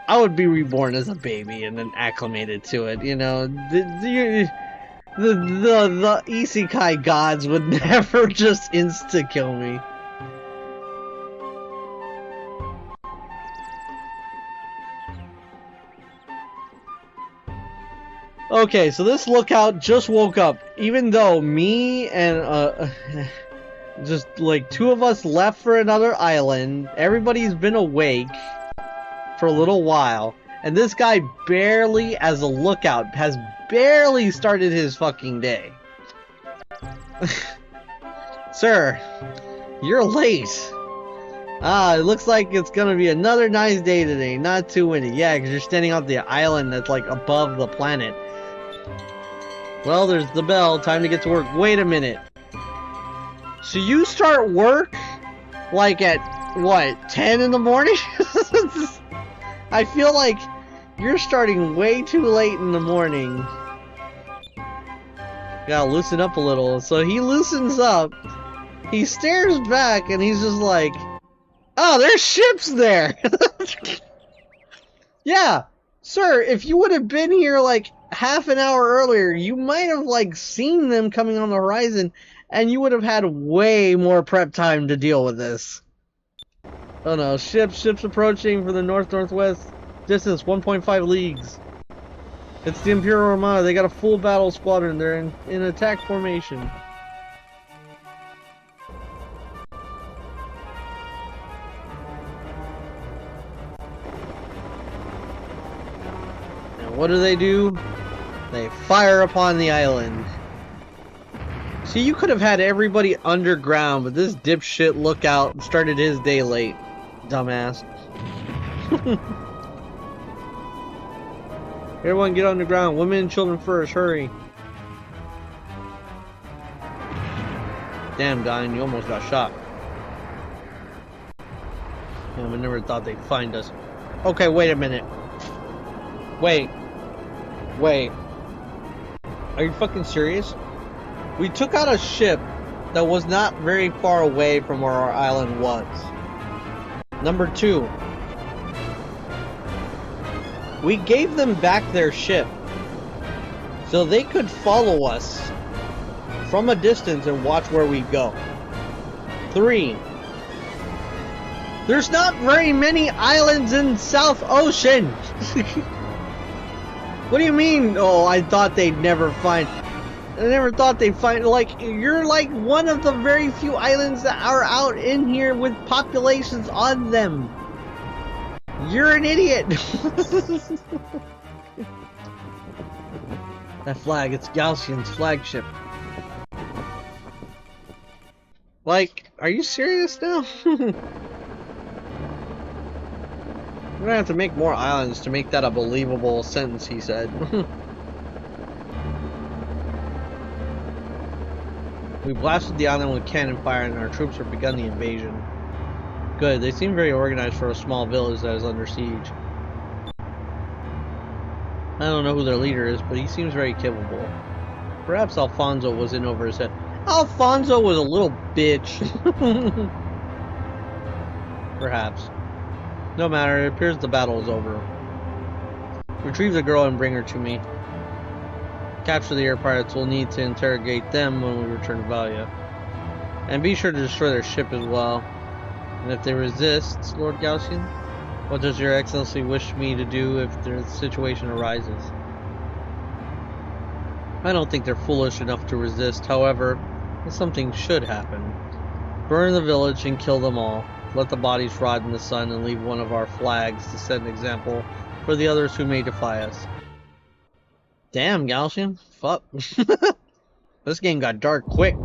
I would be reborn as a baby and then acclimated to it, you know. The isekai gods would never just insta-kill me. Okay, so this lookout just woke up. Even though me and just like 2 of us left for another island, everybody's been awake for a little while, and this guy barely, as a lookout, has barely started his fucking day. Sir, you're late. It looks like it's gonna be another nice day today, not too windy. Yeah, because you're standing on the island that's like above the planet. Well, there's the bell, time to get to work. Wait a minute. So you start work like at, what, 10 in the morning? I feel like you're starting way too late in the morning. Gotta loosen up a little. So he loosens up. He stares back and he's just like, oh, there's ships there. Yeah, sir, if you would have been here like half an hour earlier, you might have like seen them coming on the horizon and you would have had way more prep time to deal with this. Oh no, ships approaching from the north-northwest. Distance 1.5 leagues. It's the Imperial Armada. They got a full battle squadron. They're in attack formation. And what do? They fire upon the island. See, you could have had everybody underground, but this dipshit lookout started his day late. Dumbass. Everyone get underground. Women and children first. Hurry. Damn, Dine, you almost got shot. Damn, I never thought they'd find us. Okay, wait a minute. Wait. Are you fucking serious? We took out a ship that was not very far away from where our island was. Number 2. We gave them back their ship so they could follow us from a distance and watch where we go. 3. There's not very many islands in South Ocean. What do you mean? Oh, I thought they'd never find. I never thought they'd find. Like, you're like one of the very few islands that are out in here with populations on them. You're an idiot. That flag, it's Gaussian's flagship. Like, are you serious now? We're gonna have to make more islands to make that a believable sentence, he said. We blasted the island with cannon fire and our troops have begun the invasion. Good, they seem very organized for a small village that is under siege. I don't know who their leader is, but he seems very capable. Perhaps Alfonso was in over his head. Alfonso was a little bitch. Perhaps. No matter, it appears the battle is over. Retrieve the girl and bring her to me. Capture the air pirates. We'll need to interrogate them when we return to Valia. And be sure to destroy their ship as well. And if they resist, Lord Gaussian, What does your excellency wish me to do if the situation arises? I don't think they're foolish enough to resist. However, if something should happen, burn the village and kill them all. Let the bodies rot in the sun and leave one of our flags to set an example for the others who may defy us. Damn, Galcian. Fuck. This game got dark quick.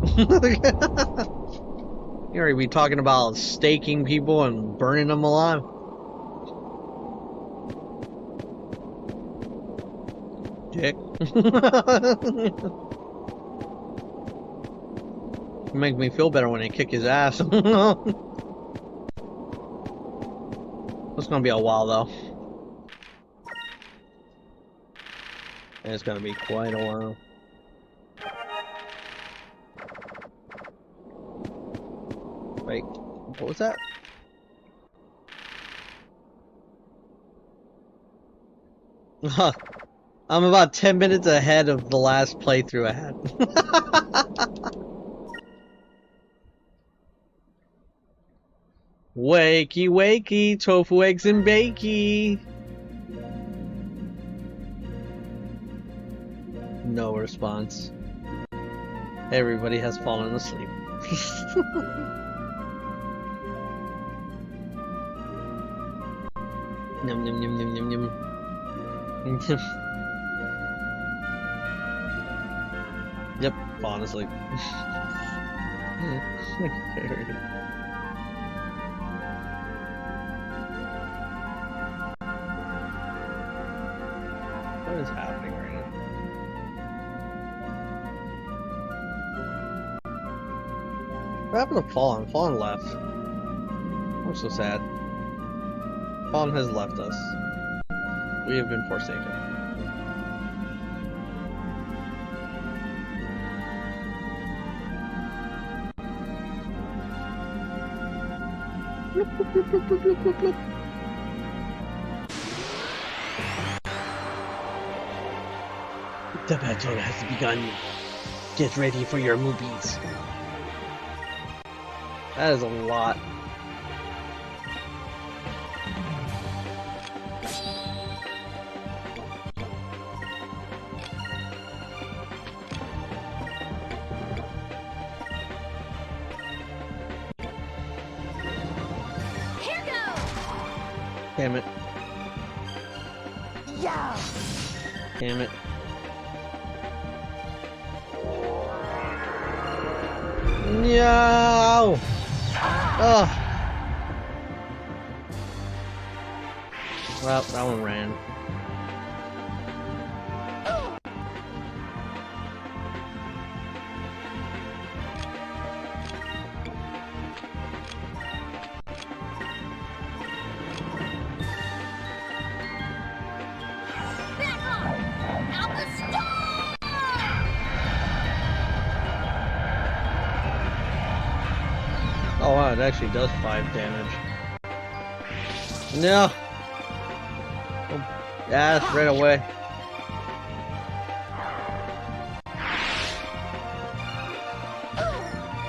You already be talking about staking people and burning them alive. Dick. Make me feel better when they kick his ass. It's gonna be a while though. It's gonna be quite a while. Wait, what was that? I'm about 10 minutes ahead of the last playthrough I had. Wakey wakey, tofu eggs and bakey. No response. Everybody has fallen asleep. Yum yum yum yum yum yum. Yep, falling asleep. What is happening right now? What happened to Fallen? Fallen left. I'm so sad. Fallen has left us. We have been forsaken. Bloop, bloop, bloop, bloop, bloop, bloop, bloop. The battle has begun. Get ready for your movies. That is a lot. Here goes! Damn it. Yeah! Damn it. No! Ugh. Well, that one ran. Back off! Out the storm! Oh wow, it actually does 5 damage. No! Oh, yes, right away.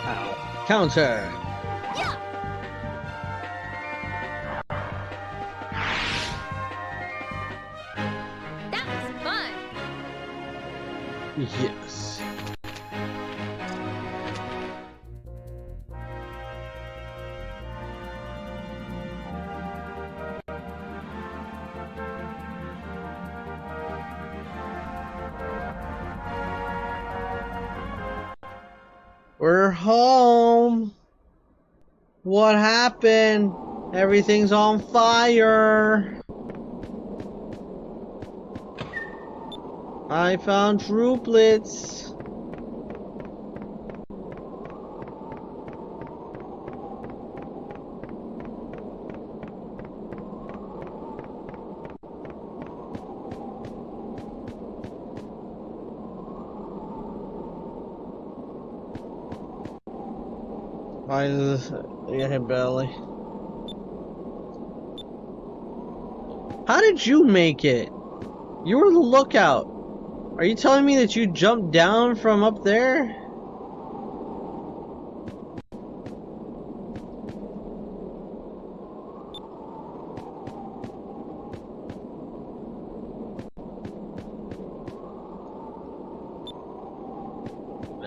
Ow. Counter! Yeah! That was fun! Yes. We're home. What happened? Everything's on fire. I found trooplets. Why is this? Yeah, barely. How did you make it? You were the lookout. Are you telling me that you jumped down from up there?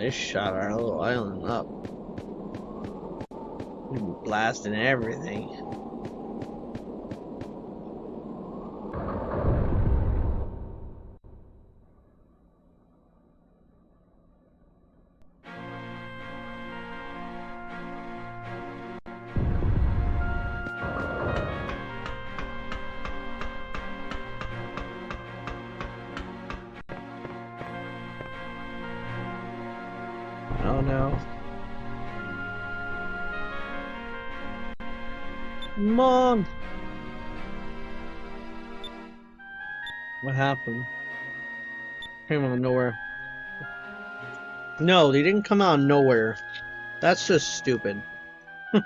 They shot our little island up. We were blasting everything. Oh no. Mom! What happened? Came out of nowhere. No, they didn't come out of nowhere. That's just stupid. The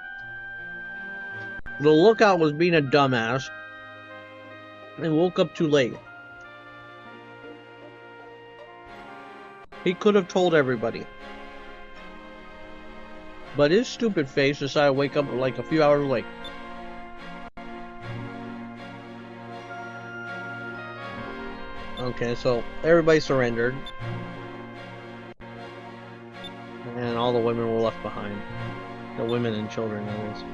lookout was being a dumbass and woke up too late. He could have told everybody. But his stupid face decided to wake up like a few hours late. Okay, so everybody surrendered. And all the women were left behind. The women and children, that is.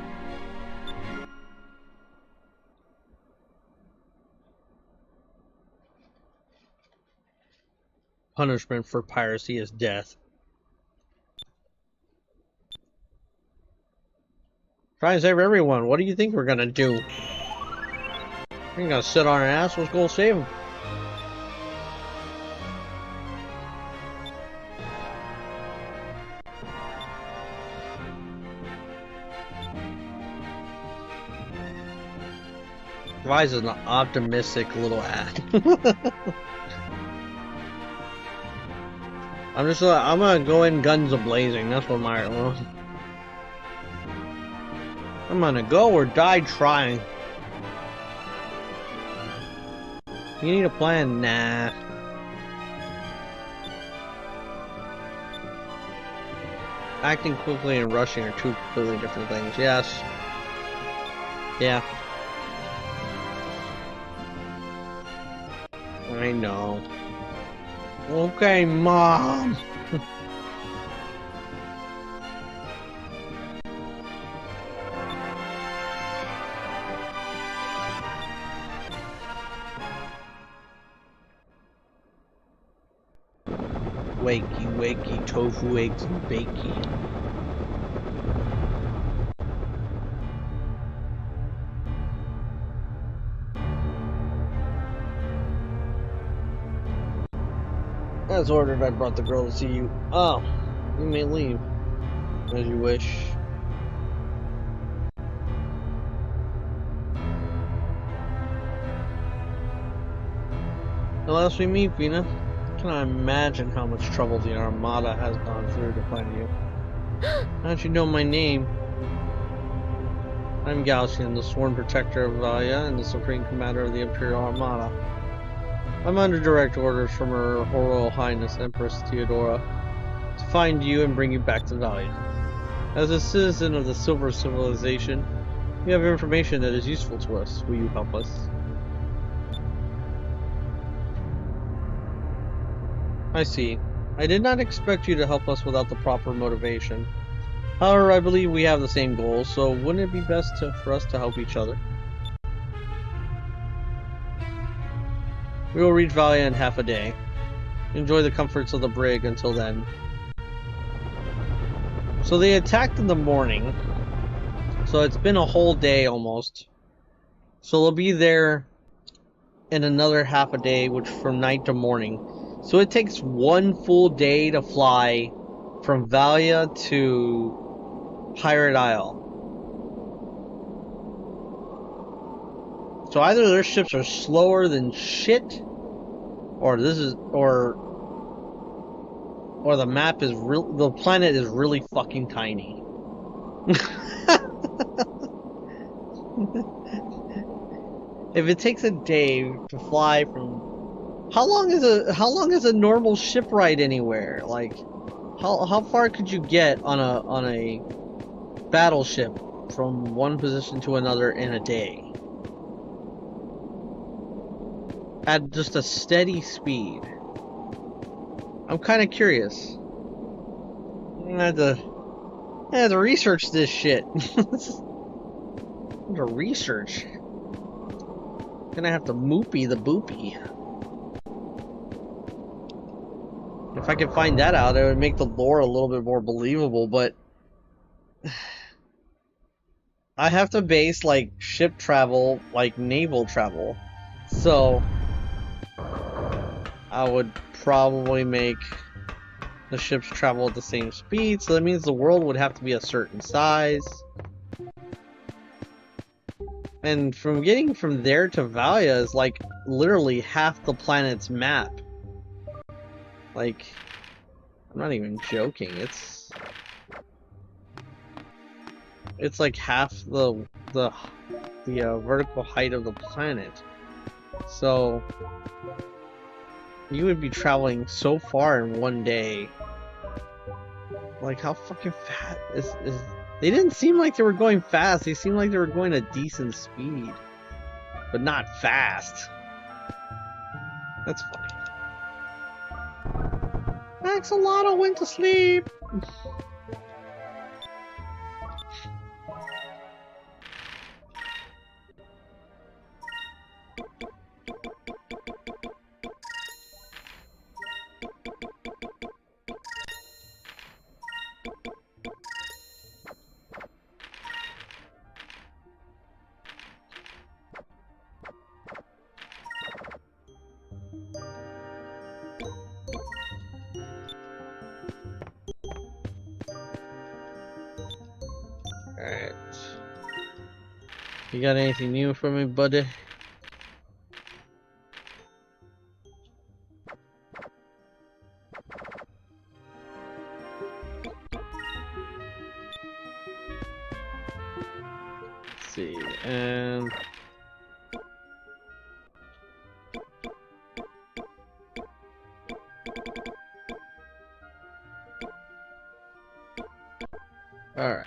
Punishment for piracy is death. Try and save everyone. What do you think we're gonna do? We're gonna sit on our ass. Let's go save them. Wise is an optimistic little ass. I'm gonna go in guns a-blazing. That's what my... I'm gonna go or die trying. You need a plan? Nah. Acting quickly and rushing are two completely different things. Yes. Yeah. I know. Okay, Mom. Wakey, wakey, tofu, eggs, and bakey. As ordered, I brought the girl to see you. Oh, you may leave. As you wish. Unless we meet, Vina. I cannot imagine how much trouble the Armada has gone through to find you. How don't you know my name? I'm Galcian, the sworn protector of Valia and the supreme commander of the Imperial Armada. I'm under direct orders from Her Royal Highness Empress Theodora to find you and bring you back to Valia. As a citizen of the Silver Civilization, we have information that is useful to us. Will you help us? I see. I did not expect you to help us without the proper motivation. However, I believe we have the same goals, so wouldn't it be best for us to help each other? We will reach Valia in half a day. Enjoy the comforts of the brig until then. So they attacked in the morning. So it's been a whole day almost. So they'll be there in another half a day, which from night to morning. So it takes one full day to fly from Valia to Pirate Isle. So either their ships are slower than shit, or the map is the planet is really fucking tiny. If it takes a day to fly from, how long is a normal ship ride anywhere? Like, how far could you get on a battleship from one position to another in a day? At just a steady speed. I'm kind of curious. I had to research this shit. To research. Gonna have to moopy the boopy. If I could find that out, it would make the lore a little bit more believable, but I have to base like ship travel like naval travel. So I would probably make the ships travel at the same speed, so that means the world would have to be a certain size. And from getting from there to Valia is like literally half the planet's map. Like, I'm not even joking. It's like half the vertical height of the planet. So you would be traveling so far in one day. Like, how fucking fast is they didn't seem like they were going fast. They seemed like they were going at decent speed, but not fast. That's funny. Axolotl went to sleep. Alright. You got anything new for me, buddy? Let's see, and alright.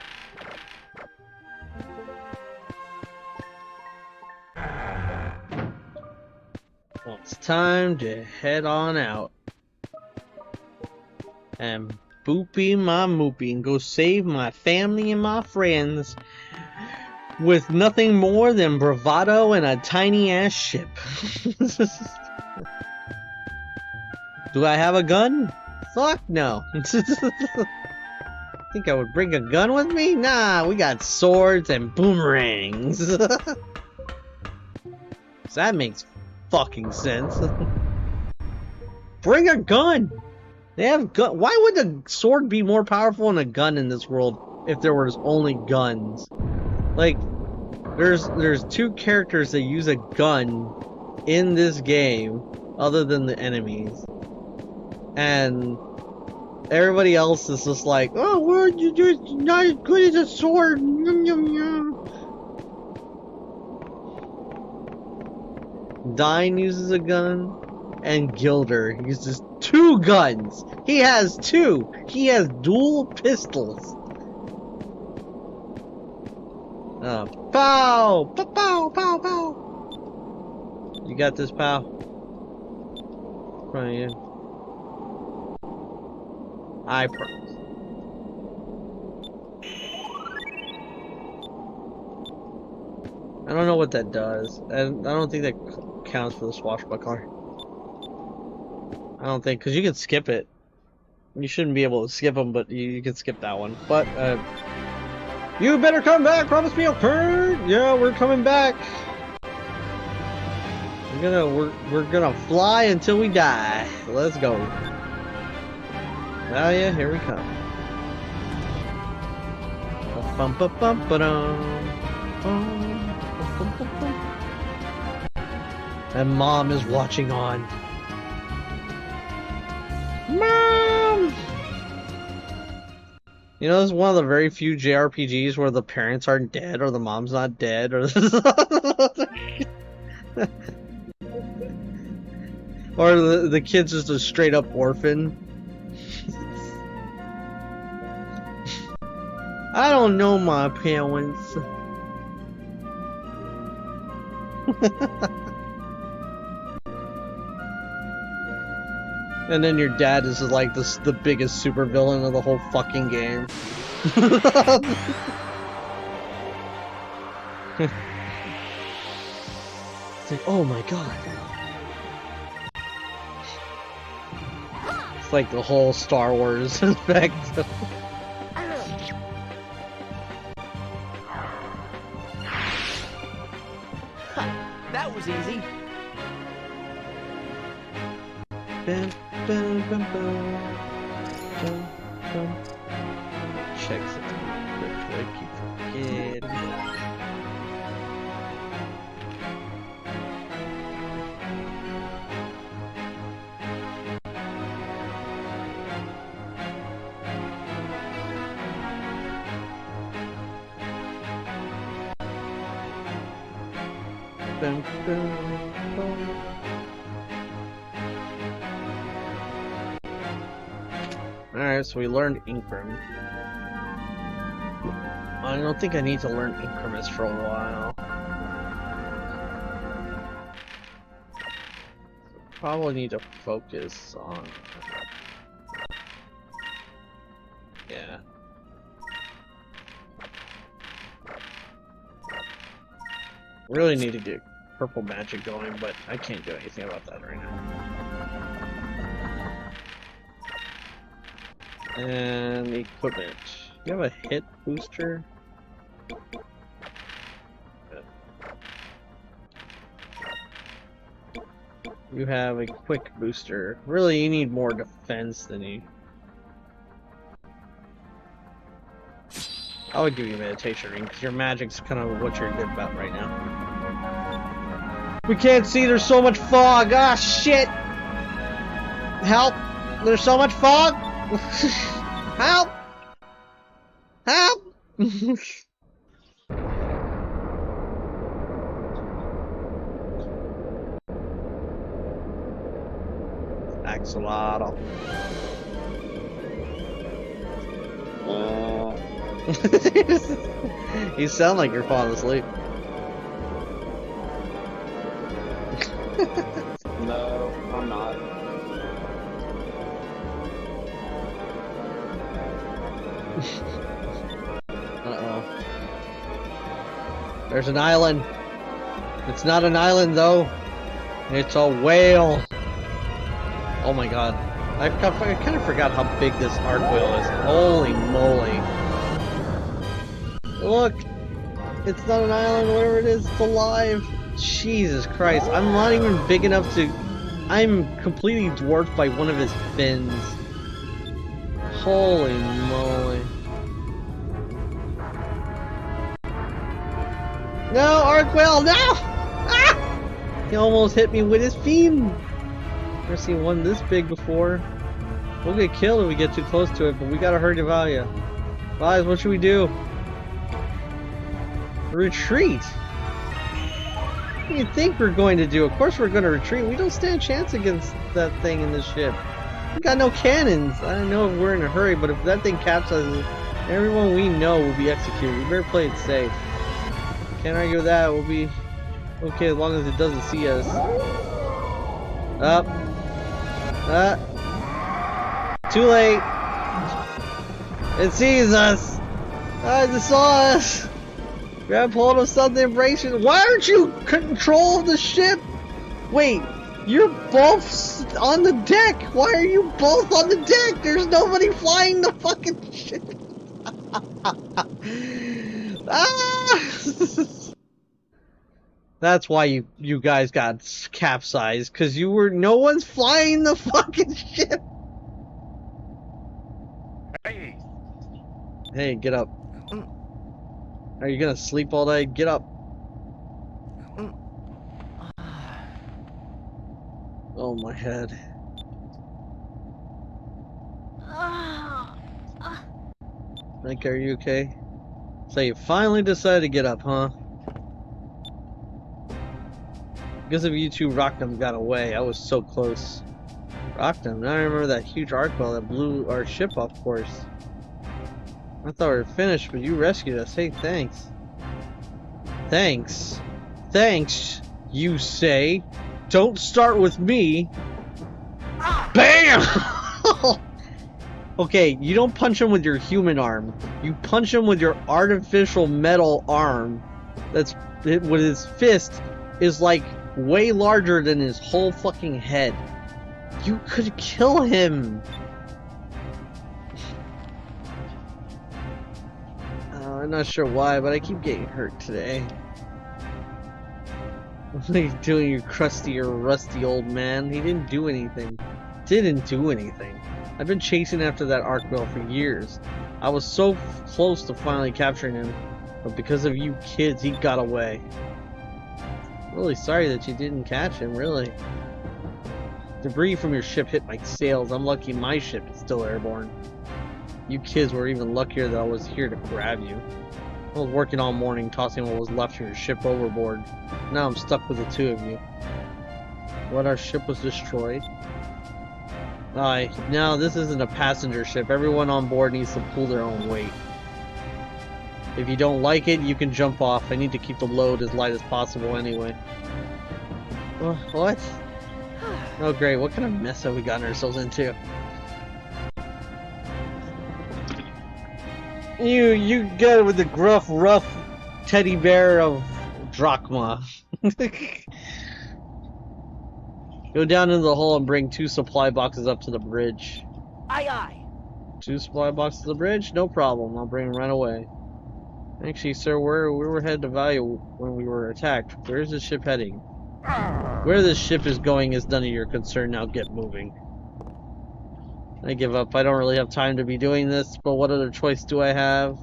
Well, it's time to head on out and boopy my moopy and go save my family and my friends with nothing more than bravado and a tiny ass ship. Do I have a gun? Fuck no. Think I would bring a gun with me? Nah, we got swords and boomerangs. So that makes fucking sense. Bring a gun. They have gun. Why would a sword be more powerful than a gun in this world if there was only guns? Like, there's two characters that use a gun in this game other than the enemies, and everybody else is just like, oh, well, you're just not as good as a sword. Yum, yum, yum. Dine uses a gun, and Gilder uses two guns. He has two. He has dual pistols. Pow! Pow! Pow! Pow! Pow! You got this, pal? Right, yeah. I promise. I don't know what that does, and I don't think that counts for the swashbuckler. I don't think, because you can skip it. You shouldn't be able to skip them, but you can skip that one. But, you better come back, promise me, Kurt! Yeah, we're coming back! We're gonna fly until we die. Let's go. Oh yeah, here we come. And Mom is watching on. Mom! You know, this is one of the very few JRPGs where the parents aren't dead, or the mom's not dead, or or the kid's just a straight up orphan. I don't know my parents. And then your dad is like the biggest supervillain of the whole fucking game. It's like, oh my god. It's like the whole Star Wars effect. That was easy. Bum, bum, bum, bum. Bum, bum. Check something real quick. I keep forgetting. Bum, bum, bum. Alright, so we learned increment. I don't think I need to learn increments for a while. Probably need to focus on... Yeah. Really need to get purple magic going, but I can't do anything about that right now. And equipment. You have a hit booster? You have a quick booster. Really, you need more defense than you... I would give you a meditation ring, because your magic's kind of what you're good about right now. We can't see, there's so much fog! Ah, shit! Help! There's so much fog! Help! Help! Axolotl. You sound like you're falling asleep. No, I'm not. Uh-oh. There's an island. It's not an island, though. It's a whale. Oh my god. I kind of forgot how big this arc whale is. Holy moly. Look! It's not an island, whatever it is, it's alive. Jesus Christ. I'm not even big enough to... I'm completely dwarfed by one of his fins. Holy moly. No, arc whale, no! Ah! He almost hit me with his fin. Never seen one this big before. We'll get killed if we get too close to it, but we gotta hurry Valia. Guys, what should we do? Retreat! What do you think we're going to do? Of course we're gonna retreat. We don't stand a chance against that thing in this ship. We got no cannons. I don't know if we're in a hurry, but if that thing capsizes, everyone we know will be executed. We better play it safe. Can't argue with that. We'll be okay as long as it doesn't see us. Up. Too late. It sees us. It saw us. Grab hold of something, embrace it. Why aren't you control the ship? Wait, you're both on the deck. Why are you both on the deck? There's nobody flying the fucking ship. Ah! That's why you guys got capsized, because no one's flying the fucking ship. Hey, get up. Are you gonna sleep all day? Get up. Oh, my head. Like, are you okay? So you finally decided to get up, huh? Because of you two, Rockdom got away. I was so close. Rockdom, now I remember that huge arc whale that blew our ship off course. I thought we were finished, but you rescued us. Hey, thanks. Thanks. Thanks, you say. Don't start with me. BAM! Okay, you don't punch him with your human arm. You punch him with your artificial metal arm. With his fist is like way larger than his whole fucking head. You could kill him. I'm not sure why, but I keep getting hurt today. What are you doing, you crusty or rusty old man? He didn't do anything. I've been chasing after that Arcwell for years. I was so close to finally capturing him, but because of you kids, he got away. I'm really sorry that you didn't catch him, really. Debris from your ship hit my sails. I'm lucky my ship is still airborne. You kids were even luckier that I was here to grab you. I was working all morning, tossing what was left of your ship overboard. Now I'm stuck with the two of you. What, our ship was destroyed? Aye, now this isn't a passenger ship. Everyone on board needs to pull their own weight. If you don't like it, you can jump off. I need to keep the load as light as possible anyway. What? Oh great, what kind of mess have we gotten ourselves into? You get it with the gruff, rough teddy bear of Drachma. Go down into the hull and bring 2 supply boxes up to the bridge. Aye, aye. 2 supply boxes to the bridge? No problem. I'll bring them right away. Actually, sir, we were headed to Value when we were attacked. Where's the ship heading? Where this ship is going is none of your concern. Now get moving. I give up. I don't really have time to be doing this, but what other choice do I have?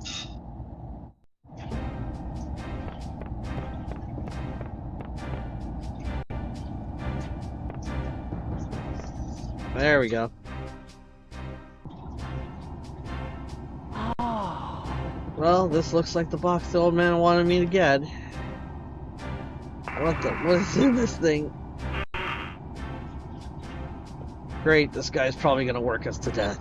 There we go. Well, this looks like the box the old man wanted me to get. What is in this thing? Great, this guy's probably gonna work us to death.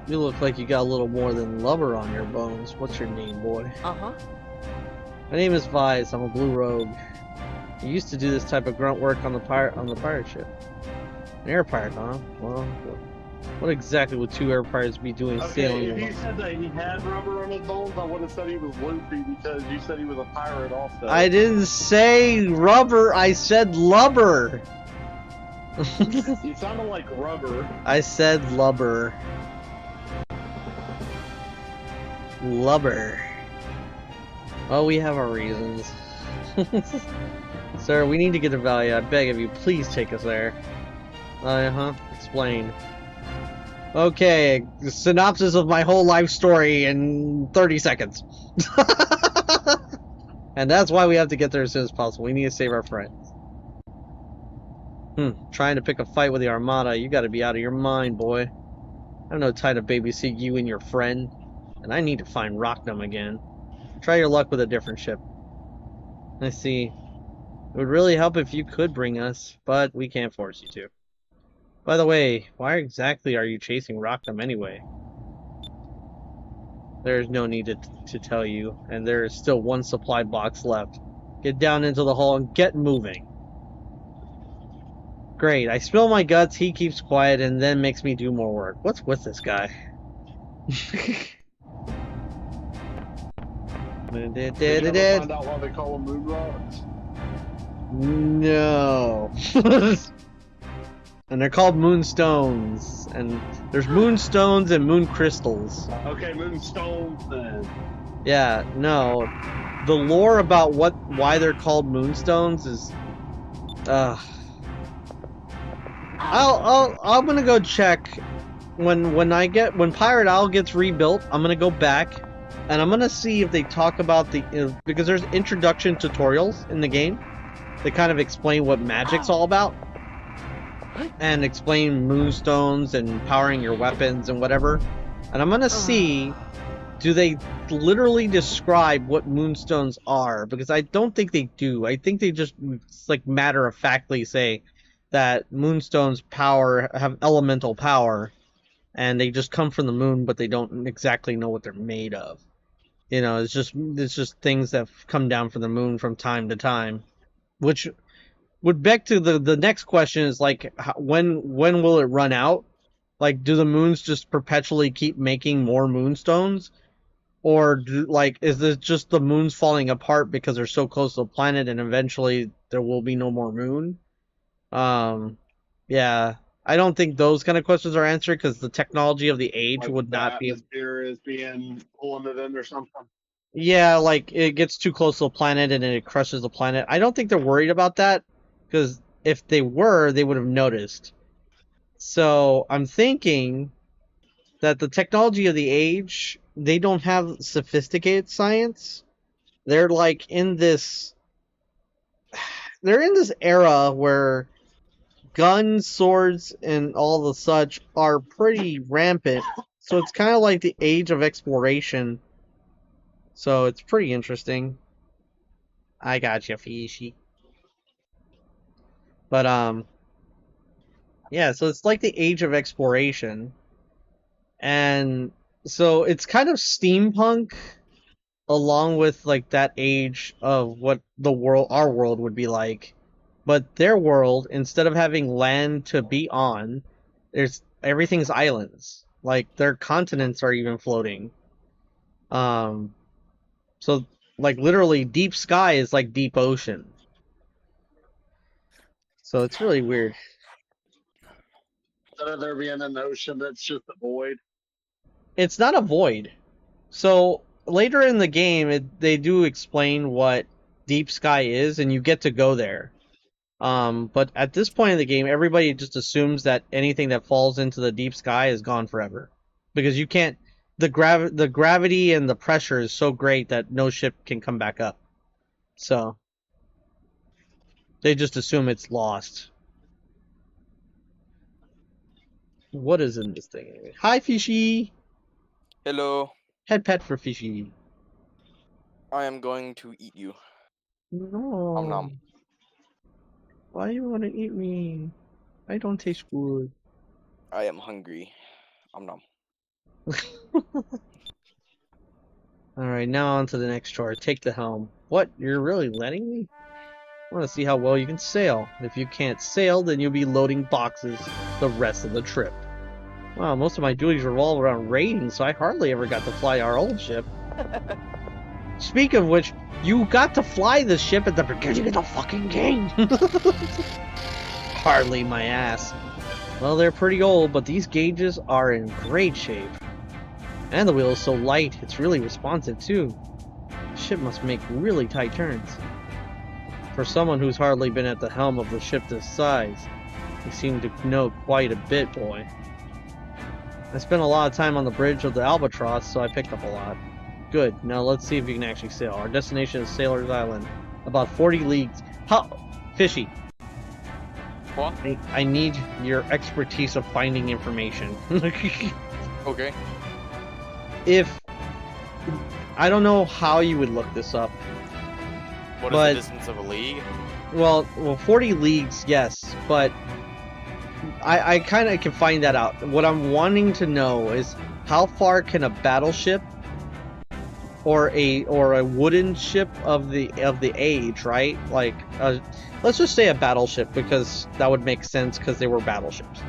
You look like you got a little more than lubber on your bones. What's your name, boy? Uh-huh. My name is Vise. I'm a blue rogue. I used to do this type of grunt work on the pirate ship. An air pirate, huh? Well, what exactly would 2 air pirates be doing sailing if you along? said that he had rubber on his bones, I would have said he was loopy because you said he was a pirate also. I didn't say rubber. I said lubber. You sounded like rubber. I said lubber. Lubber. Well, we have our reasons. Sir, we need to get to Value. I beg of you, please take us there. Explain. Okay, synopsis of my whole life story in 30 seconds. And that's why we have to get there as soon as possible. We need to save our friends. Trying to pick a fight with the Armada. You gotta be out of your mind, boy. I have no time to babysit you and your friend. And I need to find Rocknum again. Try your luck with a different ship. I see. It would really help if you could bring us, but we can't force you to. By the way, why exactly are you chasing Rocknum anyway? There is no need to tell you, and there is still 1 supply box left. Get down into the hull and get moving. Great, I spill my guts, he keeps quiet, and then makes me do more work. What's with this guy? Did you ever find out why they call them moon rocks? No. And they're called moonstones. And there's moonstones and moon crystals. Okay, moonstones then. Yeah, no. The lore about why they're called moonstones is I'm gonna go check when Pirate Isle gets rebuilt. I'm gonna go back and I'm gonna see if they talk about because there's introduction tutorials in the game that kind of explain what magic's all about and explain moonstones and powering your weapons and whatever. And I'm gonna see, do they literally describe what moonstones are? Because I don't think they do. I think they just like matter-of-factly say that moonstones have elemental power, and they just come from the moon, but they don't exactly know what they're made of. You know, it's just things that come down from the moon from time to time, which would beg to the next question is like, when will it run out? Like, do the moons just perpetually keep making more moonstones? Or, is this just the moons falling apart because they're so close to the planet and eventually there will be no more moon? Yeah. I don't think those kind of questions are answered because the technology of the age Like would the not be... atmosphere is being pulling it in or something. Yeah, like, it gets too close to the planet and it crushes the planet. I don't think they're worried about that, because if they were, they would have noticed. So, I'm thinking that the technology of the age, they don't have sophisticated science. They're like in this... They're in this era where guns, swords, and all the such are pretty rampant. So it's kind of like the age of exploration. So it's pretty interesting. I got you, fishy. But, yeah, so it's like the age of exploration. And so it's kind of steampunk along with like that age of what our world would be like. But their world, instead of having land to be on, everything's islands. Like their continents are even floating. So like literally deep sky is like deep ocean. So it's really weird. Instead of there being an ocean that's just a void. It's not a void. So later in the game, they do explain what deep sky is, and you get to go there. But at this point in the game, everybody just assumes that anything that falls into the deep sky is gone forever, because you can't. The gravity and the pressure is so great that no ship can come back up. So they just assume it's lost. What is in this thing anyway? Hi, fishy. Hello. Head pet for fishy. I am going to eat you. No. Nom nom. Why you want to eat me? I don't taste good. I am hungry. Nom. Alright, now on to the next chore. Take the helm. What? You're really letting me? I want to see how well you can sail. If you can't sail, then you'll be loading boxes the rest of the trip. Wow, most of my duties revolve around raiding, so I hardly ever got to fly our old ship. Speak of which, you got to fly this ship at the beginning of the fucking game! Hardly my ass. Well, they're pretty old, but these gauges are in great shape. And the wheel is so light, it's really responsive too. The ship must make really tight turns. For someone who's hardly been at the helm of the ship this size, you seem to know quite a bit, boy. I spent a lot of time on the bridge of the Albatross, so I picked up a lot. Good, now let's see if you can actually sail. Our destination is Sailor's Island, about 40 leagues. How? Fishy. What? I need your expertise of finding information. Okay. I don't know how you would look this up. What is the distance of a league? Well, 40 leagues, yes, but I kind of can find that out. What I'm wanting to know is how far can a battleship or a wooden ship of the age, right? Like, let's just say a battleship, because that would make sense because they were battleships.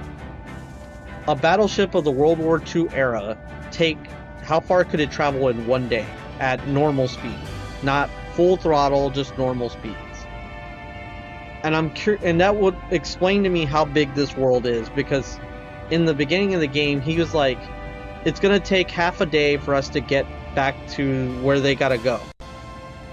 A battleship of the World War II era, how far could it travel in one day at normal speed? Not full throttle, just normal speeds. And and that would explain to me how big this world is, because in the beginning of the game, he was like, it's gonna take half a day for us to get back to where they gotta go.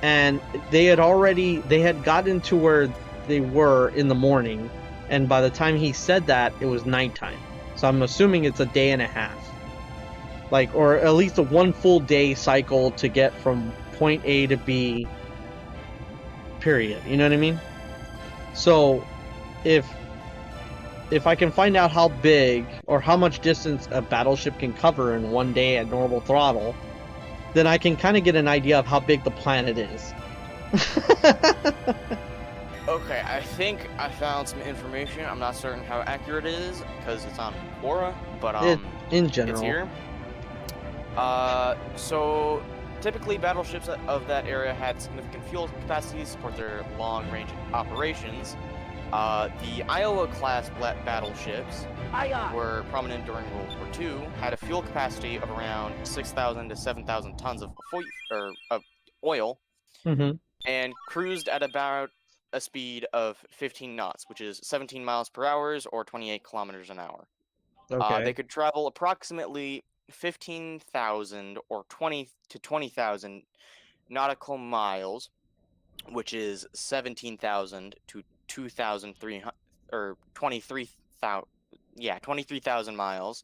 And they had gotten to where they were in the morning, and by the time he said that, it was nighttime. So I'm assuming it's a day and a half. Like, or at least a one full day cycle to get from point A to B, period. You know what I mean? So, if if I can find out how big or how much distance a battleship can cover in one day at normal throttle, then I can kind of get an idea of how big the planet is. Okay, I think I found some information. I'm not certain how accurate it is because it's on Quora, but in general, it's here. So typically battleships of that area had significant fuel capacity to support their long-range operations. The Iowa-class battleships were prominent during World War II, had a fuel capacity of around 6,000 to 7,000 tons of oil, and cruised at about a speed of 15 knots, which is 17 miles per hour or 28 kilometers an hour. Okay. They could travel approximately 15,000 or 20 to 20,000 nautical miles, which is 17,000 to 2,300 or 23,000. Yeah, 23,000 miles,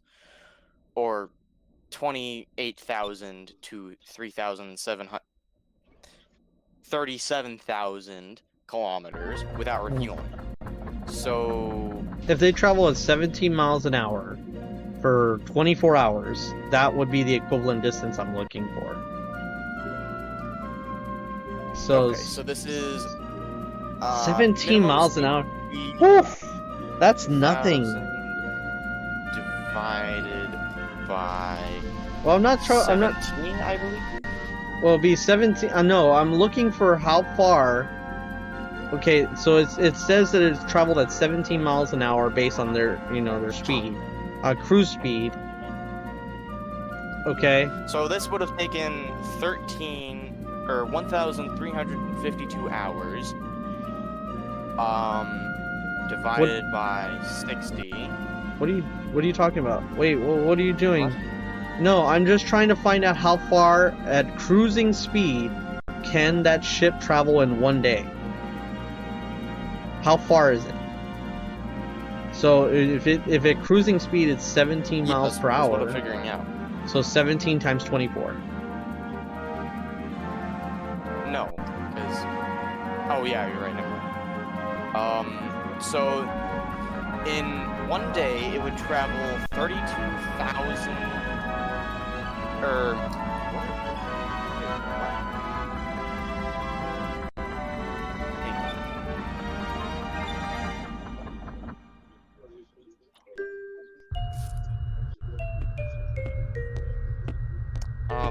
or 28,000 to 37,000 kilometers without refueling. So if they travel at 17 miles an hour for 24 hours, that would be the equivalent distance I'm looking for. So, okay, so this is 17 miles an hour. Oof, that's nothing. Divided by. Well, I'm not. 17, I believe. Well, it'd be 17. No, I'm looking for how far. Okay, so it says that it's traveled at 17 miles an hour based on their their speed, cruise speed. Okay. So this would have taken 1,352 hours. Divided by 60. What are you talking about? Wait, what are you doing? What? No, I'm just trying to find out how far at cruising speed can that ship travel in one day. How far is it? So if at cruising speed it's 17 miles per hour. That's what I'm figuring out. So 17 times 24. No, because oh yeah, you're right. Never mind. So in one day it would travel 32,000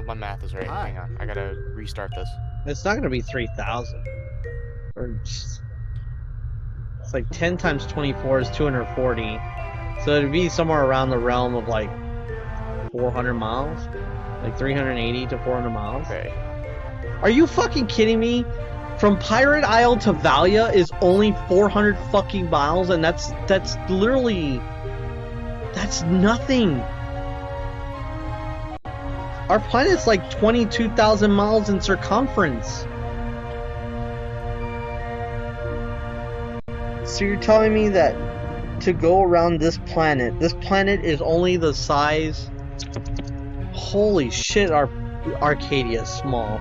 my math is right. Hang on, I gotta restart this. It's not gonna be 3,000. Or it's like 10 times 24 is 240. So it'd be somewhere around the realm of like 400 miles, like 380 to 400 miles. Okay. Are you fucking kidding me? From Pirate Isle to Valia is only 400 fucking miles, and that's literally nothing. Our planet's like 22,000 miles in circumference. So you're telling me that to go around this planet is only the size... Holy shit, Arcadia is small.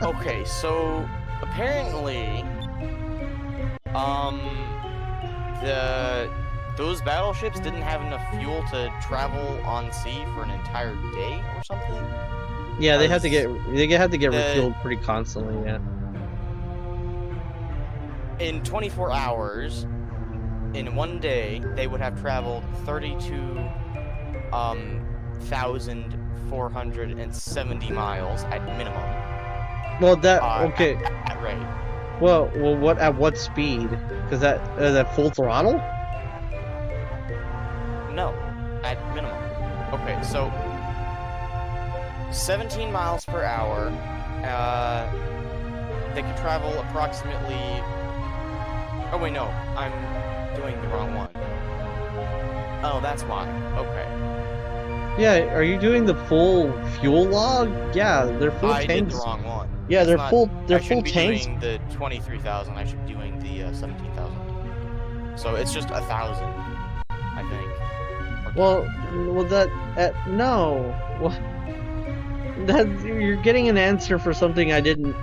Okay, so apparently, those battleships didn't have enough fuel to travel on sea for an entire day or something. Yeah, they have to get refueled pretty constantly. Yeah. In 24 hours, in one day, they would have traveled 32,470 miles at minimum. Well, that okay. At rate. Well, what at what speed? Because that full throttle? No, at minimum. Okay, so 17 miles per hour. They could travel approximately. Oh wait, no, I'm doing the wrong one. Oh, that's why. Okay. Yeah, are you doing the full fuel log? Yeah, they're full tanks. I did the wrong one. Yeah, they're full. They're full tanks. I shouldn't be doing the 23,000. I should be doing the 17,000. So it's just 1,000, I think. Well, no. Well, that you're getting an answer for something I didn't.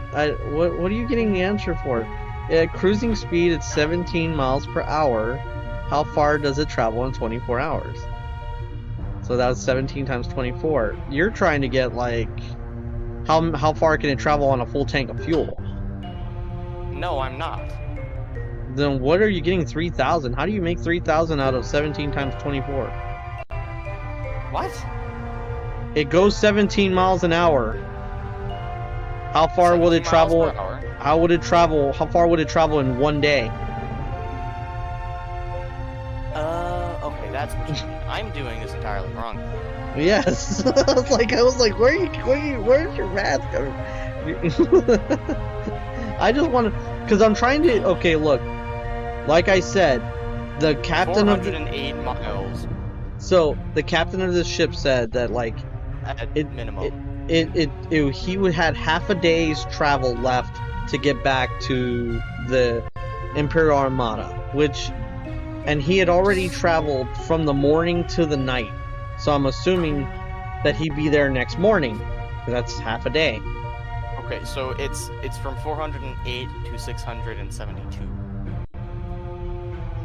What are you getting the answer for? At cruising speed, it's 17 miles per hour. How far does it travel in 24 hours? So that's 17 times 24. You're trying to get like, how far can it travel on a full tank of fuel? No, I'm not. Then what are you getting 3,000? How do you make 3,000 out of 17 times 24? What? It goes 17 miles an hour. How far will it 17 miles travel? per hour? How would it travel? How far would it travel in one day? Okay, that's what you mean. I'm doing this entirely wrong. Yes. I was like, where's your math coming? I just want to, because I'm trying to. Okay, look. Like I said, the captain of the 408 miles so the captain of this ship said that like at minimum. He would had half a day's travel left to get back to the Imperial Armada, and he had already traveled from the morning to the night. So I'm assuming that he'd be there next morning. That's half a day. Okay, so it's from 408 to 672.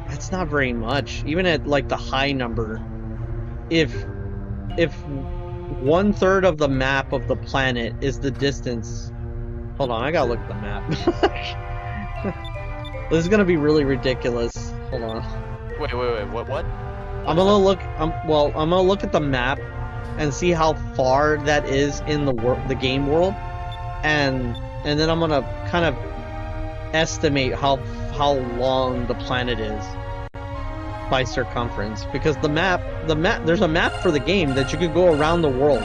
That's not very much. Even at like the high number, if 1/3 of the map of the planet is the distance. Hold on, I gotta look at the map. This is gonna be really ridiculous. Hold on. Wait, what? I'm gonna look. I'm gonna look at the map and see how far that is in the game world, and then I'm gonna kind of estimate how long the planet is by circumference, because the map there's a map for the game that you could go around the world.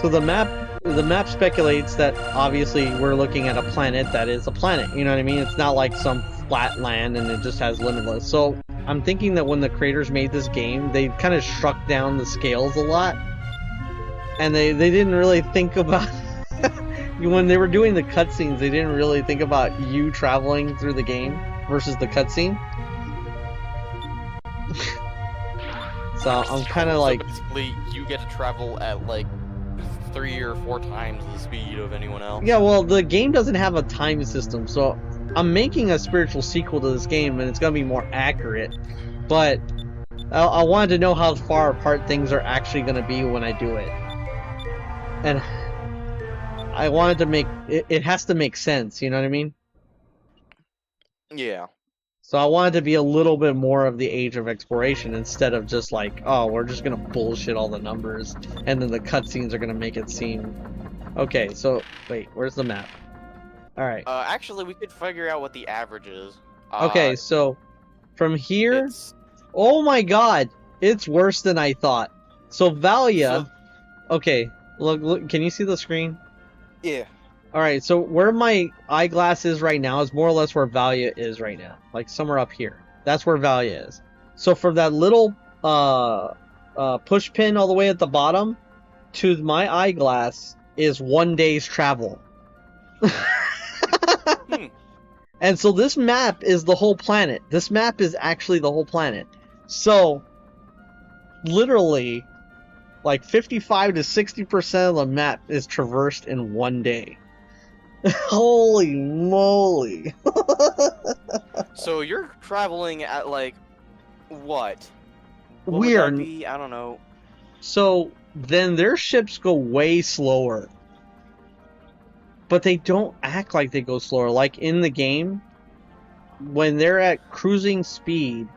So the map speculates that obviously we're looking at a planet that is a planet, you know what I mean? It's not like some flat land and it just has limitless. So I'm thinking that when the creators made this game, they kind of struck down the scales a lot, and they didn't really think about when they were doing the cutscenes, they didn't really think about you traveling through the game versus the cutscene. So I'm kind of like, basically, you get to travel at like 3 or 4 times the speed of anyone else. yeah, well, the game doesn't have a time system, so I'm making a spiritual sequel to this game, and it's gonna be more accurate. But I wanted to know how far apart things are actually gonna be when I do it, and I wanted to make it has to make sense. You know what I mean? Yeah. So I wanted to be a little bit more of the age of exploration instead of just like, oh, we're just gonna bullshit all the numbers, and then the cutscenes are gonna make it seem okay. So wait, where's the map? All right. Actually, we could figure out what the average is. Okay, so from here, oh my god, it's worse than I thought. So Valia, okay, look, can you see the screen? Yeah. Alright, so where my eyeglass is right now is more or less where Valia is right now. Like somewhere up here. That's where Valia is. So from that little push pin all the way at the bottom to my eyeglass is 1 day's travel. And so this map is the whole planet. This map is actually the whole planet. So literally like 55 to 60% of the map is traversed in 1 day. Holy moly. So you're traveling at like what? We are. I don't know. So then their ships go way slower. But they don't act like they go slower. Like in the game, when they're at cruising speed,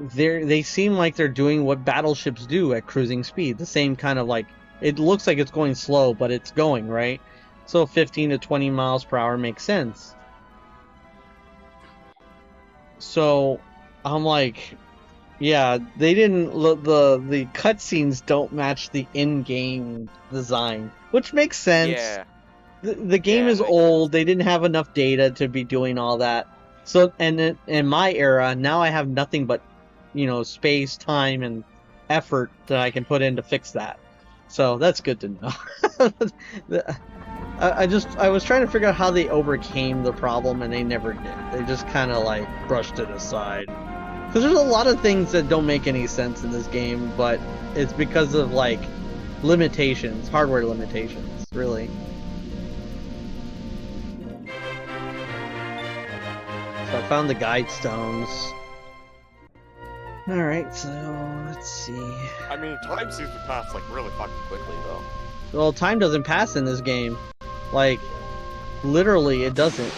they seem like they're doing what battleships do at cruising speed. The same kind of like, it looks like it's going slow, but it's going, right? So 15 to 20 miles per hour makes sense. So I'm like, yeah, they didn't, the cutscenes don't match the in-game design, which makes sense. Yeah. The game is old. They didn't have enough data to be doing all that. So, and in my era, now I have nothing but, you know, space, time, and effort that I can put in to fix that. So that's good to know. I was trying to figure out how they overcame the problem, and they never did. They just kind of like brushed it aside. Because there's a lot of things that don't make any sense in this game, but it's because of like limitations, hardware limitations, really. I found the guide stones. Alright, so let's see. I mean, time seems to pass like really fucking quickly though. Well, time doesn't pass in this game. Like, literally, it doesn't.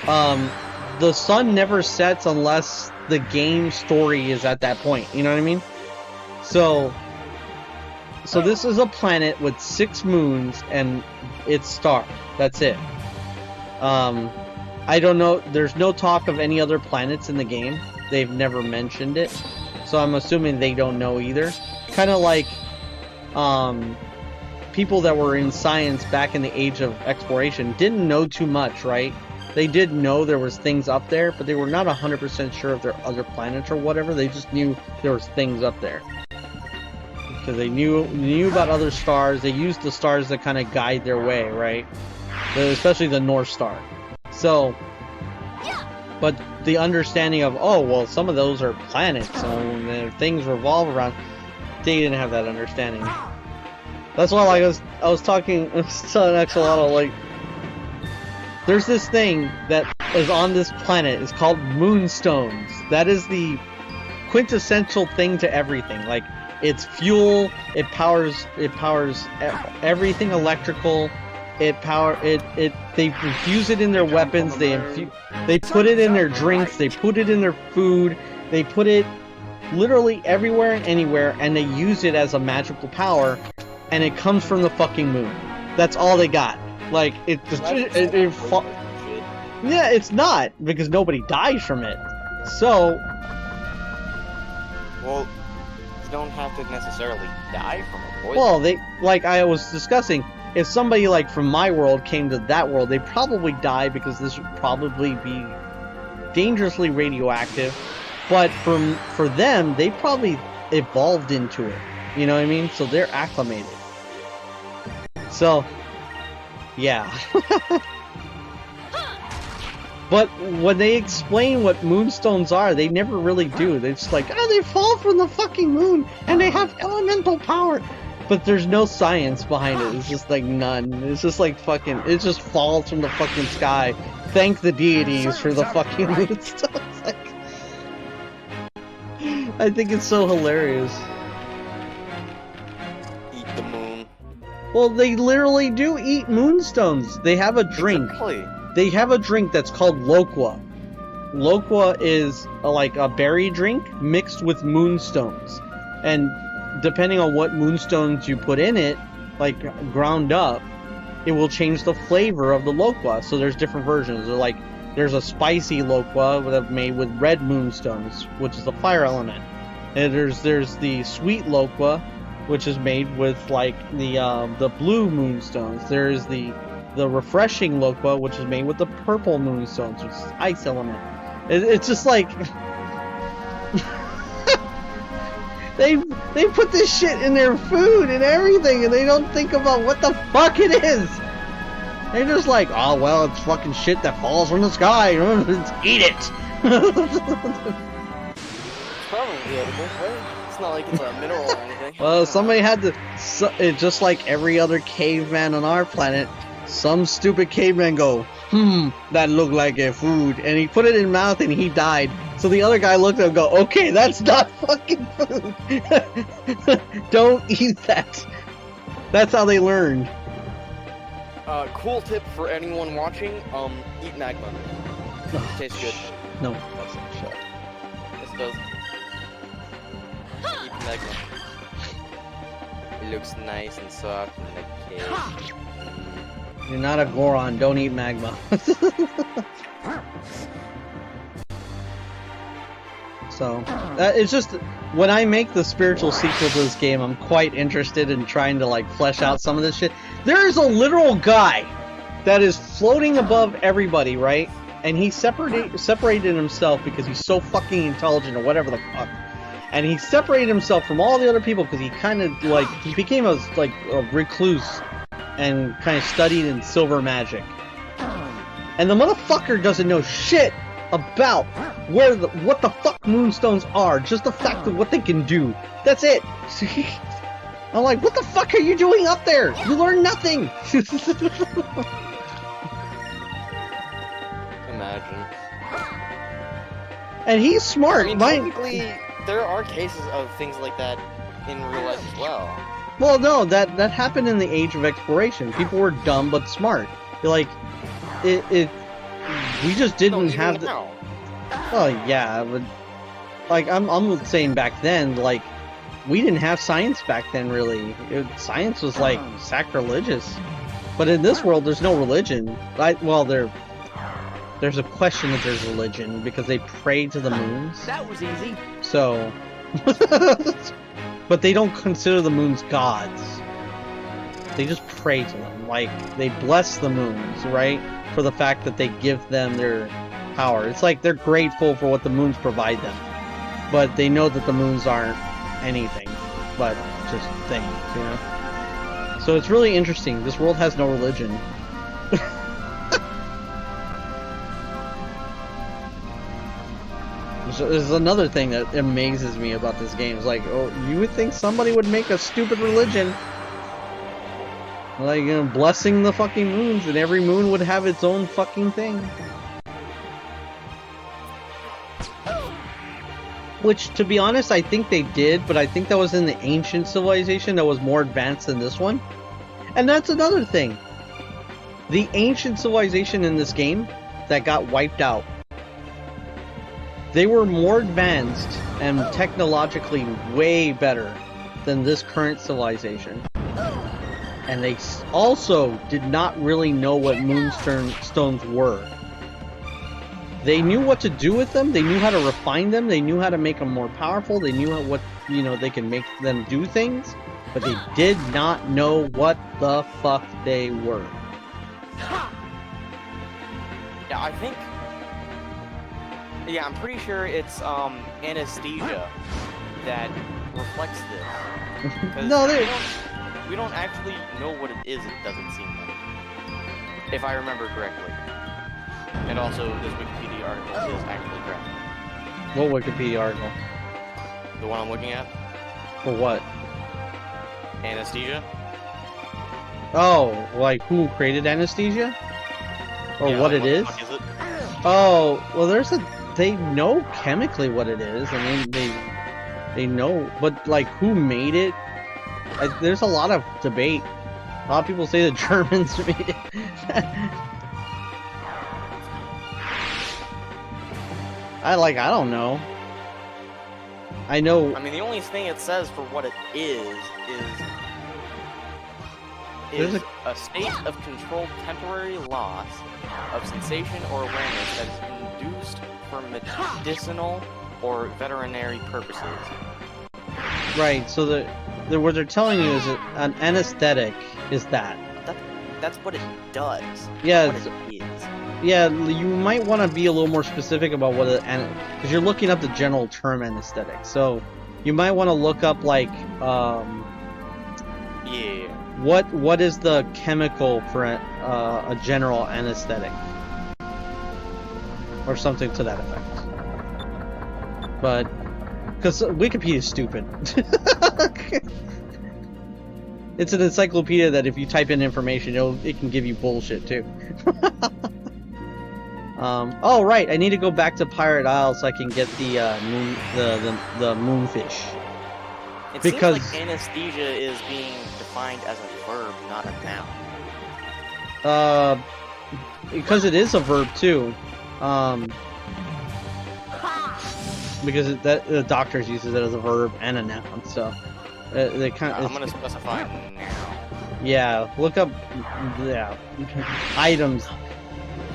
The sun never sets unless the game story is at that point. You know what I mean? So this is a planet with 6 moons and its star. That's it. I don't know. There's no talk of any other planets in the game. They've never mentioned it. So I'm assuming they don't know either. Kind of like, people that were in science back in the age of exploration didn't know too much, right? They did know there was things up there, but they were not 100% sure if there are other planets or whatever. They just knew there was things up there. Because they knew about other stars. They used the stars to kind of guide their way, right? Especially the North Star. So, but the understanding of, oh, well, some of those are planets, and things revolve around, they didn't have that understanding. That's why, like, I was telling Axolotl, like, there's this thing that is on this planet. It's called moonstones. That is the quintessential thing to everything. Like, it's fuel. It powers everything electrical. They infuse it in their weapons. They put it in their drinks. They put it in their food. They put it literally everywhere and anywhere, and they use it as a magical power. And it comes from the fucking moon. That's all they got. Like, yeah, it's not, because nobody dies from it. So, well, you don't have to necessarily die from a poison. Well, like I was discussing, if somebody like from my world came to that world, they'd probably die because this would probably be dangerously radioactive. But for them, they probably evolved into it. You know what I mean? So they're acclimated. So, yeah. But when they explain what moonstones are, they never really do. They're just like, oh, they fall from the fucking moon, and they have elemental power. But there's no science behind it. It's just like none. It's just like fucking, it just falls from the fucking sky. Thank the deities for the fucking moonstones. Like, I think it's so hilarious. Eat the moon. Well, they literally do eat moonstones. They have a drink. Exactly. They have a drink that's called Loqua. Loqua is like a berry drink mixed with moonstones. And depending on what moonstones you put in it, like ground up, it will change the flavor of the Loqua. So there's different versions. There's a spicy Loqua made with red moonstones, which is the fire element. And there's the sweet Loqua, which is made with like the blue moonstones. There's the refreshing Loqua, which is made with the purple moonstones, which is ice element. It's just like they put this shit in their food and everything, and they don't think about what the fuck it is. They're just like, oh well, it's fucking shit that falls from the sky. Let's eat it. Probably edible, right? It's not like it's a mineral or anything. Well, somebody had to. Just like every other caveman on our planet, some stupid caveman go, that looked like a food, and he put it in his mouth and he died. So the other guy looked at him and go, okay, that's not fucking food. Don't eat that. That's how they learned. Cool tip for anyone watching, eat magma. It tastes good. No, that's not shut. Yes, it does. Eat magma. It looks nice and soft and like cake. You're not a Goron, don't eat magma. So, it's just, when I make the spiritual sequel to this game, I'm quite interested in trying to, like, flesh out some of this shit. There is a literal guy that is floating above everybody, right? And he separated himself because he's so fucking intelligent or whatever the fuck. And he separated himself from all the other people because he kind of, like, he became a recluse and kind of studied in silver magic. And the motherfucker doesn't know shit about what the fuck moonstones are, just the fact of what they can do. That's it. I'm like, what the fuck are you doing up there? You learn nothing. Imagine. And he's I smart. mean, technically, there are cases of things like that in real life as well. Well, no, that happened in the age of exploration. People were dumb but smart. Like, we just didn't have the. now. Oh yeah, but like I'm saying back then, like we didn't have science back then. Really, science was like sacrilegious. But in this world, there's no religion. Well, there's a question that there's religion because they pray to the moons. That was easy. So, but they don't consider the moons gods. They just pray to them. Like, they bless the moons, right? For the fact that they give them their power. It's like they're grateful for what the moons provide them. But they know that the moons aren't anything but just things, you know? So it's really interesting. This world has no religion. There's another thing that amazes me about this game. It's like, oh, you would think somebody would make a stupid religion. Like, you know, blessing the fucking moons, and every moon would have its own fucking thing. Which, to be honest, I think they did, but I think that was in the ancient civilization that was more advanced than this one. And that's another thing. The ancient civilization in this game that got wiped out, they were more advanced and technologically way better than this current civilization. And they also did not really know what moonstones were. They knew what to do with them, they knew how to refine them, they knew how to make them more powerful, they knew what, you know, they can make them do things, but they did not know what the fuck they were. Yeah, I think... Yeah, I'm pretty sure it's anesthesia that reflects this. 'Cause No, we don't actually know what it is, it doesn't seem like. If I remember correctly. And also, this Wikipedia article is actually correct. What Wikipedia article? The one I'm looking at? For what? Anesthesia? Oh, like who created anesthesia? Or Yeah, what like, it is? the fuck is it? Oh, well, they know chemically what it is. I mean, they know, but like who made it? There's a lot of debate. A lot of people say the Germans made it. I don't know. I know. I mean, the only thing it says for what it is a state of controlled temporary loss of sensation or awareness that is induced for medicinal or veterinary purposes. Right. So what they're telling you is that an anesthetic is that. That's what it does. Yeah. That's what it is. Yeah, you might want to be a little more specific about what it, because you're looking up the general term anesthetic. So you might want to look up like Yeah. what is the chemical for a general anesthetic or something to that effect. But because Wikipedia is stupid. It's an encyclopedia that if you type in information, it can give you bullshit too. Oh right, I need to go back to Pirate Isle so I can get the the moonfish. It Because seems like anesthesia is being defined as a verb, not a noun. Because it is a verb too. Because the doctors uses it as a verb and a noun, so they kind of. I'm gonna specify now. Yeah, look up. Yeah, items.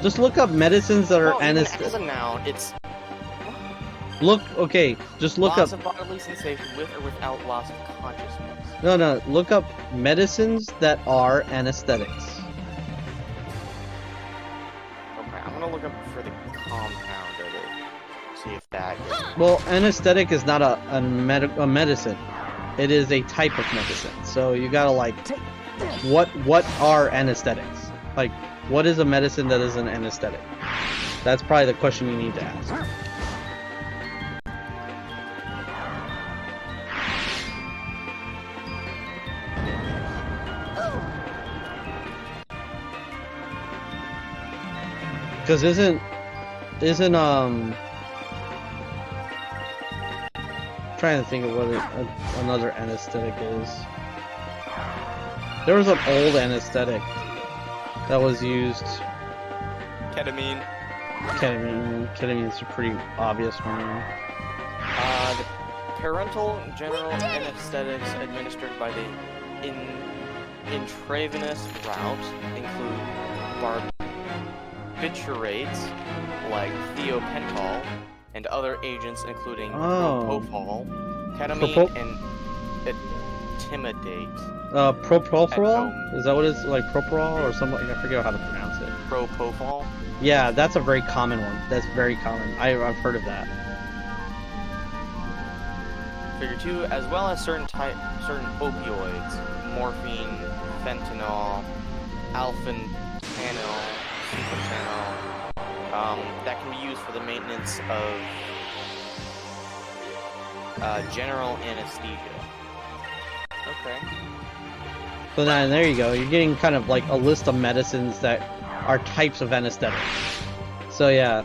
Just look up medicines that are anesthetic. As a noun, it's Okay, just look loss up. of bodily sensation with or without loss of consciousness. No, look up medicines that are anesthetics. Okay, I'm gonna look up for the compound of it. See if that gets... Well, anesthetic is not a medicine. It is a type of medicine. So you gotta like, what are anesthetics? Like, what is a medicine that is an anesthetic? That's probably the question you need to ask. Because isn't trying to think of what another anesthetic is. There was an old anesthetic that was used. Ketamine. Ketamine's a pretty obvious one. The parental general anesthetics administered by the intravenous route include barbiturates like thiopental and other agents including propofol, ketamine, and etimidate. Propofol? Is that what it's like? Propofol or something? I forget how to pronounce it. Propofol? Yeah, that's a very common one. That's very common. I've heard of that. Figure 2, as well as certain opioids, morphine, fentanyl, alphentanil, supratanil, that can be used for the maintenance of general anesthesia. Okay. So now there you go. You're getting kind of like a list of medicines that are types of anesthetic. So yeah,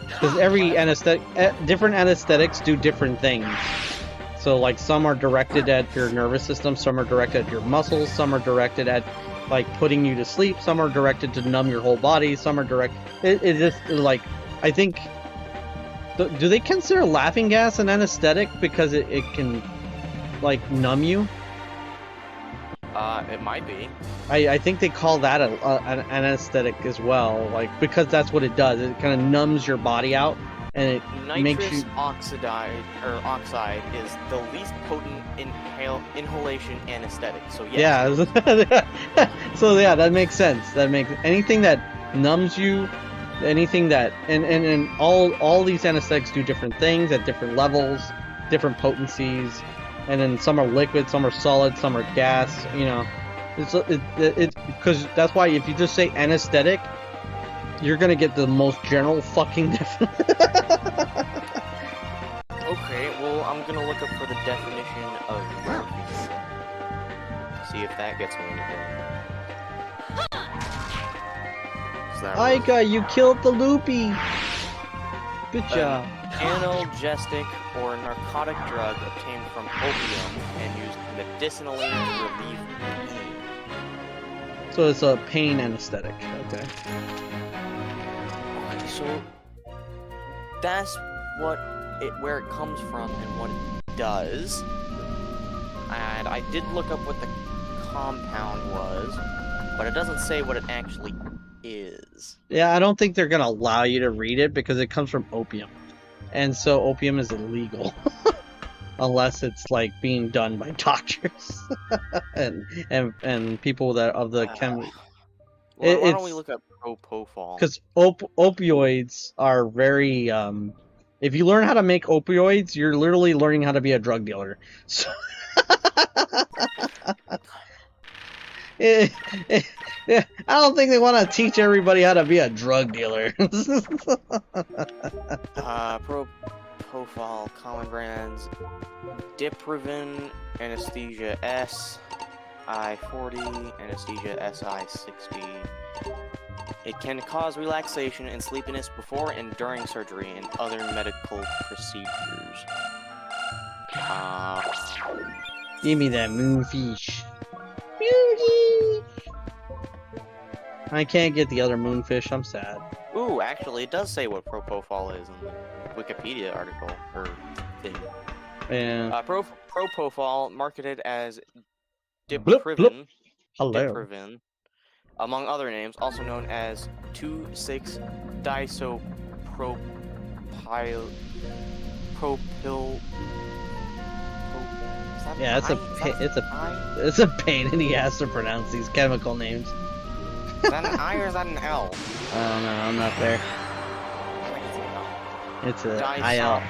because every anesthetic, different anesthetics do different things. So like some are directed at your nervous system, some are directed at your muscles, some are directed at like putting you to sleep, some are directed to numb your whole body, some are it's just like, I think, do they consider laughing gas an anesthetic because it can like numb you? It might be. I think they call that an anesthetic as well, like because that's what it does. It kind of numbs your body out, and it makes you. Nitrous oxide is the least potent inhalation anesthetic. So yes. Yeah. So yeah, that makes sense. That makes anything that numbs you, anything that and all these anesthetics do different things at different levels, different potencies. And then some are liquid, some are solid, some are gas. You know, it's because that's why if you just say anesthetic, you're gonna get the most general fucking definition. Okay, well I'm gonna look up for the definition of morphine. See if that gets me anything. Aika, you killed the loopy. Good job. Analgesic or narcotic drug obtained from opium and used medicinally to relieve pain. So it's a pain anesthetic. Okay. Okay, so that's where it comes from and what it does. And I did look up what the compound was, but it doesn't say what it actually is. Yeah, I don't think they're gonna allow you to read it because it comes from opium. And so opium is illegal, unless it's like being done by doctors and people that of the chem. Well, why don't we look up propofol? Because opioids are very. If you learn how to make opioids, you're literally learning how to be a drug dealer. So I don't think they want to teach everybody how to be a drug dealer. Propofol, common brands, Diprivan, Anesthesia S, I-40, Anesthesia SI-60. It can cause relaxation and sleepiness before and during surgery and other medical procedures. Give me that moonfish. I can't get the other moonfish, I'm sad. Ooh, actually, it does say what propofol is in the Wikipedia article, or thing. Yeah. Propofol, marketed as Diprivan, Diprivan, among other names, also known as 2,6-disopropyl... Yeah, it's a pain in the ass to pronounce these chemical names. Is that an I or is that an L? I don't know, I'm not there. It's a IL.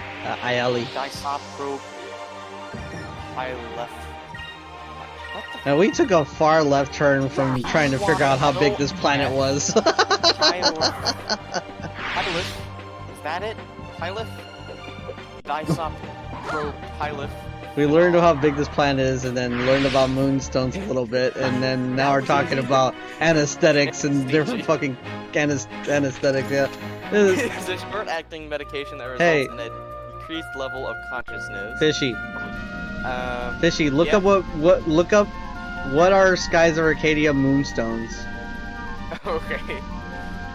ILE. Disopropyl... Now we took a far left turn from trying to figure out how big this planet was. Pilif. Is that it? Pilif? Disopropyl. We learned how big this planet is, and then learned about moonstones a little bit, and then now we're talking about anesthetics and different fucking anesthetics. Yeah. It's a short-acting medication that results in a increased level of consciousness. Fishy. Fishy, look yeah. up look up what are Skies of Arcadia moonstones. Okay.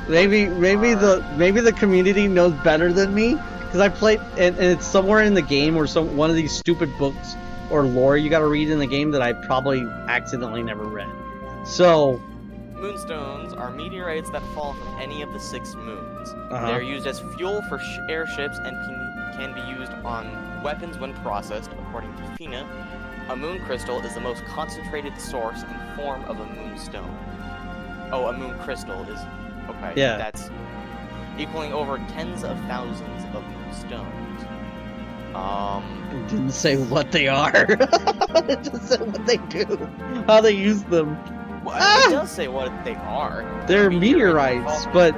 Maybe the community knows better than me, because I played and it's somewhere in the game or one of these stupid books or lore you gotta read in the game that I probably accidentally never read. So Moonstones are meteorites that fall from any of the 6 moons. Uh-huh. They're used as fuel for airships and can be used on weapons when processed, according to Fina. A moon crystal is the most concentrated source and form of a moonstone. Oh, a moon crystal is... Okay, yeah. That's equaling over tens of thousands of moonstones. It didn't say what they are. It just said what they do. How they use them. Well, it does say what they are. They're meteorites, but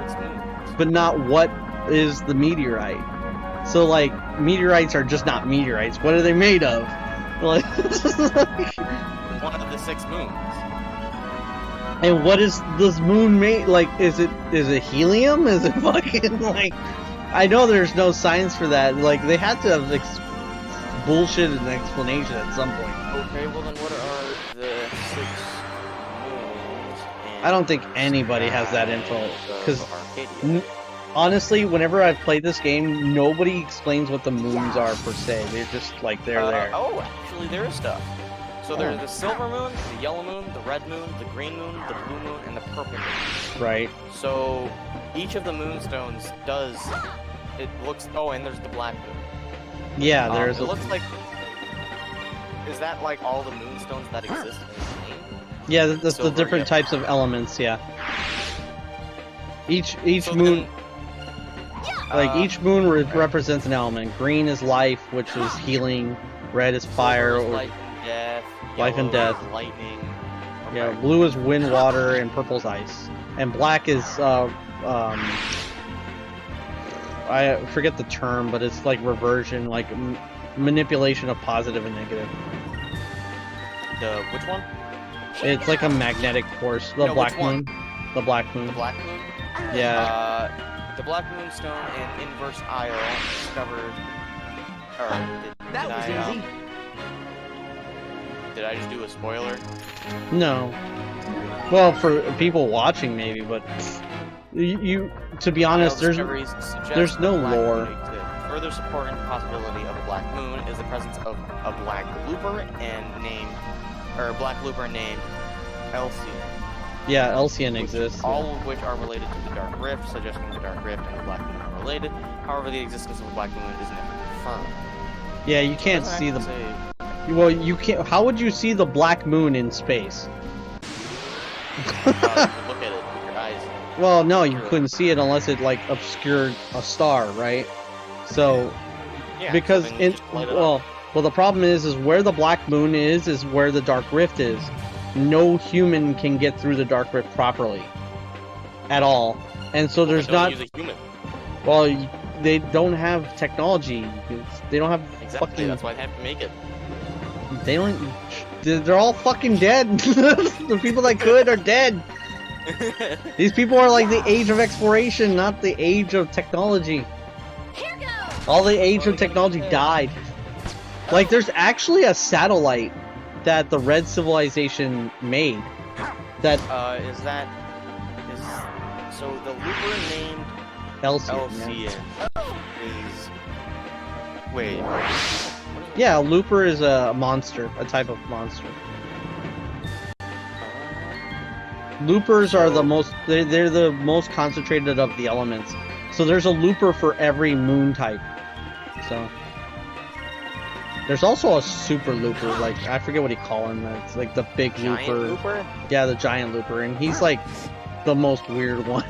not what is the meteorite. So, like, meteorites are just not meteorites. What are they made of? Like, one of the 6 moons. And what is this moon made? Like, is it helium? Is it fucking, like... I know there's no science for that. Like, they had to have bullshit an explanation at some point. Okay, well then what are the 6 moons? I don't think anybody has that info. Because, Arcadia. honestly, whenever I've played this game, nobody explains what the moons are, per se. They're just, like, they're there. Oh, actually there is stuff. So there's the silver moon, the yellow moon, the red moon, the green moon, the blue moon, and the purple moon. Right. So each of the moonstones does... It looks... Oh, and there's the black moon. Yeah, there's It looks like... Is that like all the moonstones that exist in this game? Yeah, that's the different types of elements, yeah. Each So moon... then, like, each moon represents an element. Green is life, which is healing. Red is fire. Silver is life and death. Life and Yellow death. is lightning. Okay. Yeah, blue is wind, water, and purple's ice. And black is, I forget the term, but it's like reversion, like manipulation of positive and negative. Which one? It's like a magnetic force. The black moon. The black moon. The black moon? Yeah. The black moonstone and inverse Io discovered... That was easy. Did I just do a spoiler? No. Well, for people watching, maybe, but you to be honest, there's no lore. Further supporting the possibility of a black moon is the presence of a black looper named Elsie. Yeah, Elcian exists. All of which are related to the Dark Rift, suggesting the Dark Rift and the Black Moon are related. However, the existence of a Black Moon is never confirmed. Yeah, you can't see the... Well, you can't... How would you see the Black Moon in space? Look at it with your eyes. Well, no, you couldn't see it unless it, like, obscured a star, right? So... Yeah, because so in... Well, the problem is where the Black Moon is where the Dark Rift is. No human can get through the Dark Rift properly. At all. And so there's not... Use a human. Well, they don't have technology. They don't have Exactly, that's why they have to make it. They don't... They're all fucking dead. The people that could are dead. These people are like the age of exploration, not the age of technology. Here goes. All the age of technology died. Like, there's actually a satellite that the Red Civilization made. That so the looper named Elcian is wait. Yeah, a looper is a monster, a type of monster. Loopers are the most they're the most concentrated of the elements. So there's a looper for every moon type. So there's also a super looper, like I forget what he call him. It's like the big looper. Yeah, the giant looper, and he's like the most weird one.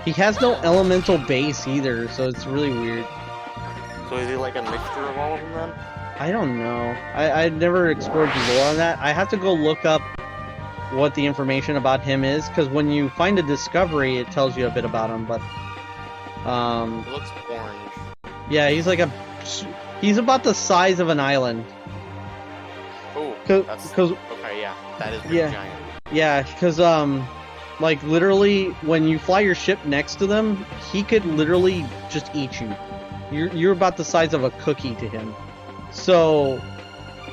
He has no elemental base either, so it's really weird. So is he like a mixture of all of them then? I don't know. I never explored the lore on that. I have to go look up what the information about him is, because when you find a discovery, it tells you a bit about him, but... It looks orange. Yeah, he's like he's about the size of an island. Oh, okay, yeah. That is pretty giant. Yeah, because, Like, literally, when you fly your ship next to them, he could literally just eat you. You're about the size of a cookie to him. So,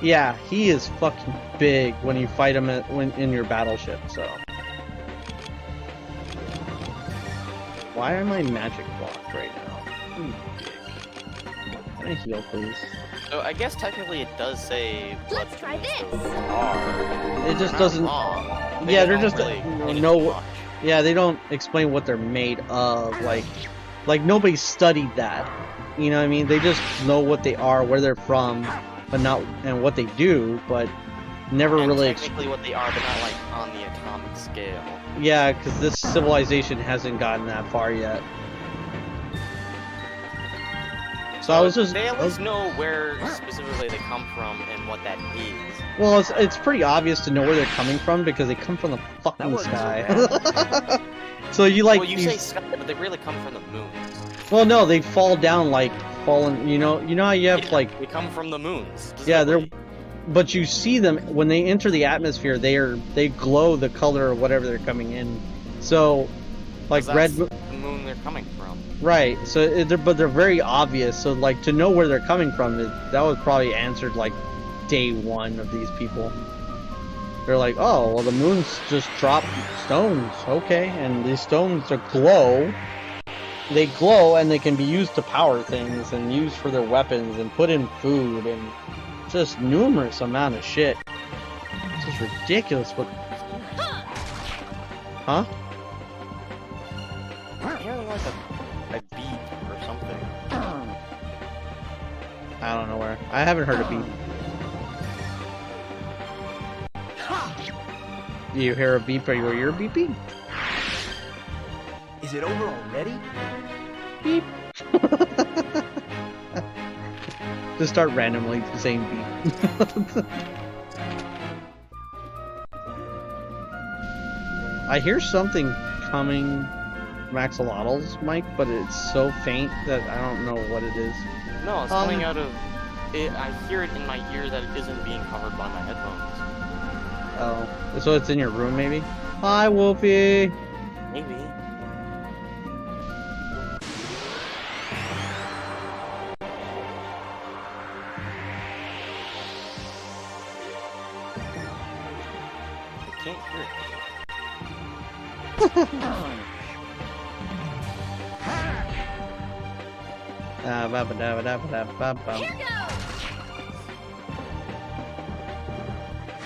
yeah, he is fucking big when you fight him when in your battleship, so. Why am I magic blocked right now? You dick. Can I heal, please? So I guess technically it does say. Let's try this. It just doesn't. Wrong. Yeah, they're don't just really indicate no. much. Yeah, they don't explain what they're made of. Like nobody studied that. You know what I mean? They just know what they are, where they're from, but not and what they do, but never And really. technically what they are, but not like on the atomic scale. Yeah, because this civilization hasn't gotten that far yet. So I was just. They at least know where specifically they come from and what that is. Well, it's pretty obvious to know where they're coming from because they come from the fucking sky. So you like. Well, you say sky, but they really come from the moon. Well, no, they fall down like fallen. You know how you have like. They come from the moons. Yeah, they're. specifically. But you see them when they enter the atmosphere. They glow the color of whatever they're coming in. So, like 'Cause red. that's the moon they're coming from. Right. So, but they're very obvious. So, like to know where they're coming from, that was probably answered like day one of these people. They're like, oh, well, the moons just drop stones, okay, and these stones are glow. They glow and they can be used to power things and used for their weapons and put in food and just numerous amount of shit. It's just ridiculous. But huh? I'm hearing like a beat or something. I don't know where. I haven't heard a beep. You hear a beep? Are you beeping? Is it over already? Beep. Just start randomly saying beep. I hear something coming from Axolotl's mic, but it's so faint that I don't know what it is. No, it's coming out of. I hear it in my ear that it isn't being covered by my headphones. Oh, so it's in your room, maybe? Hi, Wolfie. Maybe. I can't hear it. Ba-ba-da-ba-da-ba-da-ba-ba. Here goes.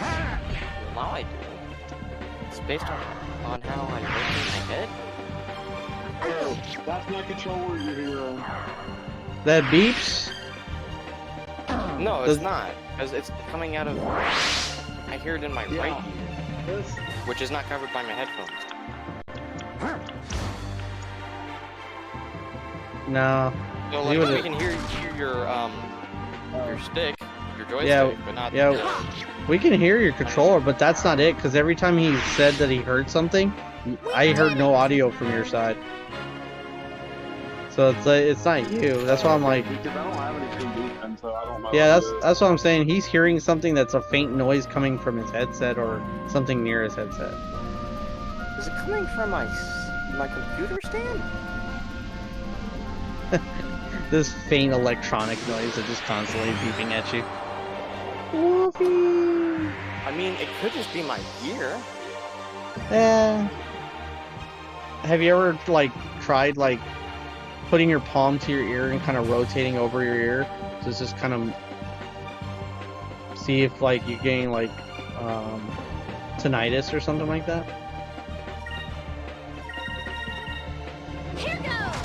Well, now I do. It's based on how I rotate my head. Oh, that's my controller you're hearing. That beeps? No, Does- it's not. Because it's coming out of. I hear it in my Yeah. right ear, This, which is not covered by my headphones. No. So You like would- you can hear your stick, your joystick, Yeah, but not. yeah. the- We can hear your controller, but that's not it, because every time he said that he heard something, I heard no audio from your side. So it's not you. That's why I'm like, because I don't have anything beeping, so I don't know. yeah, what it is. that's what I'm saying. He's hearing something that's a faint noise coming from his headset or something near his headset. Is it coming from my computer stand? This faint electronic noise that just constantly beeping at you. Wolfie. I mean, it could just be my ear. Have you ever like tried like putting your palm to your ear and kind of rotating over your ear to just kind of see if like you're getting like tinnitus or something like that? Here goes.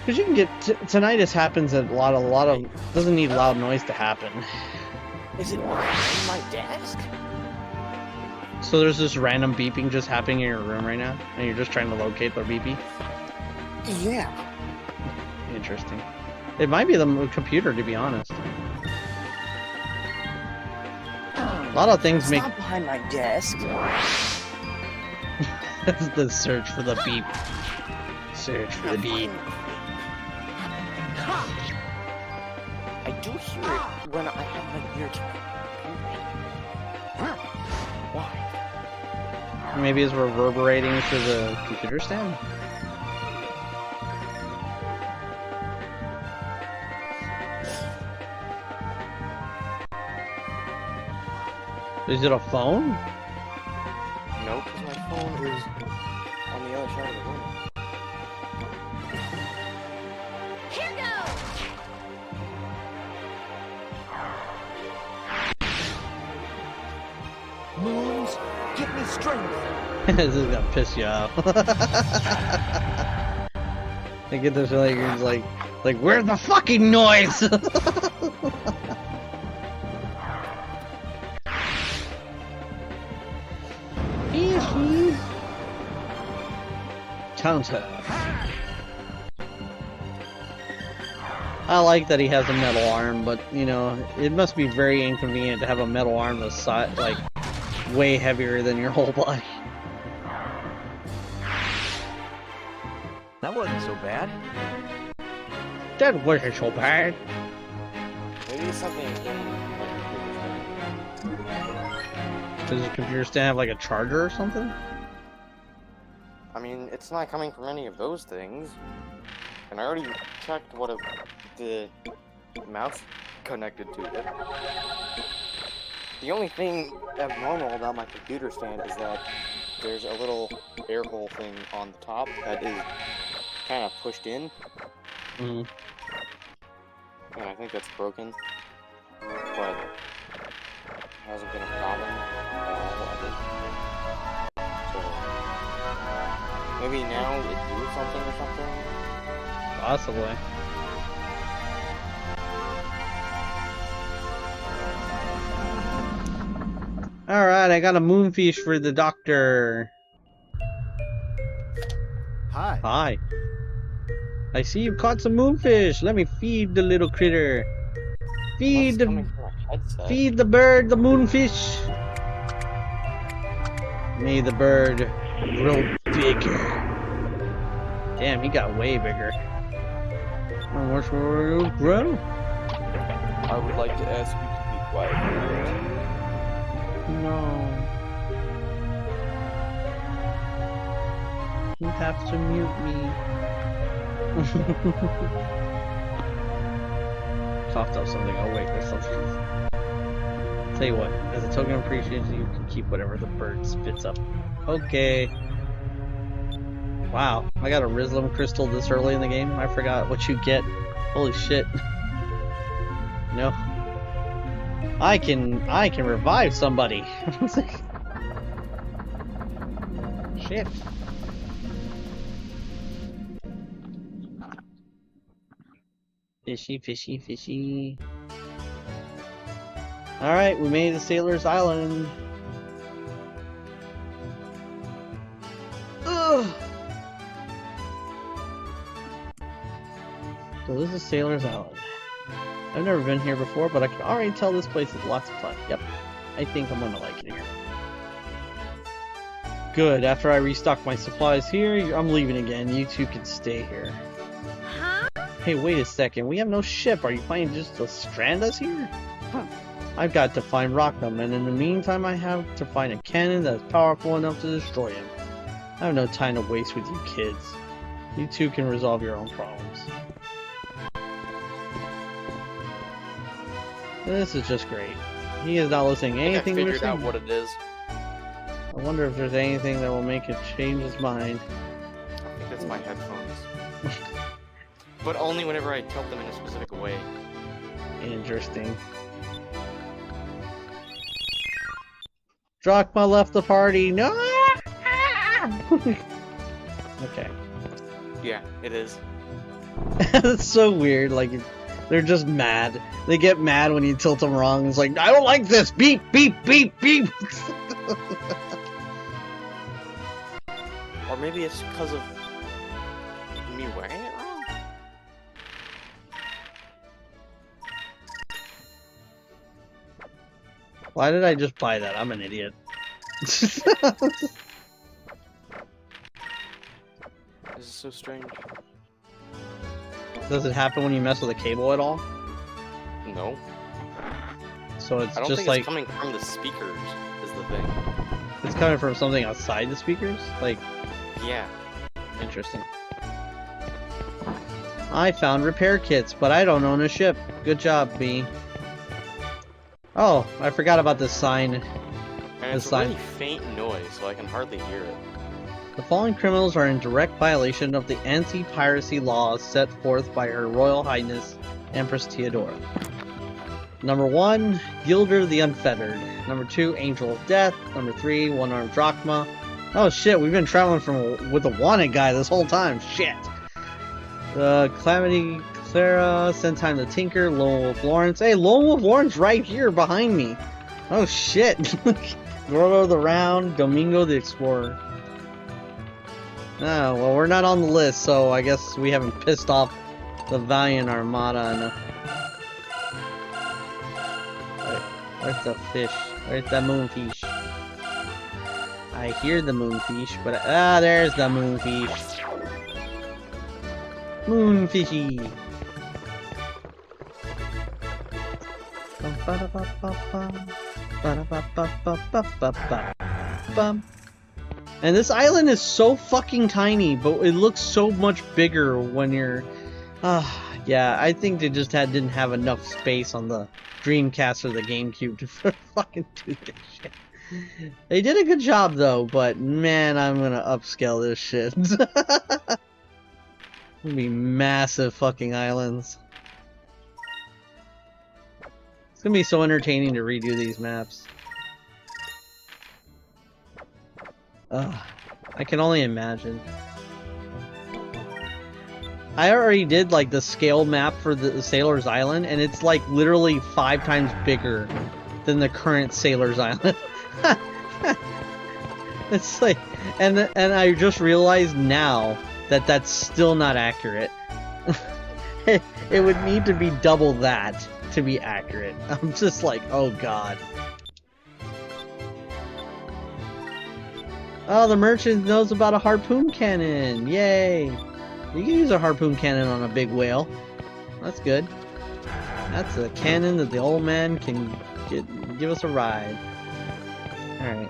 Because you can get tinnitus happens at a lot of doesn't need loud noise to happen. Is it behind my desk? So there's this random beeping just happening in your room right now, and you're just trying to locate the beepy. Yeah. Interesting. It might be the computer, to be honest. A lot of things make Not behind my desk. the search for the beep. Search for the beat. I do hear it when I have my ear to it. Why? Maybe it's reverberating through the computer stand? Is it a phone? No, because my phone is on the other side of the room. Here goes! Moons, give me strength. This is gonna piss you off. I get this feeling you're just like, where's the fucking noise? Counter. I like that he has a metal arm, but you know, it must be very inconvenient to have a metal arm that's like way heavier than your whole body. That wasn't so bad. That wasn't so bad. Maybe it's something in Does the computer stand have like a charger or something? I mean, it's not coming from any of those things. And I already checked what the mouse connected to it. The only thing abnormal about my computer stand is that there's a little air hole thing on the top that is kind of pushed in. Mm. And I think that's broken. But it hasn't been a problem at all, I think. So maybe now it do something or something? Possibly. Alright, I got a moonfish for the doctor. Hi. Hi. I see you caught some moonfish. Let me feed the little critter. Feed the bird the moonfish. May the bird grow bigger. Damn, he got way bigger. How much will you grow? I would like to ask you to be quiet. No. You have to mute me. Coughed up something. Oh wait, there's something. Tell you what, as a token of appreciation, you can keep whatever the bird spits up. Okay. Wow, I got a Rizlum crystal this early in the game. I forgot what you get. Holy shit. No. I can revive somebody. Shit. Fishy, fishy, fishy. Alright, we made it to Sailor's Island. Ugh. So this is Sailor's Island. I've never been here before, but I can already tell this place is lots of fun. Yep, I think I'm gonna like it here. Good, after I restock my supplies here, I'm leaving again. You two can stay here. Huh? Hey, wait a second. We have no ship. Are you planning just to strand us here? Huh. I've got to find Rockham, and in the meantime I have to find a cannon that's powerful enough to destroy him. I have no time to waste with you kids. You two can resolve your own problems. This is just great. He is not listening to anything we're figured out saying. what it is. I wonder if there's anything that will make it change his mind. I think that's my headphones. But only whenever I tilt them in a specific way. Interesting. Drachma left the party. No. Okay. Yeah, it is. That's so weird. Like, they're just mad. They get mad when you tilt them wrong. It's like, I don't like this. Beep, beep, beep, beep. Or maybe it's because of me wearing it wrong? Why did I just buy that? I'm an idiot. This is so strange. Does it happen when you mess with a cable at all? No. So it's I don't just think like it's coming from the speakers, is the thing. it's coming from something outside the speakers? Like, Yeah. interesting. I found repair kits, but I don't own a ship. Good job, me. Oh, I forgot about this sign. And it's a really faint noise, so I can hardly hear it. The following criminals are in direct violation of the anti-piracy laws set forth by Her Royal Highness Empress Theodora. Number 1, Gilder the Unfettered. Number 2, Angel of Death. Number 3, One-Armed Drachma. Oh shit, we've been traveling with the wanted guy this whole time. Shit. Calamity Clara, Send-Time the Tinker, Lone Wolf Lawrence. Hey, Lone Wolf Lawrence right here behind me. Oh shit. Gordo the Round, Domingo the Explorer. Oh, well, we're not on the list, so I guess we haven't pissed off the Valiant Armada enough. Where's the fish? Where's the moonfish? I hear the moonfish, but there's the moonfish. Moonfishy. And this island is so fucking tiny, but it looks so much bigger when you're... yeah, I think they just didn't have enough space on the Dreamcast or the GameCube to fucking do this shit. They did a good job though, but man, I'm gonna upscale this shit. It'll be massive fucking islands. It's gonna be so entertaining to redo these maps. I can only imagine. I already did like the scale map for the Sailor's Island, and it's like literally 5 times bigger than the current Sailor's Island. It's like, and I just realized now that that's still not accurate. It would need to be double that to be accurate. I'm just like, oh god. Oh, the merchant knows about a harpoon cannon! Yay! You can use a harpoon cannon on a big whale. That's good. That's a cannon that the old man can give us a ride. Alright.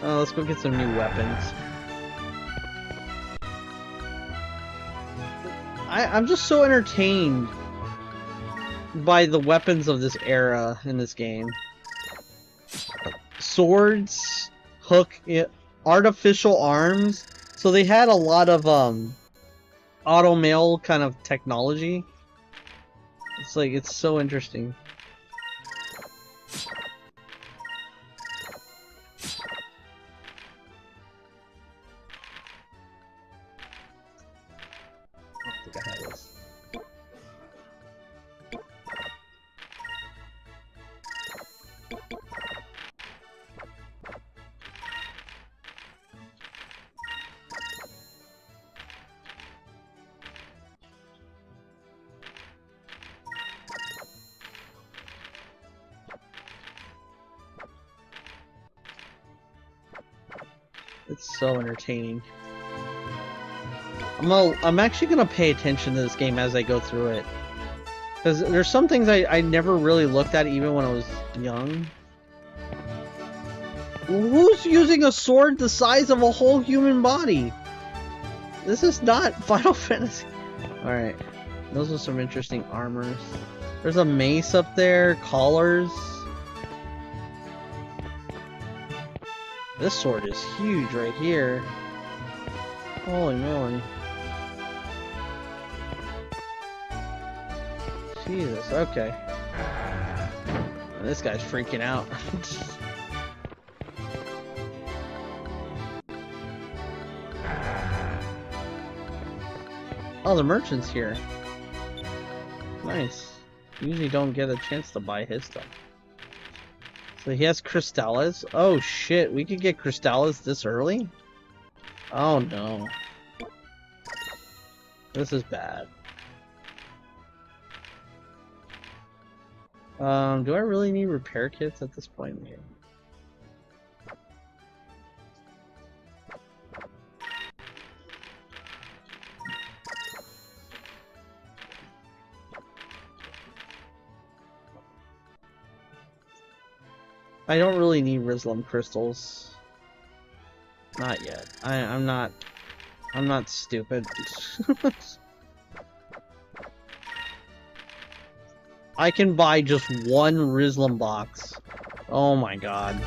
Oh, let's go get some new weapons. I'm just so entertained by the weapons of this era in this game. Swords, artificial arms. So they had a lot of auto mail kind of technology. It's like, it's so interesting. I think I have this. It's so entertaining. I'm actually gonna pay attention to this game as I go through it, because there's some things I never really looked at even when I was young. Who's using a sword the size of a whole human body? This is not Final Fantasy. Alright, those are some interesting armors. There's a mace up there, collars. This sword is huge right here. Holy moly. Jesus, okay. This guy's freaking out. Oh, the merchant's here. Nice. Usually don't get a chance to buy his stuff. So he has Crystallis. Oh shit, we could get Crystallis this early? Oh no. This is bad. Do I really need repair kits at this point in the game? I don't really need Rizlum crystals. Not yet. I'm not stupid. I can buy just one Rizlum box. Oh my god.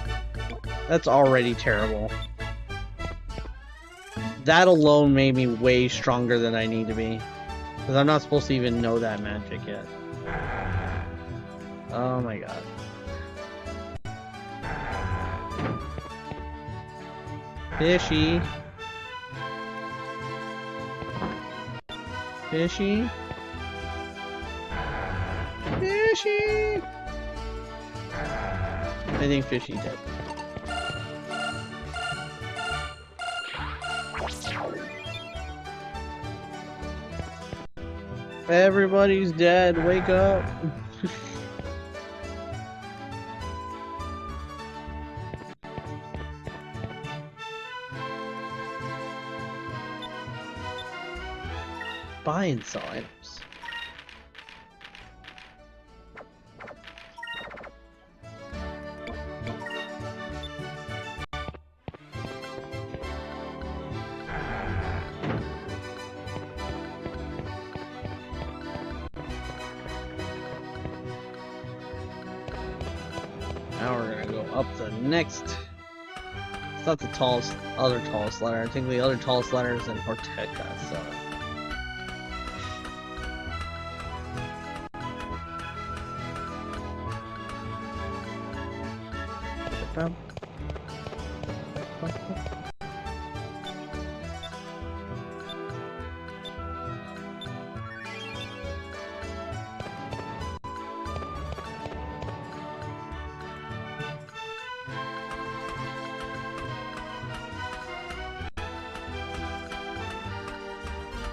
That's already terrible. That alone made me way stronger than I need to be. Because I'm not supposed to even know that magic yet. Oh my god. Fishy. Fishy. Fishy. I think Fishy dead. Everybody's dead. Wake up. Buy and sell items. Now we're gonna go up the next. It's not the other tallest ladder. I think the other tallest ladder is in Orteca, so.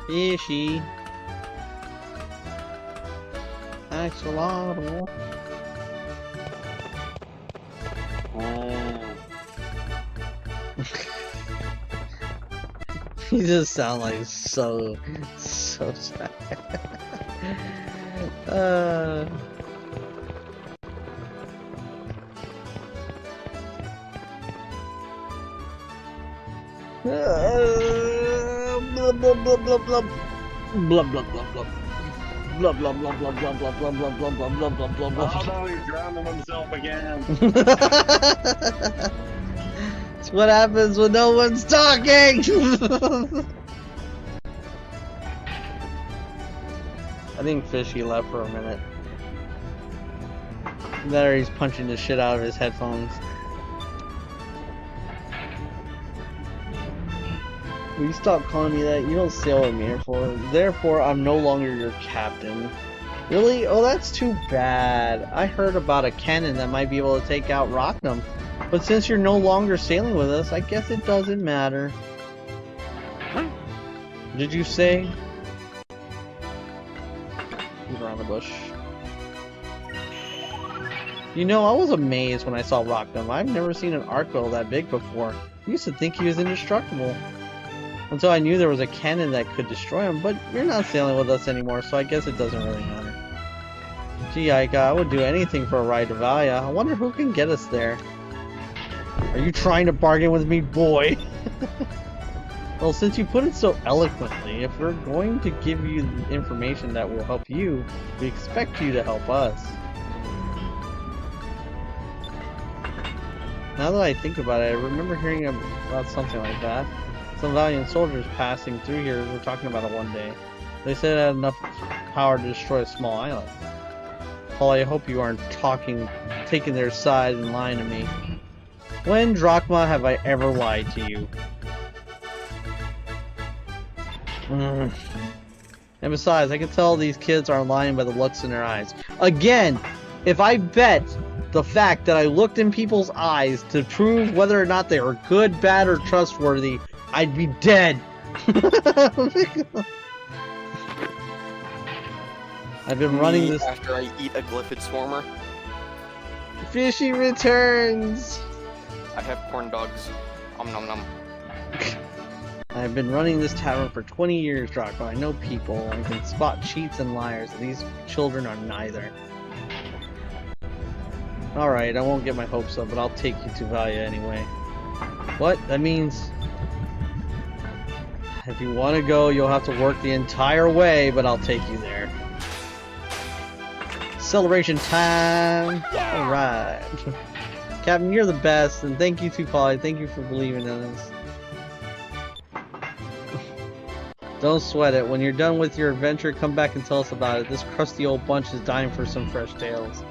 Fishy. Axolotl. You just sound like so sad. Blah blah blah blah blah blah blah blah blah. Blah blah blah blah blah blah blah blah blah blah blah blah blah blah. Oh no, he's drowning himself again. It's what happens when no one's talking. I think Fishy left for a minute. There he's punching the shit out of his headphones. Will you stop calling me that? You don't sail with me, therefore I'm no longer your captain. Really? Oh, that's too bad. I heard about a cannon that might be able to take out Rocknum. But since you're no longer sailing with us, I guess it doesn't matter. Did you say? He's around the bush. You know, I was amazed when I saw Rocknum. I've never seen an arc whale that big before. I used to think he was indestructible. Until I knew there was a cannon that could destroy him, but you're not sailing with us anymore, so I guess it doesn't really matter. Gee, Aika, I would do anything for a ride to Valia. I wonder who can get us there. Are you trying to bargain with me, boy? Well, since you put it so eloquently, if we're going to give you information that will help you, we expect you to help us. Now that I think about it, I remember hearing about something like that. Some valiant soldiers passing through here were talking about it one day. They said it had enough power to destroy a small island. Paul, I hope you aren't taking their side and lying to me. When, Drachma, have I ever lied to you? And besides, I can tell these kids aren't lying by the looks in their eyes. Again, if I bet the fact that I looked in people's eyes to prove whether or not they were good, bad, or trustworthy, I'd be dead. I've been running this after I eat a glyphid swarmer. Fishy returns. I have corn dogs. Om nom nom. I've been running this tavern for 20 years, Drachma. I know people. I can spot cheats and liars. These children are neither. Alright, I won't get my hopes up, but I'll take you to Valia anyway. What? That means... if you want to go, you'll have to work the entire way, but I'll take you there. Celebration time! Alright. Captain, you're the best, and thank you to Polly. Thank you for believing in us. Don't sweat it. When you're done with your adventure, come back and tell us about it. This crusty old bunch is dying for some fresh tales.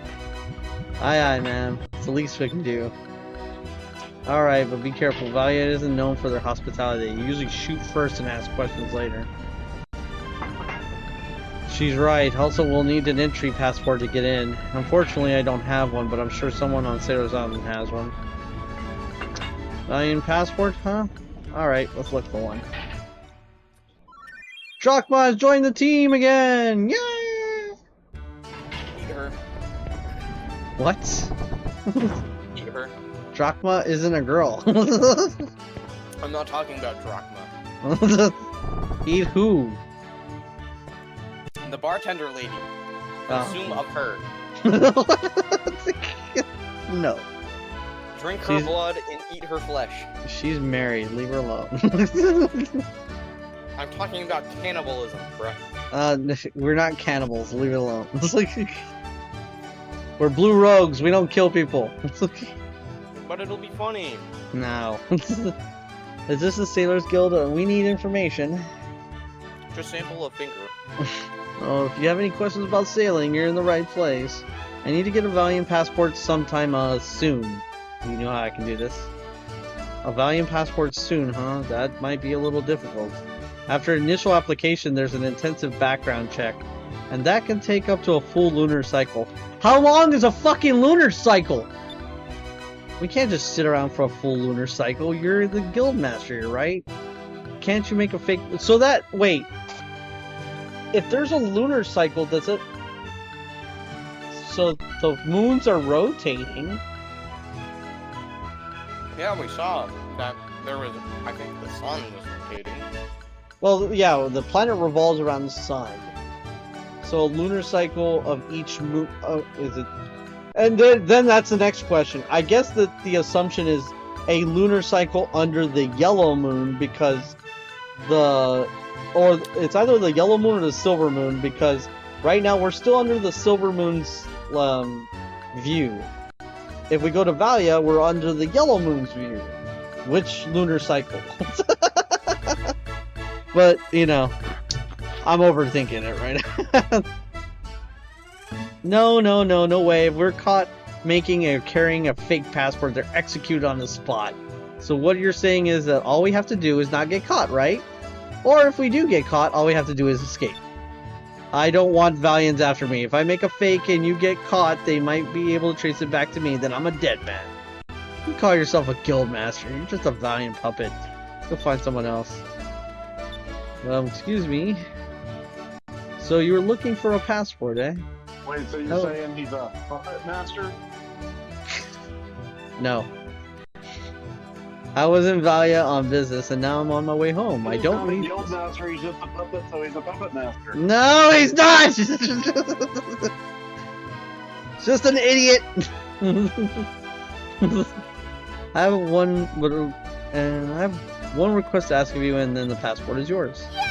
Aye aye, man. It's the least we can do. Alright, but be careful. Valia isn't known for their hospitality. They usually shoot first and ask questions later. She's right. Also, we'll need an entry passport to get in. Unfortunately, I don't have one, but I'm sure someone on Sailor's Island has one. Valian passport, huh? Alright, let's look for one. Drachma has joined the team again! Yay! Eat her. What? Eat her. Drachma isn't a girl. I'm not talking about Drachma. Eat who? The bartender lady. Consume of her. No. Drink her blood and eat her flesh. She's married. Leave her alone. I'm talking about cannibalism, bruh. We're not cannibals. Leave it alone. It's like we're blue rogues. We don't kill people. But it'll be funny. No. Is this the Sailors Guild? We need information. Just sample a finger. Oh, if you have any questions about sailing, you're in the right place. I need to get a Valiant passport sometime soon. You know how I can do this. A Valiant passport soon, huh? That might be a little difficult. After initial application, there's an intensive background check, and that can take up to a full lunar cycle. How long is a fucking lunar cycle? We can't just sit around for a full lunar cycle. You're the guild master, right? Can't you make a fake... So that... Wait. If there's a lunar cycle, does it... So the moons are rotating. Yeah, we saw that there was... I think the sun was rotating. Well, yeah, the planet revolves around the sun. So a lunar cycle of each moon... is it... And then that's the next question. I guess that the assumption is a lunar cycle under the yellow moon because the... Or it's either the yellow moon or the silver moon because right now we're still under the silver moon's view. If we go to Valia, we're under the yellow moon's view. Which lunar cycle? But, you know, I'm overthinking it right now. No way. If we're caught making or carrying a fake passport, they're executed on the spot. So what you're saying is that all we have to do is not get caught, right? Or if we do get caught, all we have to do is escape. I don't want Valiants after me. If I make a fake and you get caught, they might be able to trace it back to me, then I'm a dead man. You call yourself a guild master. You're just a Valiant puppet. Go find someone else. Excuse me. So you were looking for a passport, eh? Wait, so you're saying he's a puppet master? No. I was in Valia on business, and now I'm on my way home. I don't need... He's not a guild master, he's just a puppet, so he's a puppet master. No, he's not! Just an idiot! I have one request to ask of you, and then the passport is yours. Yay!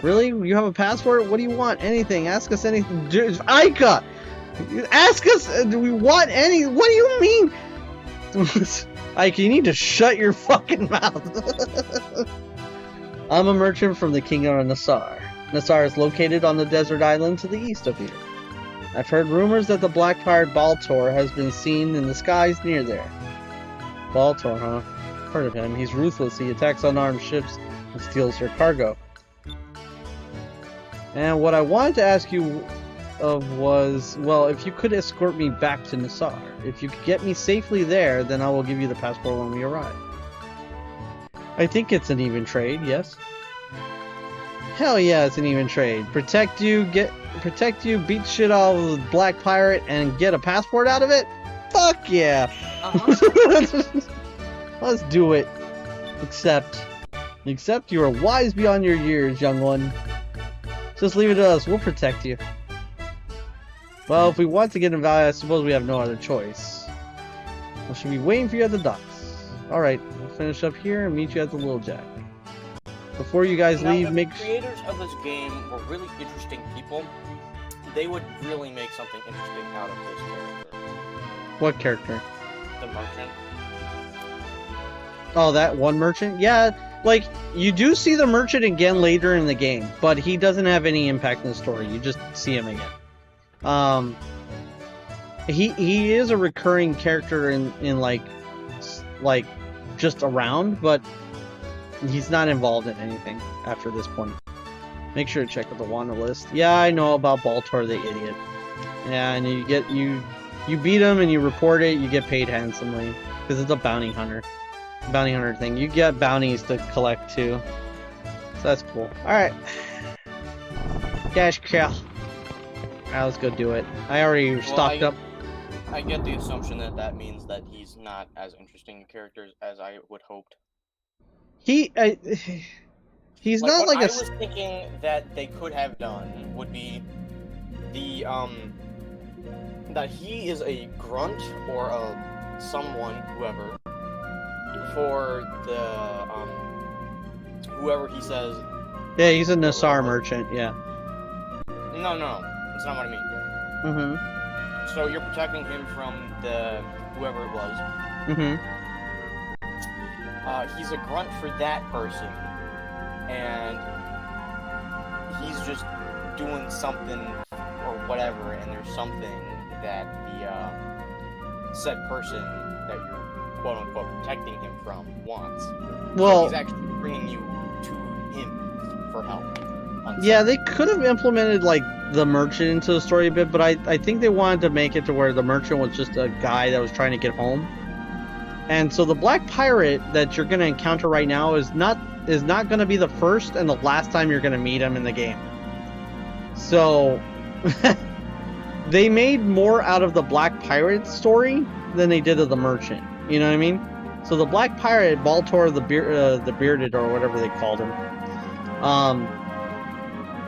Really? You have a passport? What do you want? Anything. Ask us anything. Aika! Ask us! Do we want any... What do you mean? Ike, you need to shut your fucking mouth. I'm a merchant from the Kingdom of Nassar. Nassar is located on the desert island to the east of here. I've heard rumors that the black pirate Baltor has been seen in the skies near there. Baltor, huh? Heard of him. He's ruthless. He attacks unarmed ships and steals their cargo. And what I wanted to ask you was, well, if you could escort me back to Nassar. If you could get me safely there, then I will give you the passport when we arrive. I think it's an even trade, yes? Hell yeah, it's an even trade. Protect you, beat shit out of the black pirate, and get a passport out of it? Fuck yeah! Let's do it. Except you are wise beyond your years, young one. Just leave it to us, we'll protect you. Well, if we want to get in Valley, I suppose we have no other choice. I should be waiting for you at the docks. Alright, we'll finish up here and meet you at the Little Jack. Before you guys leave, if the creators of this game were really interesting people, they would really make something interesting out of this character. What character? The merchant. Oh, that one merchant? Yeah, like, you do see the merchant again later in the game, but he doesn't have any impact in the story. You just see him again. He is a recurring character in like just around, but he's not involved in anything after this point. Make sure to check out the wanted list. Yeah, I know about Baltor the idiot. Yeah, and you beat him and you report it, you get paid handsomely because it's a bounty hunter thing. You get bounties to collect too, so that's cool. All right, cash cow. Alright, let's go do it. I already stocked up. I get the assumption that means that he's not as interesting a character as I would hoped. He's like, not like I was thinking that they could have done would be the that he is a grunt or a someone, whoever, for the whoever he says. Yeah, he's a Nassar merchant. Yeah. No, that's not what I mean. Mm-hmm. So you're protecting him from the whoever it was. Mm-hmm. He's a grunt for that person, and he's just doing something or whatever, and there's something that the said person that you're quote-unquote protecting him from wants. Well, so he's actually bringing you to him for help. Yeah, they could have implemented like the merchant into the story a bit, but I think they wanted to make it to where the merchant was just a guy that was trying to get home. And so the black pirate that you're going to encounter right now is not going to be the first and the last time you're going to meet him in the game. So they made more out of the black pirate story than they did of the merchant. You know what I mean? So the black pirate, Baltor the Bearded, or whatever they called him.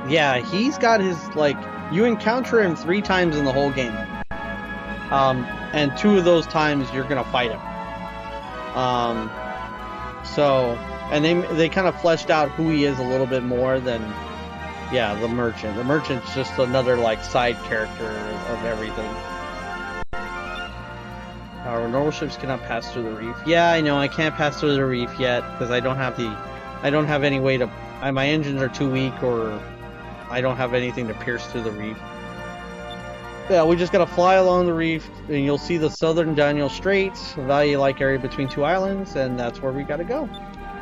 Yeah, he's got his, like, you encounter him 3 times in the whole game. And 2 of those times you're gonna fight him. So, and they kind of fleshed out who he is a little bit more than, yeah, the merchant. The merchant's just another, like, side character of everything. Our normal ships cannot pass through the reef. Yeah, I know, I can't pass through the reef yet, because I don't have any way to, my engines are too weak, or I don't have anything to pierce through the reef. Yeah, we just gotta fly along the reef, and you'll see the southern Daniel Straits, a valley-like area between 2 islands, and that's where we gotta go.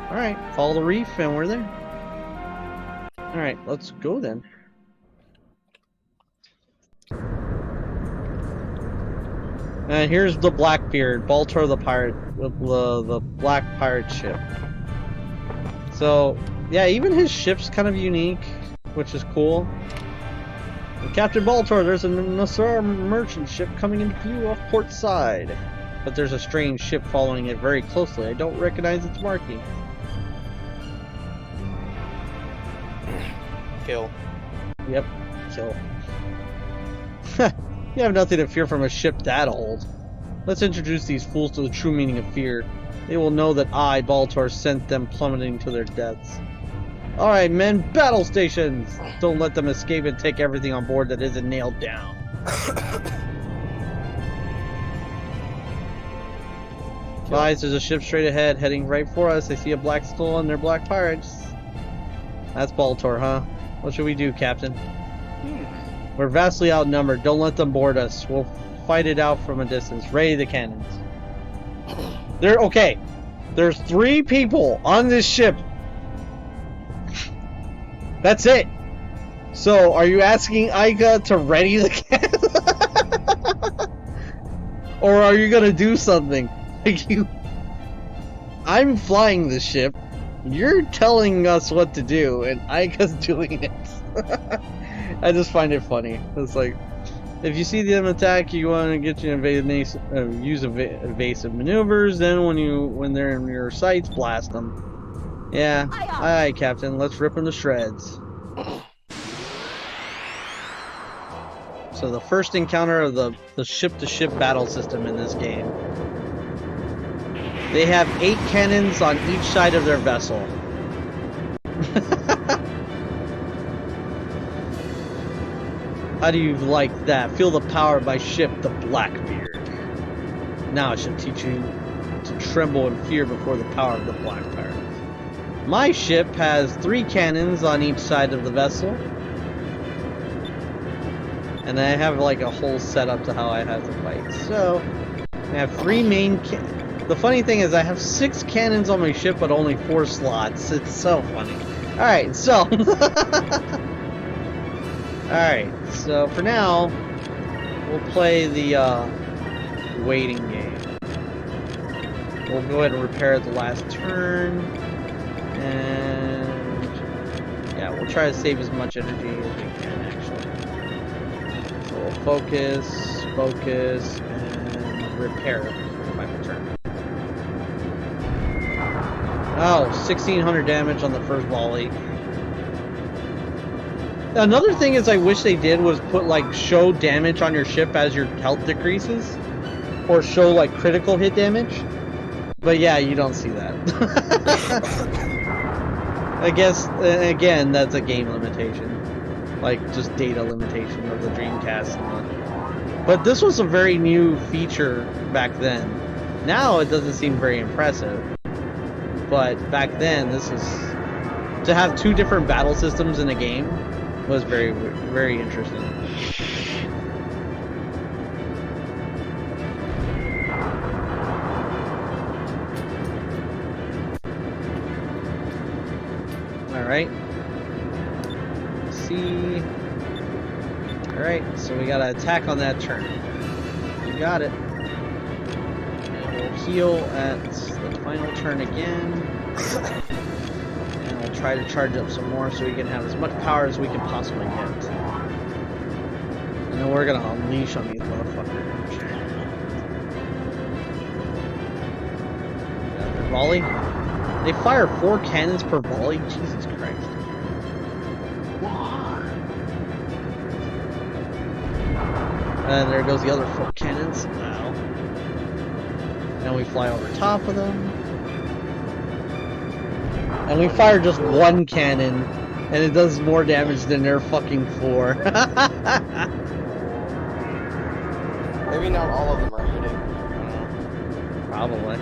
Alright, follow the reef, and we're there. Alright, let's go then. And here's the Blackbeard, Baltor the pirate, the black pirate ship. So, yeah, even his ship's kind of unique, which is cool. Captain Baltor, there's a Nassar merchant ship coming into view off port side. But there's a strange ship following it very closely. I don't recognize its marking. Kill. Yep, kill. You have nothing to fear from a ship that old. Let's introduce these fools to the true meaning of fear. They will know that I, Baltor, sent them plummeting to their deaths. Alright, men, battle stations! Don't let them escape and take everything on board that isn't nailed down. Guys, there's a ship straight ahead, heading right for us. I see a black skull and they're black pirates. That's Baltor, huh? What should we do, Captain? We're vastly outnumbered. Don't let them board us. We'll fight it out from a distance. Ready the cannons. Okay. There's 3 people on this ship. That's it. So, are you asking Ica to ready the cannon? Or are you gonna do something? I'm flying the ship. You're telling us what to do, and Ica's doing it. I just find it funny. It's like, if you see them attack, you want to get your use evasive maneuvers. Then when they're in your sights, blast them. Yeah, aye, Captain. Let's rip them to shreds. So the first encounter of the ship-to-ship battle system in this game. They have 8 cannons on each side of their vessel. How do you like that? Feel the power of my ship, the Blackbeard. Now I should teach you to tremble in fear before the power of the Black Pirate. My ship has 3 cannons on each side of the vessel. And I have like a whole setup to how I have to fight. So, I have 3 main The funny thing is I have 6 cannons on my ship, but only 4 slots. It's so funny. Alright, so... Alright, so for now, we'll play the waiting game. We'll go ahead and repair at the last turn. And... yeah, we'll try to save as much energy as we can, actually. So we'll focus, and repair for the final turn. Oh, 1600 damage on the first volley. Another thing is I wish they did was put like show damage on your ship as your health decreases. Or show like critical hit damage. But yeah, you don't see that. I guess, again, that's a game limitation. Like, just data limitation of the Dreamcast. But this was a very new feature back then. Now it doesn't seem very impressive. But back then, this is... to have 2 different battle systems in a game was very, very interesting. Alright. See. Alright, so we gotta attack on that turn. You got it. And we'll heal at the final turn again. And we'll try to charge up some more so we can have as much power as we can possibly get. And then we're gonna unleash on these motherfuckers. Another volley. They fire 4 cannons per volley? Jesus Christ. And there goes the other 4 cannons. Wow. And we fly over top of them. And we fire just 1 cannon. And it does more damage than their fucking 4. Maybe not all of them are hitting. Probably.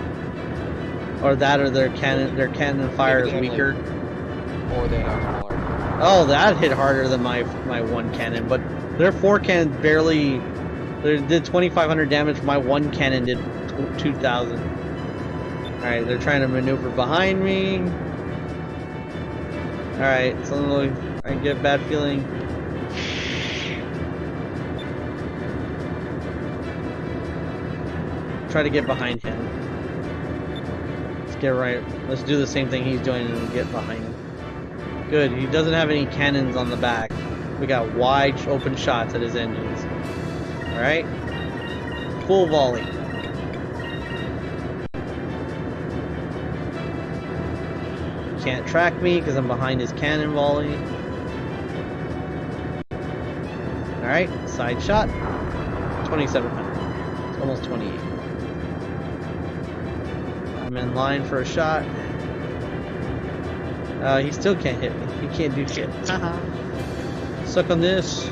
Or that, or their cannon fire is weaker. Or they have more. Oh, that hit harder than my 1 cannon, but their 4 cannons barely... They did 2,500 damage, my 1 cannon did 2,000. Alright, they're trying to maneuver behind me. Alright, so I get a bad feeling. Try to get behind him. Get right. Let's do the same thing he's doing and get behind him. Good. He doesn't have any cannons on the back. We got wide open shots at his engines. Alright. Full volley. Can't track me because I'm behind his cannon volley. Alright. Side shot. 2,700. It's almost 28. I'm in line for a shot. He still can't hit me. He can't do shit. Haha. Suck on this.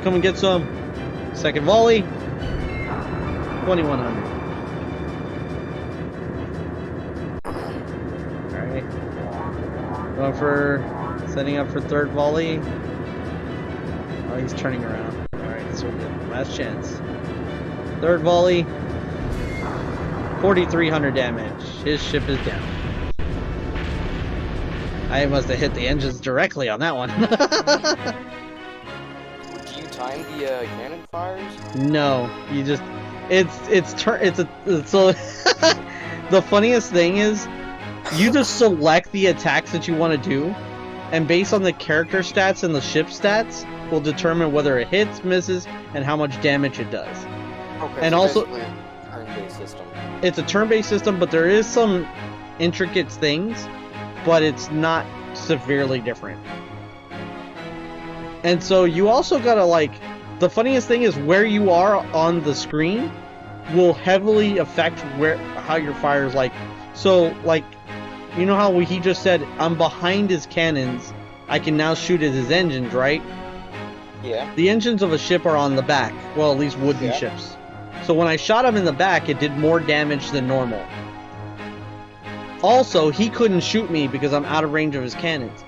Come and get some. Second volley. 2,100. Alright. Going for... setting up for third volley. Oh, he's turning around. Alright, so good. Last chance. Third volley. 4,300 damage. His ship is down. I must have hit the engines directly on that one. Do you time the cannon fires? No, you just so the funniest thing is you just select the attacks that you want to do, and based on the character stats and the ship stats will determine whether it hits, misses, and how much damage it does. Okay, And so also- basically a turn-based system. It's a turn-based system, but there is some intricate things, but it's not severely different. And so you also gotta like the funniest thing is where you are on the screen will heavily affect how your fire's like. So, like, you know how he just said, I'm behind his cannons, I can now shoot at his engines, right? Yeah. The engines of a ship are on the back. Well, at least wooden ships. So when I shot him in the back, it did more damage than normal. Also, he couldn't shoot me because I'm out of range of his cannons.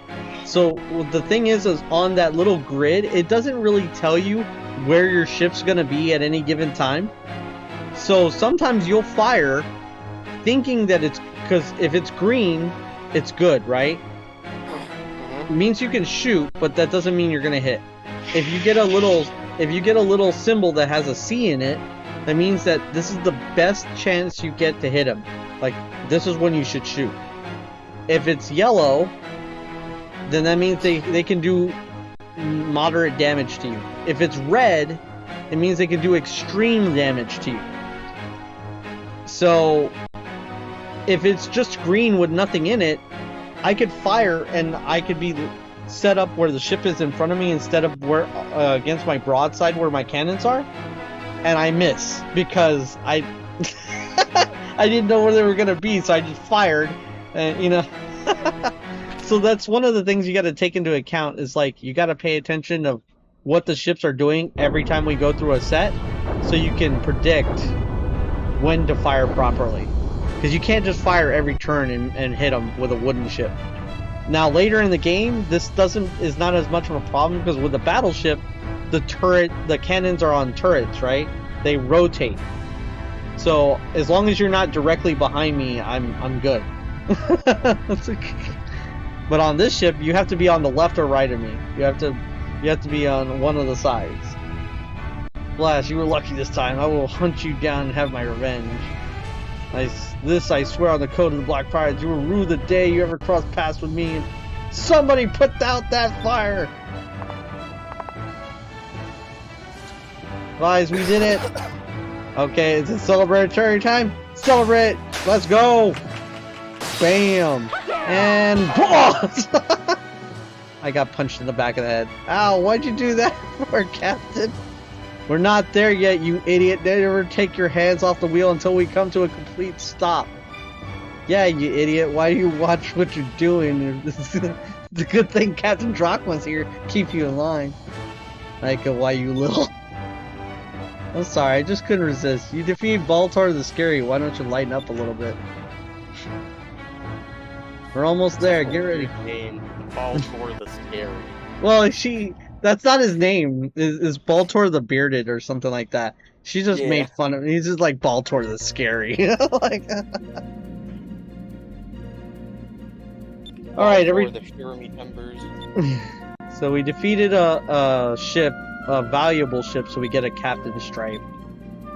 So the thing is on that little grid, it doesn't really tell you where your ship's going to be at any given time. So sometimes you'll fire thinking that it's... Because if it's green, it's good, right? It means you can shoot, but that doesn't mean you're going to hit. If you get a little symbol that has a C in it, that means that this is the best chance you get to hit him. Like, this is when you should shoot. If it's yellow, then that means they can do moderate damage to you. If it's red, it means they can do extreme damage to you. So, if it's just green with nothing in it, I could fire and I could be set up where the ship is in front of me instead of where against my broadside where my cannons are, and I miss because I I didn't know where they were gonna be, so I just fired, and you know. So that's one of the things you got to take into account is like you got to pay attention of what the ships are doing every time we go through a set, so you can predict when to fire properly. Because you can't just fire every turn and hit them with a wooden ship. Now later in the game, this is not as much of a problem because with the battleship, the cannons are on turrets, right? They rotate. So as long as you're not directly behind me, I'm good. But on this ship, you have to be on the left or right of me. You have to be on one of the sides. Blast, you were lucky this time. I will hunt you down and have my revenge. I swear on the code of the Black Pirates, you will rue the day you ever crossed paths with me. And somebody put out that fire! Guys, we did it! Okay, is it celebratory time? Celebrate! Let's go! Bam! And boss! I got punched in the back of the head. Ow, why'd you do that for, Captain? We're not there yet, you idiot. Never take your hands off the wheel until we come to a complete stop. Yeah, you idiot. Why do you watch what you're doing? It's a good thing Captain Drachma's here to keep you in line. Like, why you little... I'm sorry, I just couldn't resist. You defeated Baltar the Scary. Why don't you lighten up a little bit? We're almost there. Get ready. Name Baltar the Scary. Well, that's not his name. Is Baltar the Bearded or something like that. She just made fun of him. He's just like Baltar the Scary. Like, alright, the Jeremy Timbers. So we defeated a ship, a valuable ship, so we get a captain's stripe.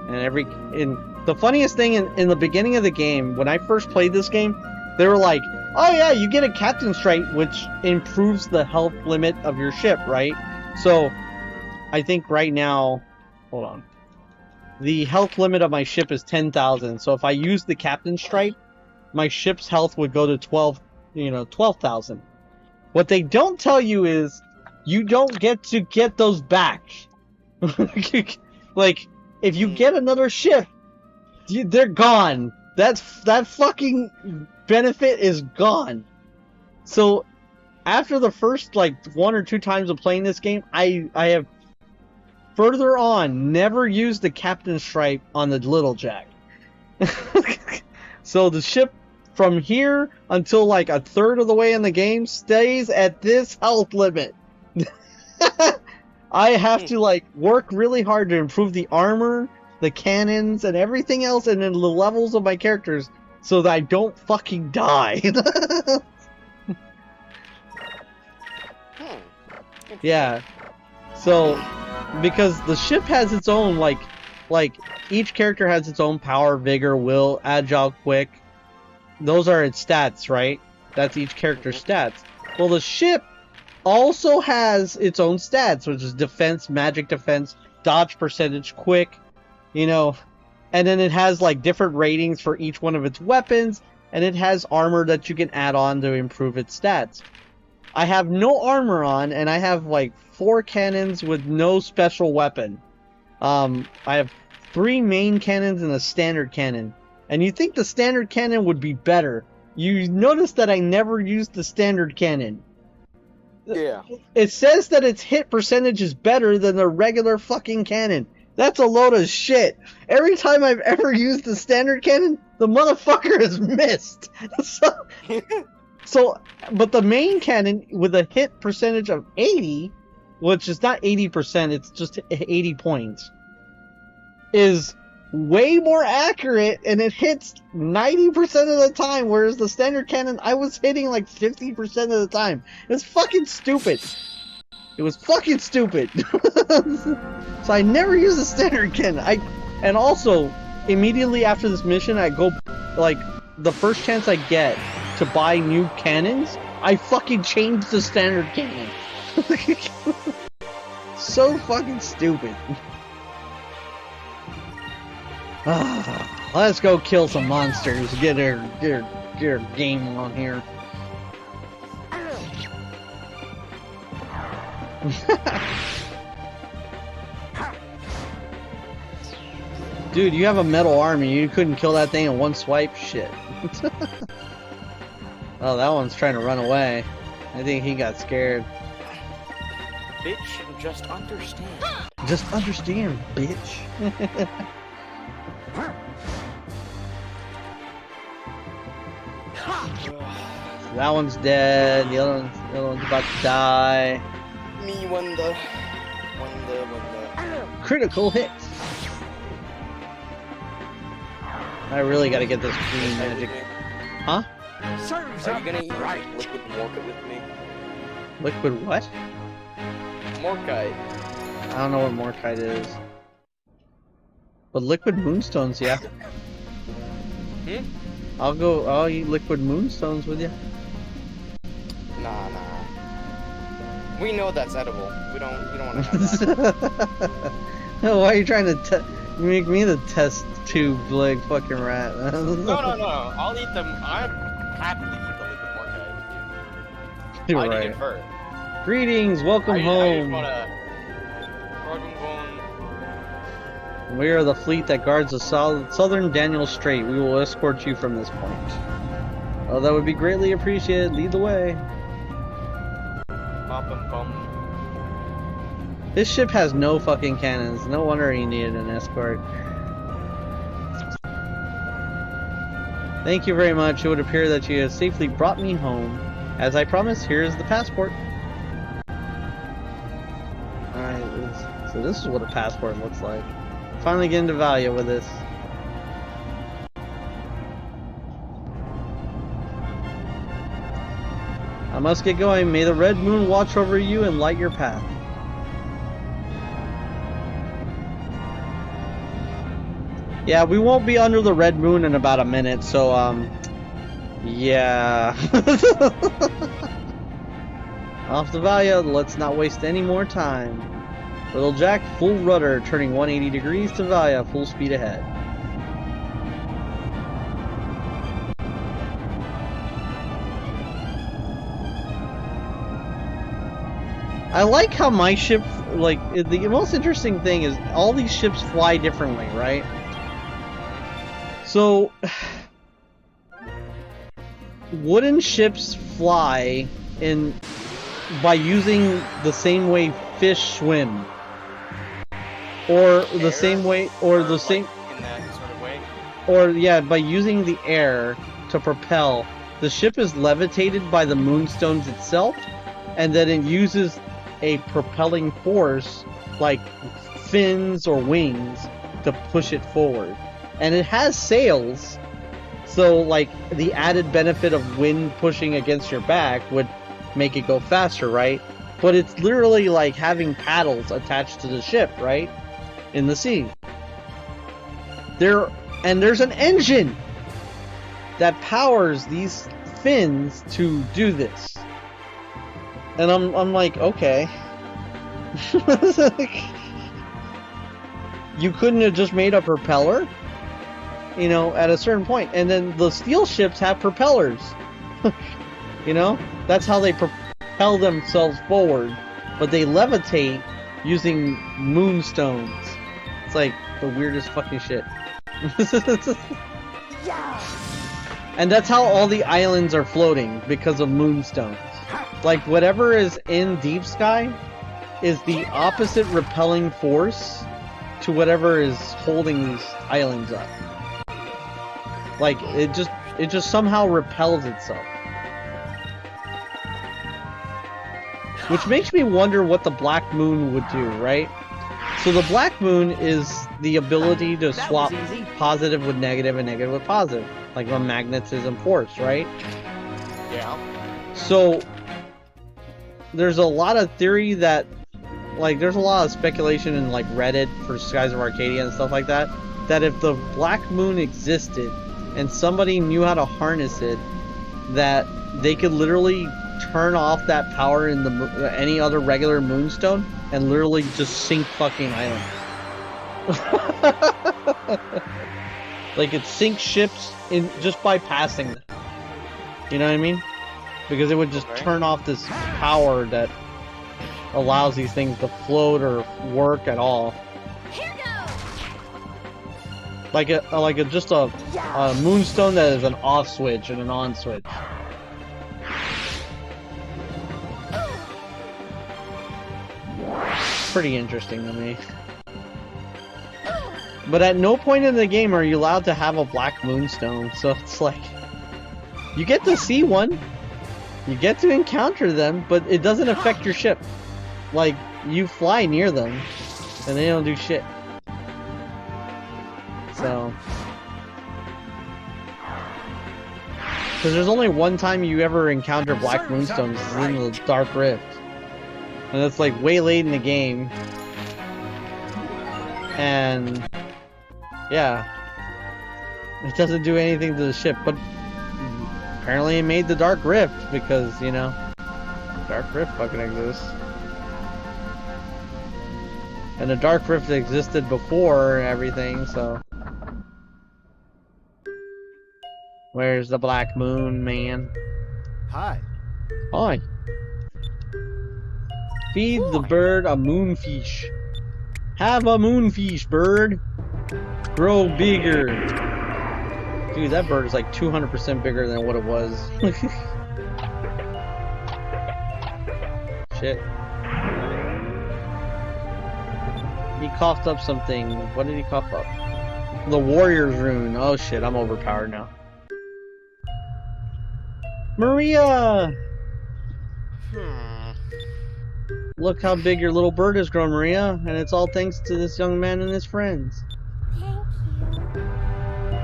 And the funniest thing in the beginning of the game, when I first played this game, they were like, oh yeah, you get a captain's stripe, which improves the health limit of your ship, right? So, I think right now, hold on. The health limit of my ship is 10,000. So if I use the captain's stripe, my ship's health would go to 12,000. What they don't tell you is, you don't get to get those back. Like, if you get another ship, they're gone. That fucking benefit is gone. So after the first like 1 or 2 times of playing this game, I have further on never used the captain's stripe on the Little Jack. So the ship from here until like a third of the way in the game stays at this health limit. I have to like work really hard to improve the armor, the cannons, and everything else, and then the levels of my characters so that I don't fucking die. Yeah. So, because the ship has its own, like each character has its own power, vigor, will, agile, quick. Those are its stats, right? That's each character's stats. Well, the ship also has its own stats, which is defense, magic defense, dodge percentage, quick, you know. And then it has like different ratings for each one of its weapons, and it has armor that you can add on to improve its stats. I have no armor on, and I have like 4 cannons with no special weapon. I have 3 main cannons and a standard cannon. And you think the standard cannon would be better. You notice that I never used the standard cannon. Yeah. It says that its hit percentage is better than the regular fucking cannon. That's a load of shit. Every time I've ever used the standard cannon, the motherfucker has missed. But the main cannon with a hit percentage of 80, which is not 80%, it's just 80 points, is way more accurate, and it hits 90% of the time, whereas the standard cannon, I was hitting like 50% of the time. It was fucking stupid. It was fucking stupid. So I never use the standard cannon. And also, immediately after this mission, I go, like, the first chance I get to buy new cannons, I fucking change the standard cannon. So fucking stupid. Let's go kill some monsters. Get our game on here. Dude, you have a metal army. You couldn't kill that thing in one swipe? Shit. Oh, that one's trying to run away. I think he got scared. Bitch, just understand. Just understand, bitch. That one's dead. The other one's about to die. Me wonder. Critical hits. I really gotta get this green magic. Huh? Are you gonna eat liquid morkite with me? Liquid what? Morkite. I don't know what morkite is. But liquid moonstones, yeah. I'll eat liquid moonstones with you. Nah. We know that's edible. We don't want to have that. Why are you trying to make me the test tube like fucking rat? No. I'll eat them. I'd happily eat the liquid morkite with you. You're I right. eat it first. Greetings, welcome home. We are the fleet that guards the southern Daniel Strait. We will escort you from this point. Oh, that would be greatly appreciated. Lead the way. This ship has no fucking cannons. No wonder he needed an escort. Thank you very much. It would appear that you have safely brought me home. As I promised, here is the passport. Alright, so this is what a passport looks like. Finally getting to Valia with this. I must get going. May the red moon watch over you and light your path. Yeah, we won't be under the red moon in about a minute, so, yeah. Off to Valia, let's not waste any more time. Little Jack, full rudder, turning 180 degrees to Valia, full speed ahead. I like how my ship, like, the most interesting thing is all these ships fly differently, right? So, wooden ships fly by using the same way fish swim, or the same way, or the same, in that sort of way. or yeah, by using the air to propel. The ship is levitated by the moonstones itself, and then it uses a propelling force like fins or wings to push it forward. And it has sails, so like the added benefit of wind pushing against your back would make it go faster, right? But it's literally like having paddles attached to the ship, right? In the sea. There's an engine that powers these fins to do this. And I'm like, okay. You couldn't have just made a propeller? You know, at a certain point. And then the steel ships have propellers. You know? That's how they propel themselves forward, but they levitate using moonstones. It's like the weirdest fucking shit. And that's how all the islands are floating, because of moonstones. Like, whatever is in deep sky is the opposite repelling force to whatever is holding these islands up. Like, it just somehow repels itself. Which makes me wonder what the black moon would do, right? So the black moon is the ability to swap positive with negative and negative with positive. Like a magnetism force, right? Yeah. So there's a lot of theory that, like, there's a lot of speculation in like Reddit for Skies of Arcadia and stuff like that, that if the black moon existed and somebody knew how to harness it, that they could literally turn off that power in any other regular moonstone and literally just sink fucking islands. Like, it sinks ships in just by passing them. You know what I mean? Because it would just turn off this power that allows these things to float or work at all. Here goes. Like just a moonstone that is an off switch and an on switch. Pretty interesting to me. But at no point in the game are you allowed to have a black moonstone, so it's like, you get to see one, you get to encounter them, but it doesn't affect your ship. Like, you fly near them, and they don't do shit. So, because there's only one time you ever encounter black moonstones, is in the Dark Rift. And that's like way late in the game. And yeah, it doesn't do anything to the ship, but apparently it made the Dark Rift because, you know, Dark Rift fucking exists. And the Dark Rift existed before everything, so. Where's the black moon, man? Hi. Hi. Feed the bird a moonfish. Have a moonfish, bird. Grow bigger. Dude, that bird is like 200% bigger than what it was. Shit. He coughed up something. What did he cough up? The Warrior's Rune. Oh shit, I'm overpowered now. Maria! Look how big your little bird has grown, Maria, and it's all thanks to this young man and his friends. Thank you.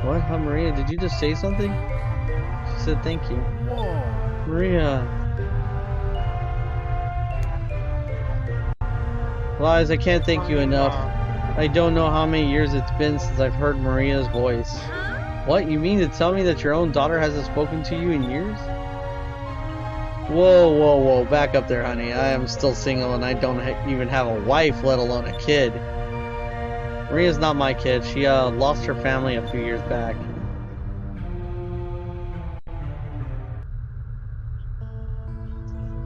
What? Huh, Maria, did you just say something? She said thank you. Whoa. Maria. Lies, I can't thank you enough. I don't know how many years it's been since I've heard Maria's voice. What? You mean to tell me that your own daughter hasn't spoken to you in years? Whoa, whoa, whoa, back up there, honey. I am still single and I don't even have a wife, let alone a kid. Maria's not my kid. She lost her family a few years back.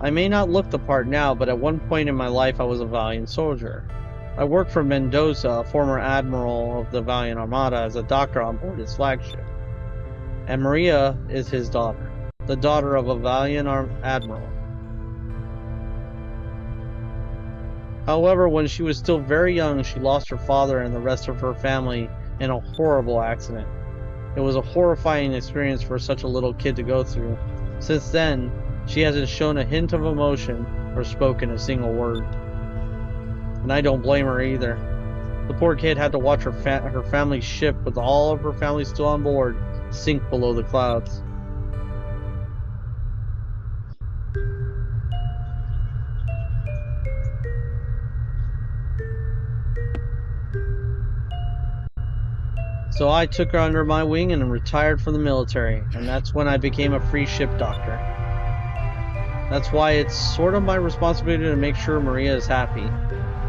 I may not look the part now, but at one point in my life I was a valiant soldier. I worked for Mendoza, a former admiral of the Valiant Armada, as a doctor on board his flagship. And Maria is his daughter. The daughter of a valiant admiral. However, when she was still very young, she lost her father and the rest of her family in a horrible accident. It was a horrifying experience for such a little kid to go through. Since then, she hasn't shown a hint of emotion or spoken a single word. And I don't blame her either. The poor kid had to watch her family's ship, with all of her family still on board, sink below the clouds. So I took her under my wing and retired from the military, and that's when I became a free ship doctor. That's why it's sort of my responsibility to make sure Maria is happy.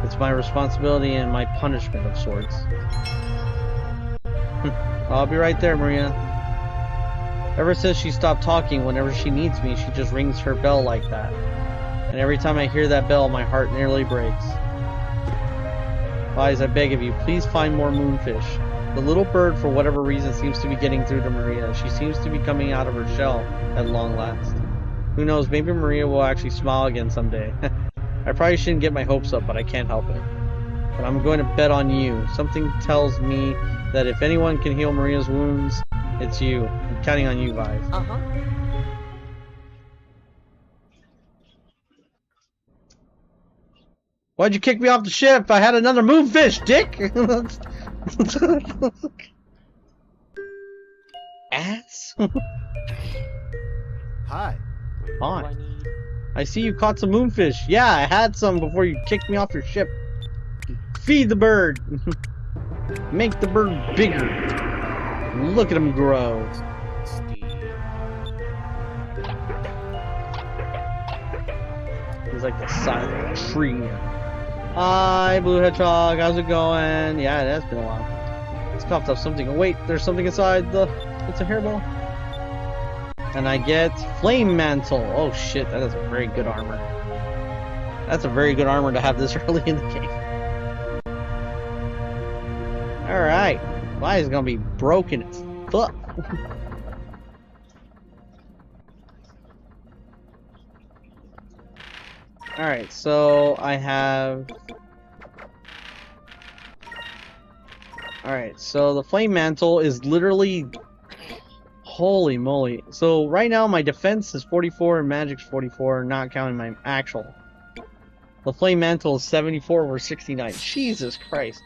It's my responsibility and my punishment of sorts. I'll be right there, Maria. Ever since she stopped talking, whenever she needs me, she just rings her bell like that. And every time I hear that bell, my heart nearly breaks. Wise, I beg of you, please find more moonfish. The little bird, for whatever reason, seems to be getting through to Maria. She seems to be coming out of her shell at long last. Who knows, maybe Maria will actually smile again someday. I probably shouldn't get my hopes up, but I can't help it. But I'm going to bet on you. Something tells me that if anyone can heal Maria's wounds, it's you. I'm counting on you, Vive. Uh-huh. Why'd you kick me off the ship? I had another moonfish, dick! Ass? Hi. Hi. I see you caught some moonfish. Yeah, I had some before you kicked me off your ship. Feed the bird! Make the bird bigger. Look at him grow. He's like the size of a tree. Hi, Blue Hedgehog. How's it going? Yeah, it has been a while. It's coughed up something. Oh, wait, there's something inside the... It's a hairball. And I get Flame Mantle. Oh, shit. That is a very good armor. That's a very good armor to have this early in the game. Alright. Why is gonna be broken as fuck? Alright, so I have... Alright, so the Flame Mantle is literally... Holy moly. So right now my defense is 44 and magic's 44, not counting my actual. The Flame Mantle is 74 over 69. Jesus Christ.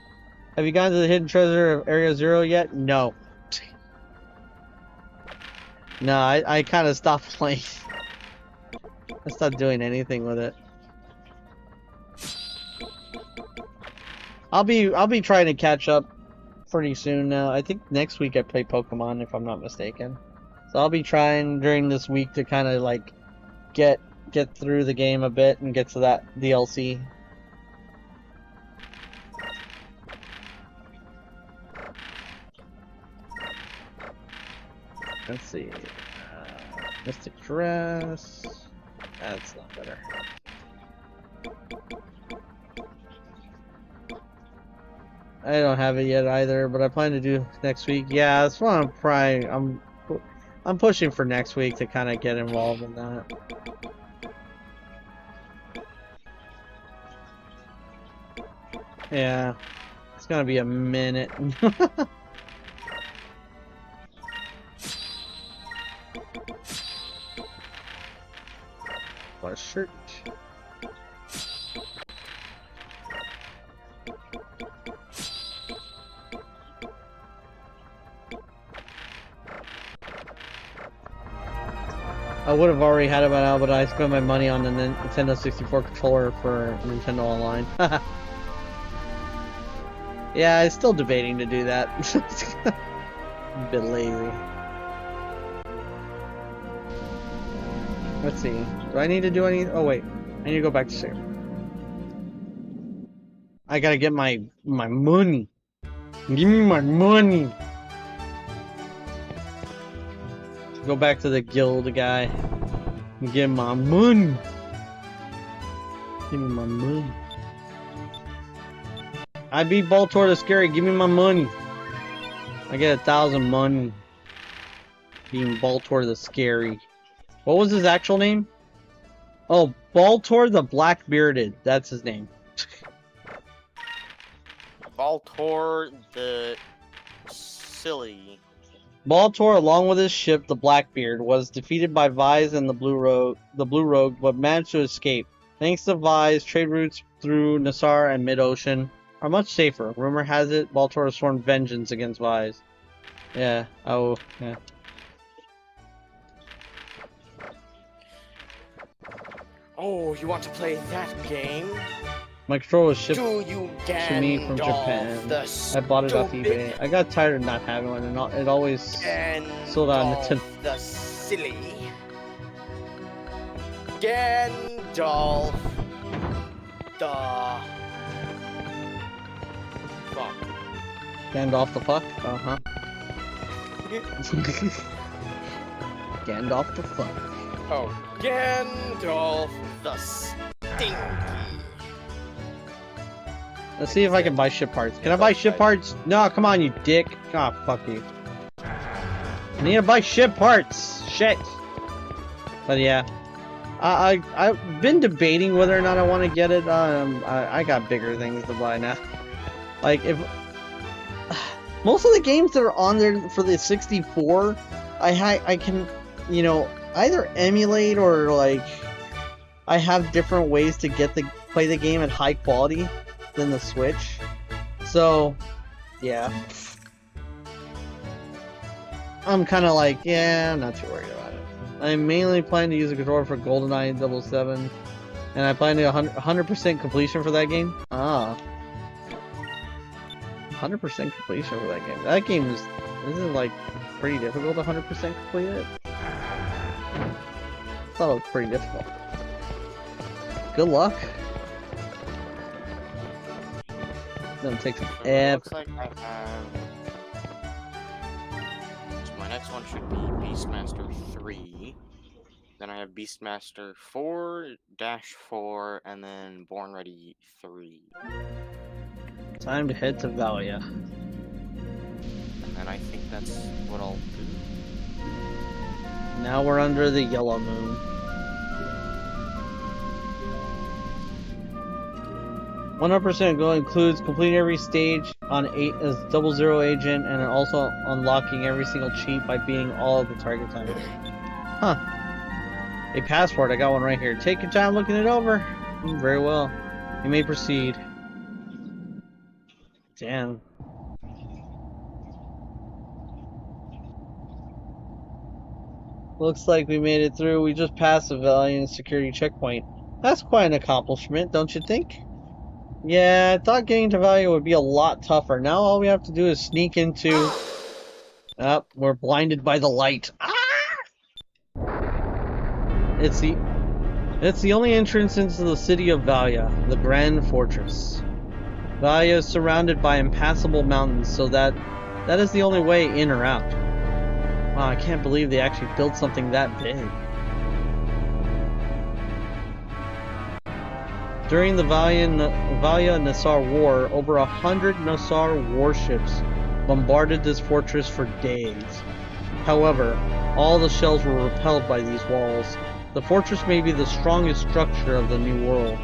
Have you gotten to the hidden treasure of Area 0 yet? No. No, I kind of stopped playing. I stopped doing anything with it. I'll be trying to catch up pretty soon now. I think next week I play Pokemon if I'm not mistaken. So I'll be trying during this week to kind of like get through the game a bit and get to that DLC. Let's see. Mystic Dress. That's not better. I don't have it yet either, but I plan to do next week. Yeah, that's what I'm trying. I'm pushing for next week to kind of get involved in that. Yeah, it's gonna be a minute. Our shirt. I would have already had it by now, but I spent my money on the Nintendo 64 controller for Nintendo Online. Yeah, I'm still debating to do that. A bit lazy. Let's see. Do I need to do any? Oh wait, I need to go back to save. I gotta get my money. Give me my money. Go back to the guild guy and get my money. Give me my money. I beat Baltor the Scary. Give me my money. I get 1,000 money. Being Baltor the Scary. What was his actual name? Oh, Baltor the Black-Bearded. That's his name. Baltor the Silly. Baltor, along with his ship, the Blackbeard, was defeated by Vise and the Blue Rogue, but managed to escape. Thanks to Vise, trade routes through Nassar and mid-ocean are much safer. Rumor has it, Baltor has sworn vengeance against Vise. Yeah. Oh, yeah. Oh, you want to play that game? My controller was shipped Do you to me from Japan. I bought it off eBay. I got tired of not having one, and it always sold out on Nintendo. The silly. Gandalf. The fuck. Gandalf the fuck? Uh-huh. Gandalf the fuck. Oh Gandalf the Stinky. Let's see if I can buy ship parts. Can I buy ship parts? No, come on, you dick. Ah, fuck you. I need to buy ship parts. Shit. But yeah. I've been debating whether or not I want to get it. I got bigger things to buy now. Like, if... Most of the games that are on there for the 64, I can, you know, either emulate or, like... I have different ways to play the game at high quality than the Switch. So, yeah. I'm kind of like, yeah, I'm not too worried about it. I'm mainly planning to use a controller for GoldenEye 007, and I plan to 100% completion for that game. Ah. 100% completion for that game. That game isn't like pretty difficult to 100% complete it. I thought it was pretty difficult. Good luck. Then it takes an Looks like I have. So my next one should be Beastmaster 3. Then I have Beastmaster 4-4, and then Born Ready 3. Time to head to Valia. And then I think that's what I'll do. Now we're under the yellow moon. "100% goal includes completing every stage on 8 as 00 agent and also unlocking every single cheat by beating all of the target times." Huh. A passport, I got one right here. Take your time looking it over. Very well. You may proceed. Damn. Looks like we made it through. We just passed the Valiant security checkpoint. That's quite an accomplishment, don't you think? Yeah, I thought getting to Valia would be a lot tougher. Now all we have to do is sneak into... Oh, we're blinded by the light. Ah! It's the only entrance into the city of Valia, the Grand Fortress. Valia is surrounded by impassable mountains, so that is the only way in or out. Wow, I can't believe they actually built something that big. During the Valia-Nassar War, over 100 Nassar warships bombarded this fortress for days. However, all the shells were repelled by these walls. The fortress may be the strongest structure of the New World.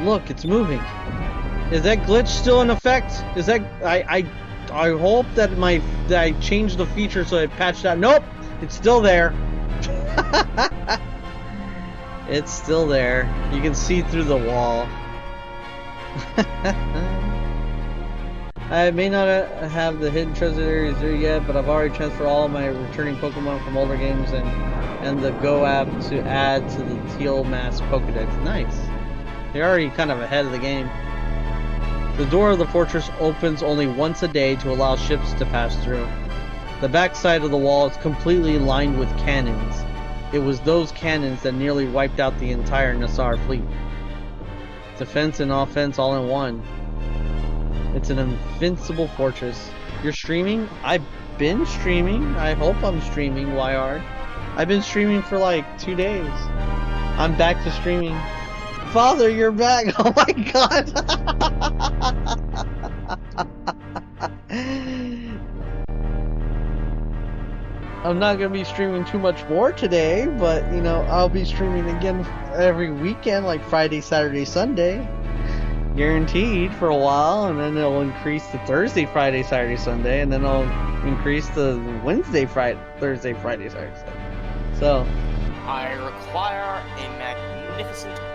Look, it's moving. Is that glitch still in effect? Is that... I hope that I changed the feature so it patched out. Nope! It's still there. It's still there. You can see through the wall. I may not have the hidden treasure areas there yet, but I've already transferred all of my returning Pokemon from older games and the Go app to add to the Teal Mask Pokedex. Nice. You're already kind of ahead of the game. The door of the fortress opens only once a day to allow ships to pass through. The back side of the wall is completely lined with cannons. It was those cannons that nearly wiped out the entire Nassar fleet. Defense and offense all in one. It's an invincible fortress. You're streaming? I've been streaming. I hope I'm streaming, YR. I've been streaming for like 2 days. I'm back to streaming. Father, you're back! Oh my god! I'm not gonna be streaming too much more today, but you know, I'll be streaming again every weekend, like Friday, Saturday, Sunday. Guaranteed for a while, and then it'll increase to Thursday, Friday, Saturday, Sunday, and then it'll increase to Wednesday, Friday, Thursday, Friday, Saturday, Sunday. So, I require a magnificent beard.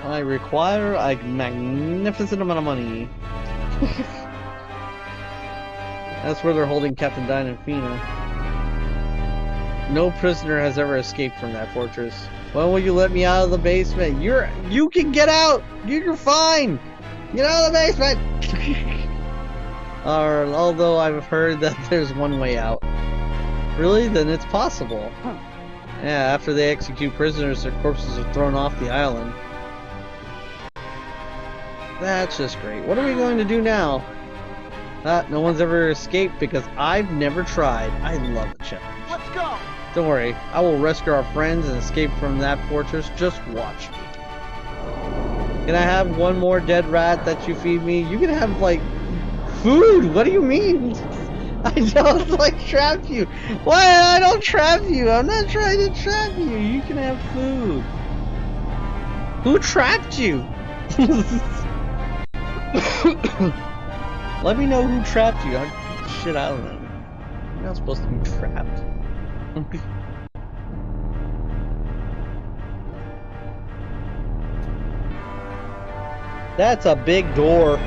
I require a magnificent amount of money. That's where they're holding Captain Dine and Fina. No prisoner has ever escaped from that fortress. When will you let me out of the basement? You can get out! You're fine! Get out of the basement! Although I've heard that there's one way out. Really? Then it's possible. Yeah, after they execute prisoners, their corpses are thrown off the island. That's just great. What are we going to do now? No one's ever escaped because I've never tried. I love the challenge. Let's go! Don't worry, I will rescue our friends and escape from that fortress. Just watch me. Can I have one more dead rat that you feed me? You can have, like, food! What do you mean? I don't, like, trap you. Why? I don't trap you. I'm not trying to trap you. You can have food. Who trapped you? Let me know who trapped you. I'll beat the shit out of them. You're not supposed to be trapped. That's a big door.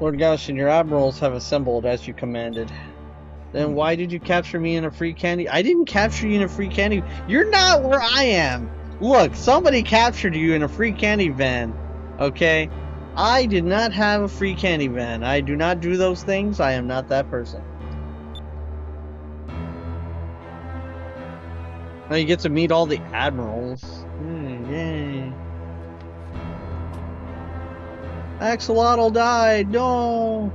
Lord Gaushin, your admirals have assembled as you commanded. Then why did you capture me in a free candy? I didn't capture you in a free candy. You're not where I am. Look, somebody captured you in a free candy van. Okay? I did not have a free candy van. I do not do those things. I am not that person. Now you get to meet all the admirals. Yay. Axolotl died. No.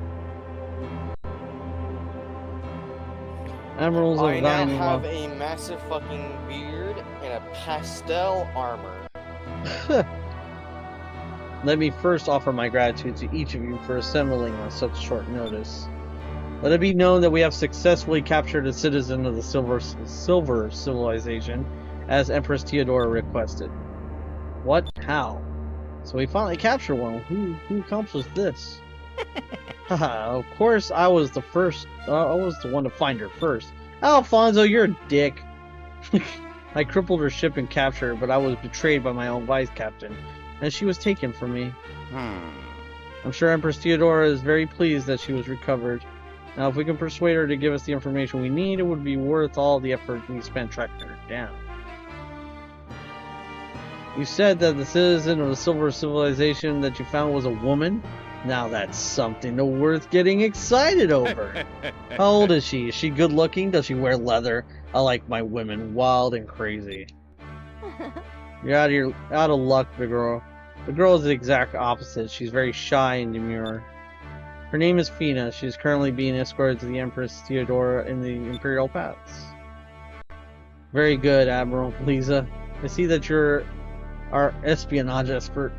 Admirals I of now Vine. have a massive fucking beard and a pastel armor. Let me first offer my gratitude to each of you for assembling on such short notice. Let it be known that we have successfully captured a citizen of the Silver Civilization, as Empress Theodora requested. What? How? So we finally captured one. Who accomplished this? Haha, of course I was the first. I was the one to find her first. Alfonso, you're a dick. I crippled her ship and captured her, but I was betrayed by my own vice captain, and she was taken from me. I'm sure Empress Theodora is very pleased that she was recovered. Now, if we can persuade her to give us the information we need, it would be worth all the effort we spent tracking her down. You said that the citizen of the Silver Civilization that you found was a woman? Now that's something worth getting excited over. How old is she? Is she good looking? Does she wear leather? I like my women wild and crazy. You're out of luck, big girl. The girl is the exact opposite. She's very shy and demure. Her name is Fina. She is currently being escorted to the Empress Theodora in the Imperial Paths. Very good, Admiral Lisa. I see that you're our espionage expert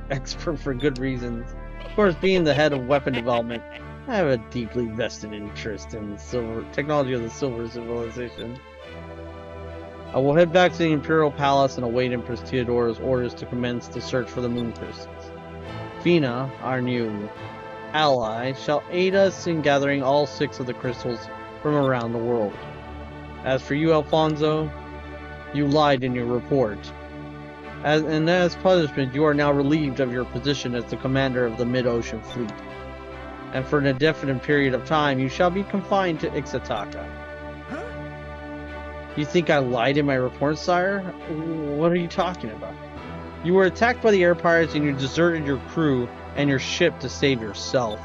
for good reasons. Of course, being the head of weapon development, I have a deeply vested interest in the technology of the Silver Civilization. I will head back to the Imperial Palace and await Empress Theodora's orders to commence the search for the moon crystals. Fina, our new ally, shall aid us in gathering all 6 of the crystals from around the world. As for you, Alfonso, you lied in your report. As punishment, you are now relieved of your position as the commander of the Mid-Ocean Fleet. And for an indefinite period of time, you shall be confined to Ixataka. You think I lied in my report, sire? What are you talking about? You were attacked by the air pirates and you deserted your crew and your ship to save yourself.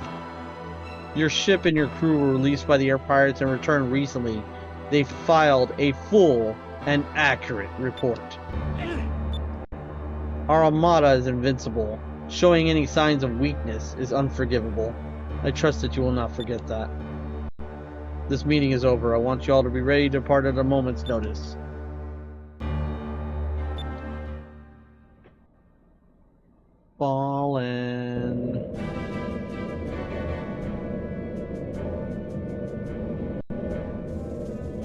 Your ship and your crew were released by the air pirates and returned recently. They filed a full and accurate report. Our armada is invincible. Showing any signs of weakness is unforgivable. I trust that you will not forget that. This meeting is over. I want you all to be ready to depart at a moment's notice. Fallen.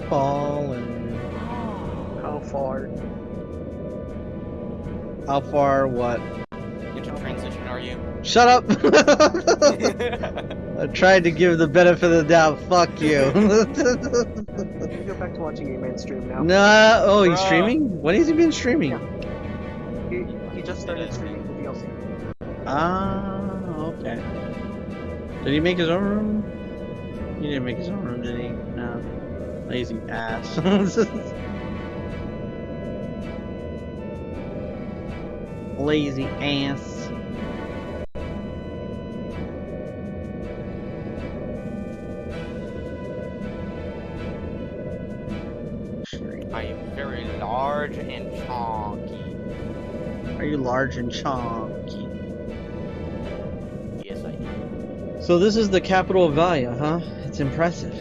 Fallen. How far? How far? What? Into transition, are you? Shut up! I tried to give the benefit of the doubt. Fuck you. You can go back to watching your main stream now. Nah. Oh, he's streaming? When has he been streaming? He just started streaming the DLC. Ah, okay. Did he make his own room? He didn't make his own room, did he? No. Lazy ass. Lazy ass. large and chunky. Yes, I do. So this is the capital of Valia, huh? It's impressive.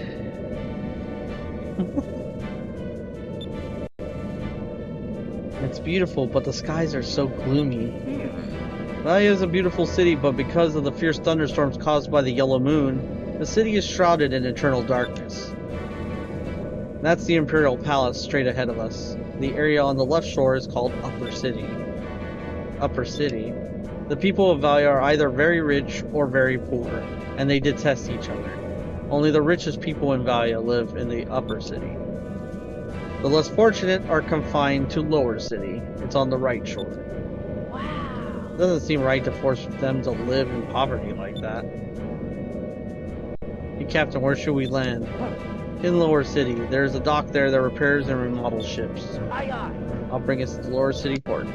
It's beautiful, but the skies are so gloomy. Valia is a beautiful city, but because of the fierce thunderstorms caused by the yellow moon, the city is shrouded in eternal darkness. That's the Imperial Palace straight ahead of us. The area on the left shore is called Upper City. Upper City. The people of Valia are either very rich or very poor, and they detest each other. Only the richest people in Valia live in the Upper City. The less fortunate are confined to Lower City. It's on the right shore. Wow. It doesn't seem right to force them to live in poverty like that. Hey, Captain, where should we land? In Lower City. There's a dock there that repairs and remodels ships. Aye, aye. I'll bring us to Lower City Port.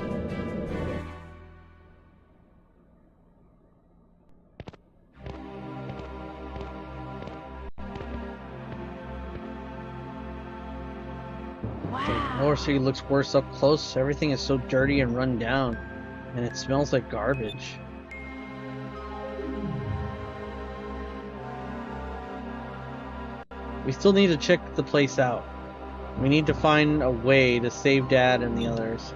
Wow. Lower City looks worse up close. Everything is so dirty and run down. And it smells like garbage. We still need to check the place out. We need to find a way to save Dad and the others.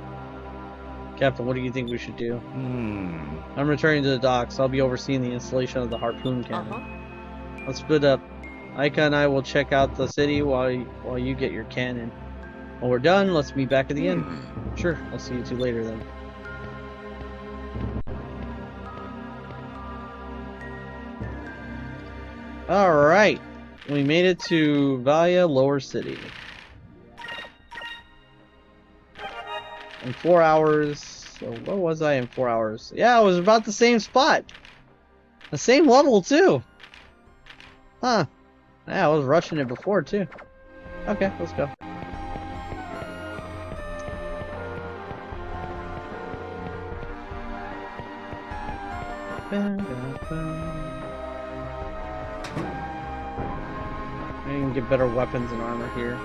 Captain, what do you think we should do? I'm returning to the docks. I'll be overseeing the installation of the harpoon cannon. Let's split up. Aika and I will check out the city while you get your cannon. When we're done, let's meet back at the inn. Sure, I'll see you two later then. Alright. We made it to Valia Lower City. In 4 hours. So where was I in 4 hours? Yeah, I was about the same spot. The same level too. Huh. Yeah, I was rushing it before too. Okay, let's go. I can get better weapons and armor here.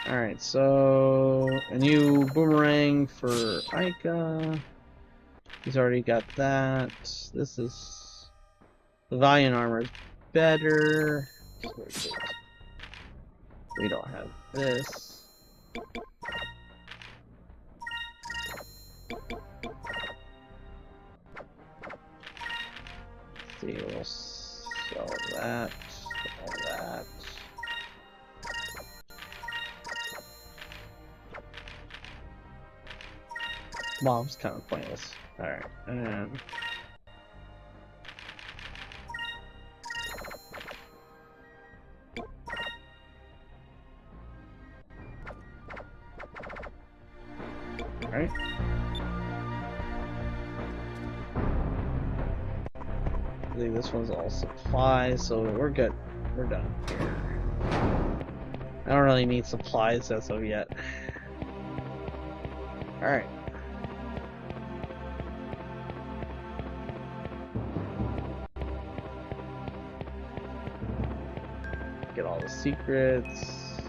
Alright, so a new boomerang for Aika. He's already got that. This is the Valiant armor is better. We don't have this. Let's see, we'll sell that, all that. Mom's kind of pointless. Alright, and alright. I think this one's all supplies, so we're good. We're done here. I don't really need supplies as of yet. Alright. Get all the secrets.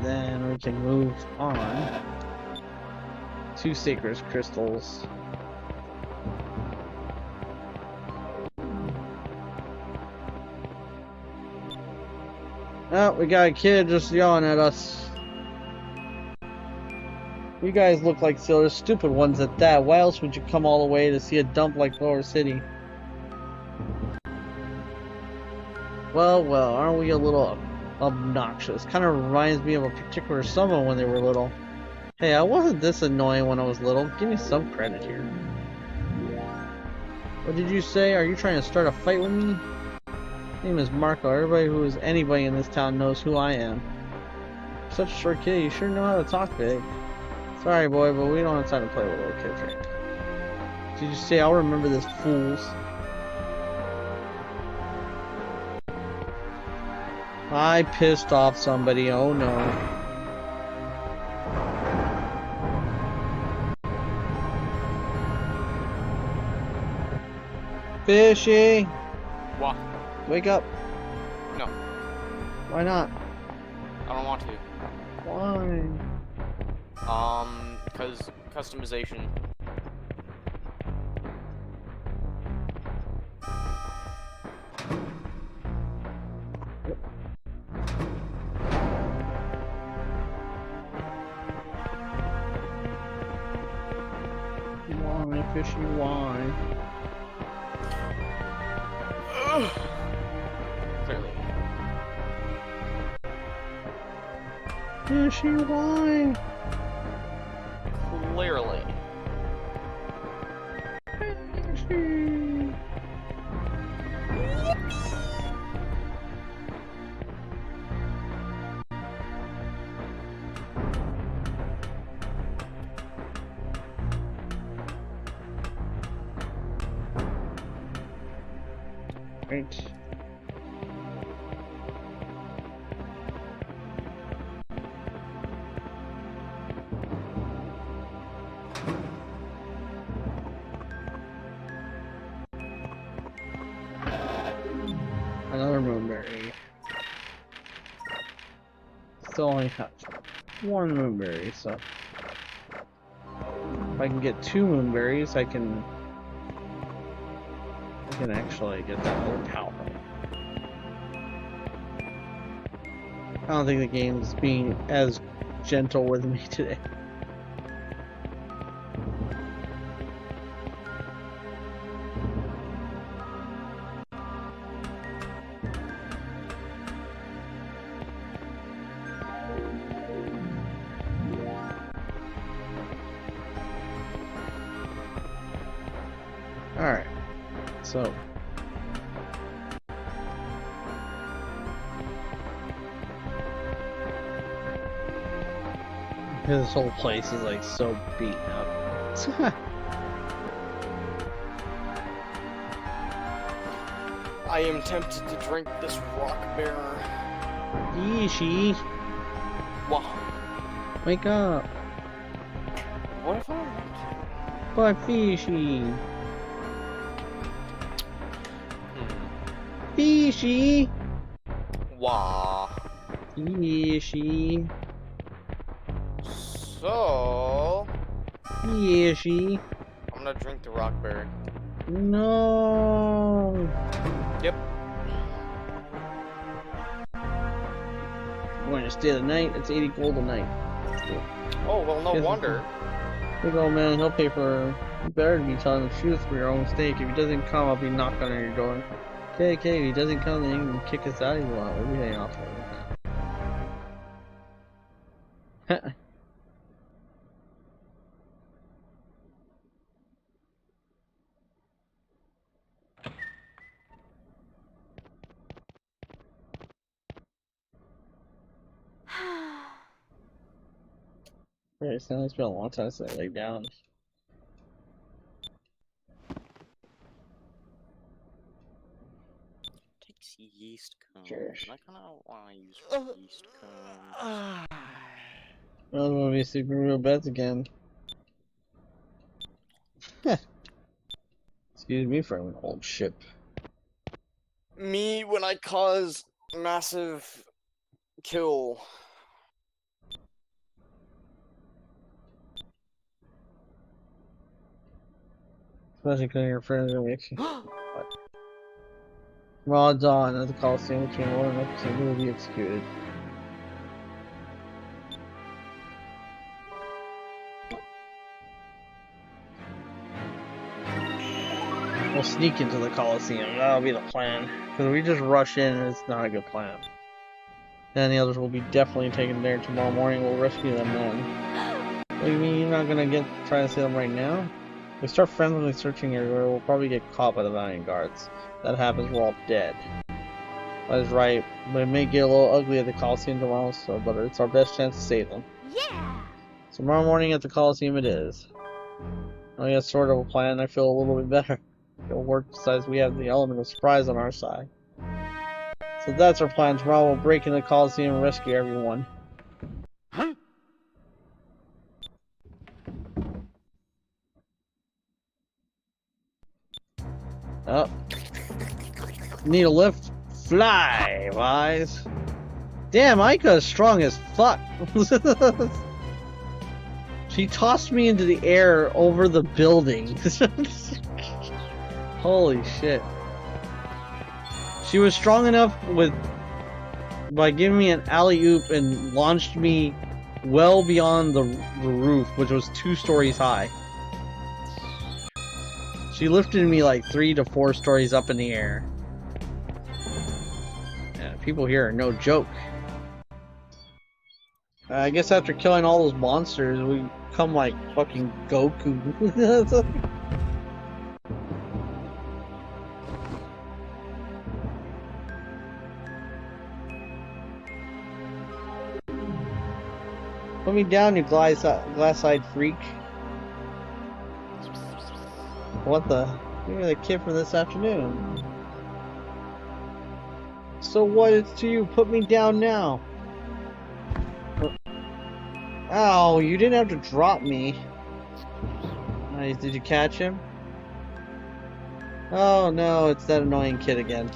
Then we can move on to Sacred Crystals. Oh, we got a kid just yelling at us. You guys look like silly, stupid ones at that. Why else would you come all the way to see a dump like Lower City? Well, aren't we a little obnoxious? Kind of reminds me of a particular someone when they were little. Hey, I wasn't this annoying when I was little. Give me some credit here. What did you say? Are you trying to start a fight with me? My name is Marco. Everybody who is anybody in this town knows who I am. Such a short kid, you sure know how to talk big. Sorry, boy, but we don't have time to play with little kids right. Did you say I'll remember this, fools? I pissed off somebody, oh no. Fishy! What? Wake up. No. Why not? I don't want to. Why? Because customization. Why, fishy, why? Clearly. Fishy, why? Clearly. Fishy. Right. Another moonberry. Still only have one moonberry, so if I can get 2 moonberries, I can actually get that other power. I don't think the game's being as gentle with me today. Alright, so this whole place is like so beaten up. I am tempted to drink this rock bearer. Yeeshi, Wow. wake up! What if I want to? But fishy, fishy, Wah. yeeshi, So yeeshi. I'm gonna drink the rock berry. No. Yep. I'm going to stay the night. It's 80 gold a night. Oh well, no Yes, wonder. Big old man, he'll pay for. You better be telling the truth for your own mistake. If he doesn't come, I'll be knocking on your door. Okay, if he doesn't come, then you can kick us out. He's out. We'll be hanging off. Right, so it's been a long time since I laid down. Takes yeast cone. Sure. I kind of want to use yeast cone. I don't want to be sleeping real beds again. Excuse me for an old ship. Me when I cause massive kill. Especially because your friends are make you. Raw dawn at the Coliseum between 1 and 1% will be executed. We'll sneak into the Coliseum. That'll be the plan. Because if we just rush in, it's not a good plan. Then the others will be definitely taken there tomorrow morning. We'll rescue them then. What do you mean you're not gonna try to see them right now? If we start friendly searching everywhere, we'll probably get caught by the Valiant Guards. If that happens, we're all dead. That is right, but it may get a little ugly at the Coliseum tomorrow, but it's our best chance to save them. Yeah! So tomorrow morning at the Coliseum it is. I got sort of a plan, I feel a little bit better. It'll work besides we have the element of surprise on our side. So that's our plan. Tomorrow we'll break into the Coliseum and rescue everyone. Oh. Need a lift? Fly, wise. Damn, Ica is strong as fuck. She tossed me into the air over the building. Holy shit. She was strong enough by giving me an alley-oop and launched me well beyond the roof, which was 2 stories high. She lifted me like 3 to 4 stories up in the air. Yeah, people here are no joke. I guess after killing all those monsters, we become like fucking Goku. Put me down, you glass-eyed freak. What the? You're the kid from this afternoon. So what is to you? Put me down now. Ow, you didn't have to drop me. Nice, did you catch him? Oh no, it's that annoying kid again.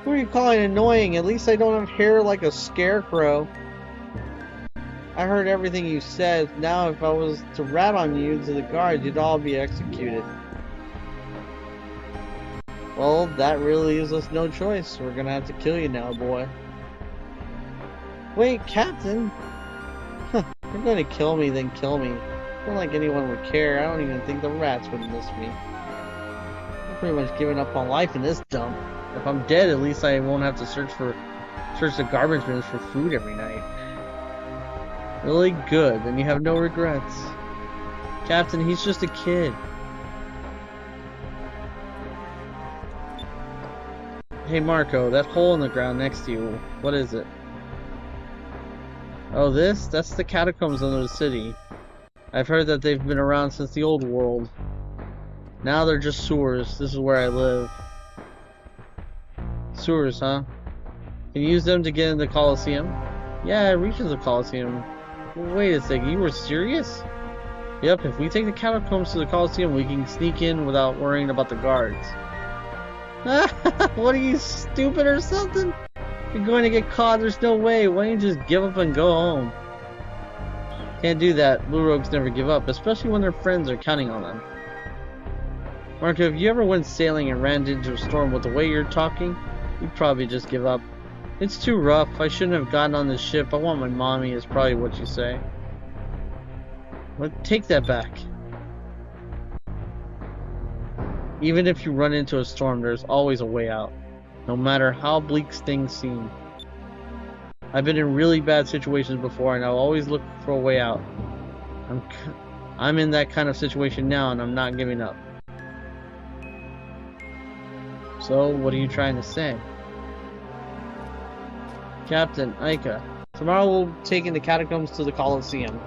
Who are you calling annoying? At least I don't have hair like a scarecrow. I heard everything you said. Now if I was to rat on you to the guards, you'd all be executed. Well, that really leaves us no choice. We're gonna have to kill you now, boy. Wait, Captain? You're going to kill me, then kill me. I don't like anyone would care. I don't even think the rats would miss me. I'm pretty much giving up on life in this dump. If I'm dead, at least I won't have to search the garbage bins for food every night. Really good, then you have no regrets. Captain, he's just a kid. Hey Marco, that hole in the ground next to you, what is it? Oh, that's the catacombs under the city. I've heard that they've been around since the old world. Now they're just sewers. This is where I live. Sewers, huh? Can you use them to get in the Colosseum? Yeah, it reaches the Colosseum. Wait a second, you were serious? Yep, if we take the catacombs to the Colosseum, we can sneak in without worrying about the guards. What are you, stupid or something? You're going to get caught, there's no way. Why don't you just give up and go home? Can't do that. Blue Rogues never give up, especially when their friends are counting on them. Marco, if you ever went sailing and ran into a storm with the way you're talking, you'd probably just give up. It's too rough. I shouldn't have gotten on this ship. I want my mommy, is probably what you say. But take that back. Even if you run into a storm, there's always a way out. No matter how bleak things seem. I've been in really bad situations before and I'll always look for a way out. I'm in that kind of situation now and I'm not giving up. So, what are you trying to say? Captain, Aika, tomorrow we'll take in the catacombs to the Colosseum.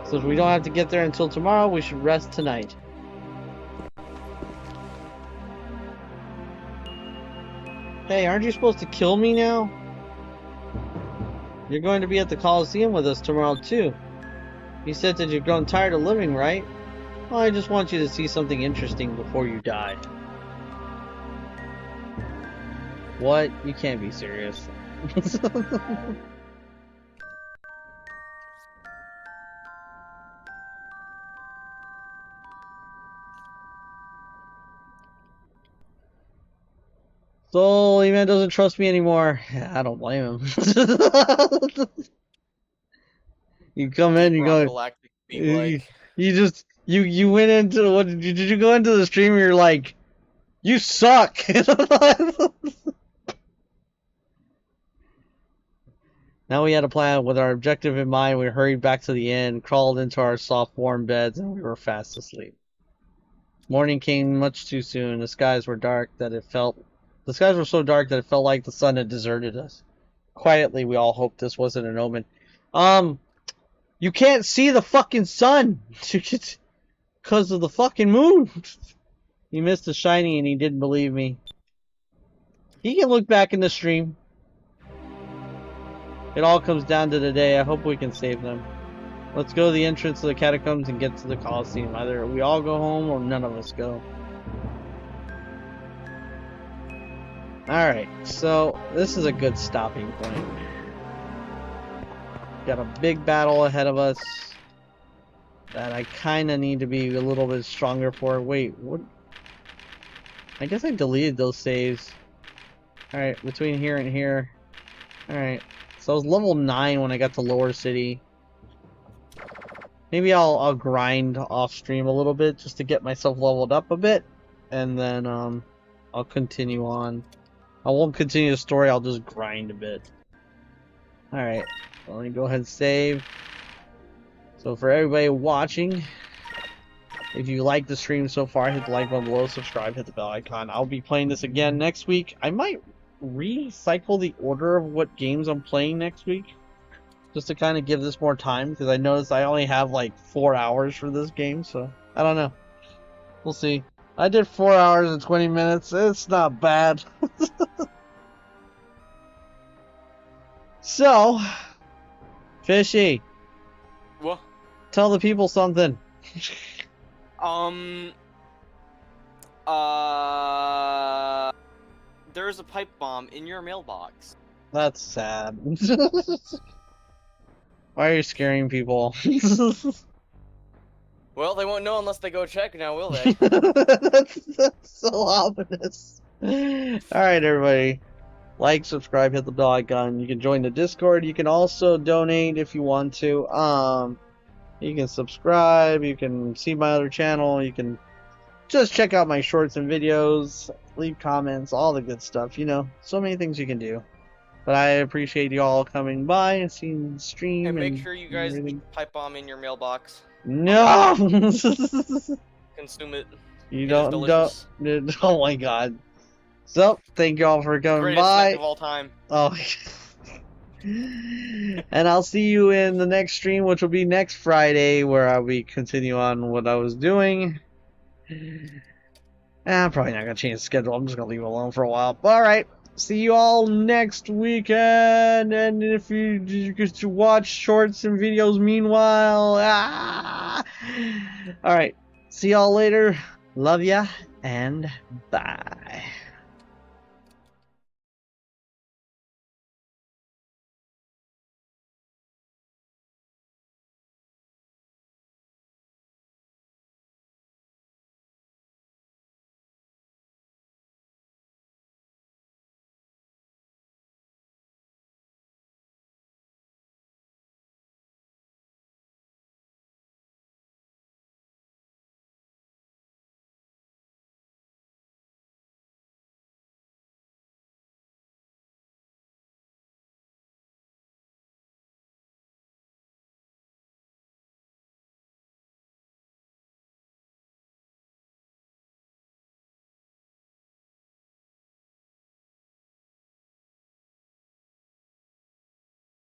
So if we don't have to get there until tomorrow, we should rest tonight. Hey, aren't you supposed to kill me now? You're going to be at the Colosseum with us tomorrow too. You said that you've grown tired of living, right? Well, I just want you to see something interesting before you die. What? You can't be serious. So, E-Man doesn't trust me anymore. I don't blame him. You come in, you go. You went into what? Did you go into the stream and you're like, you suck. Now we had a plan with our objective in mind. We hurried back to the inn, crawled into our soft, warm beds, and we were fast asleep. Morning came much too soon. The skies were so dark that it felt like the sun had deserted us. Quietly, we all hoped this wasn't an omen. You can't see the fucking sun because of the fucking moon. He missed the shiny and he didn't believe me. He can look back in the stream. It all comes down to today. I hope we can save them. Let's go to the entrance of the catacombs and get to the Colosseum. Either we all go home or none of us go. Alright, so this is a good stopping point. Got a big battle ahead of us that I kind of need to be a little bit stronger for. Wait, what? I guess I deleted those saves. Alright, between here and here. Alright, so I was level 9 when I got to Lower City. Maybe I'll grind off stream a little bit just to get myself leveled up a bit. And then I'll continue on. I won't continue the story, I'll just grind a bit. Alright, let me go ahead and save. So for everybody watching, if you like the stream so far, hit the like button below, subscribe, hit the bell icon. I'll be playing this again next week. I might recycle the order of what games I'm playing next week, just to kind of give this more time, because I noticed I only have like 4 hours for this game, so I don't know. We'll see. I did 4 hours and 20 minutes. It's not bad. So, Fishy, What? tell the people something. There's a pipe bomb in your mailbox. That's sad. Why are you scaring people? Well, they won't know unless they go check now, will they? that's so ominous. Alright, everybody. Like, subscribe, hit the bell icon. You can join the Discord. You can also donate if you want to. You can subscribe. You can see my other channel. You can just check out my shorts and videos. Leave comments. All the good stuff. You know, so many things you can do. But I appreciate you all coming by and seeing the stream. And make sure you guys everything. keep the pipe bomb in your mailbox. No! Consume it. You It is don't. delicious. Oh my god. So, thank you all for coming Greatest by. snack of all time. Oh. And I'll see you in the next stream, which will be next Friday, where I'll be continue on what I was doing. I'm probably not gonna change the schedule. I'm just gonna leave it alone for a while. Alright. See you all next weekend. And if you get to watch shorts and videos meanwhile. Alright. See y'all later. Love ya. And bye.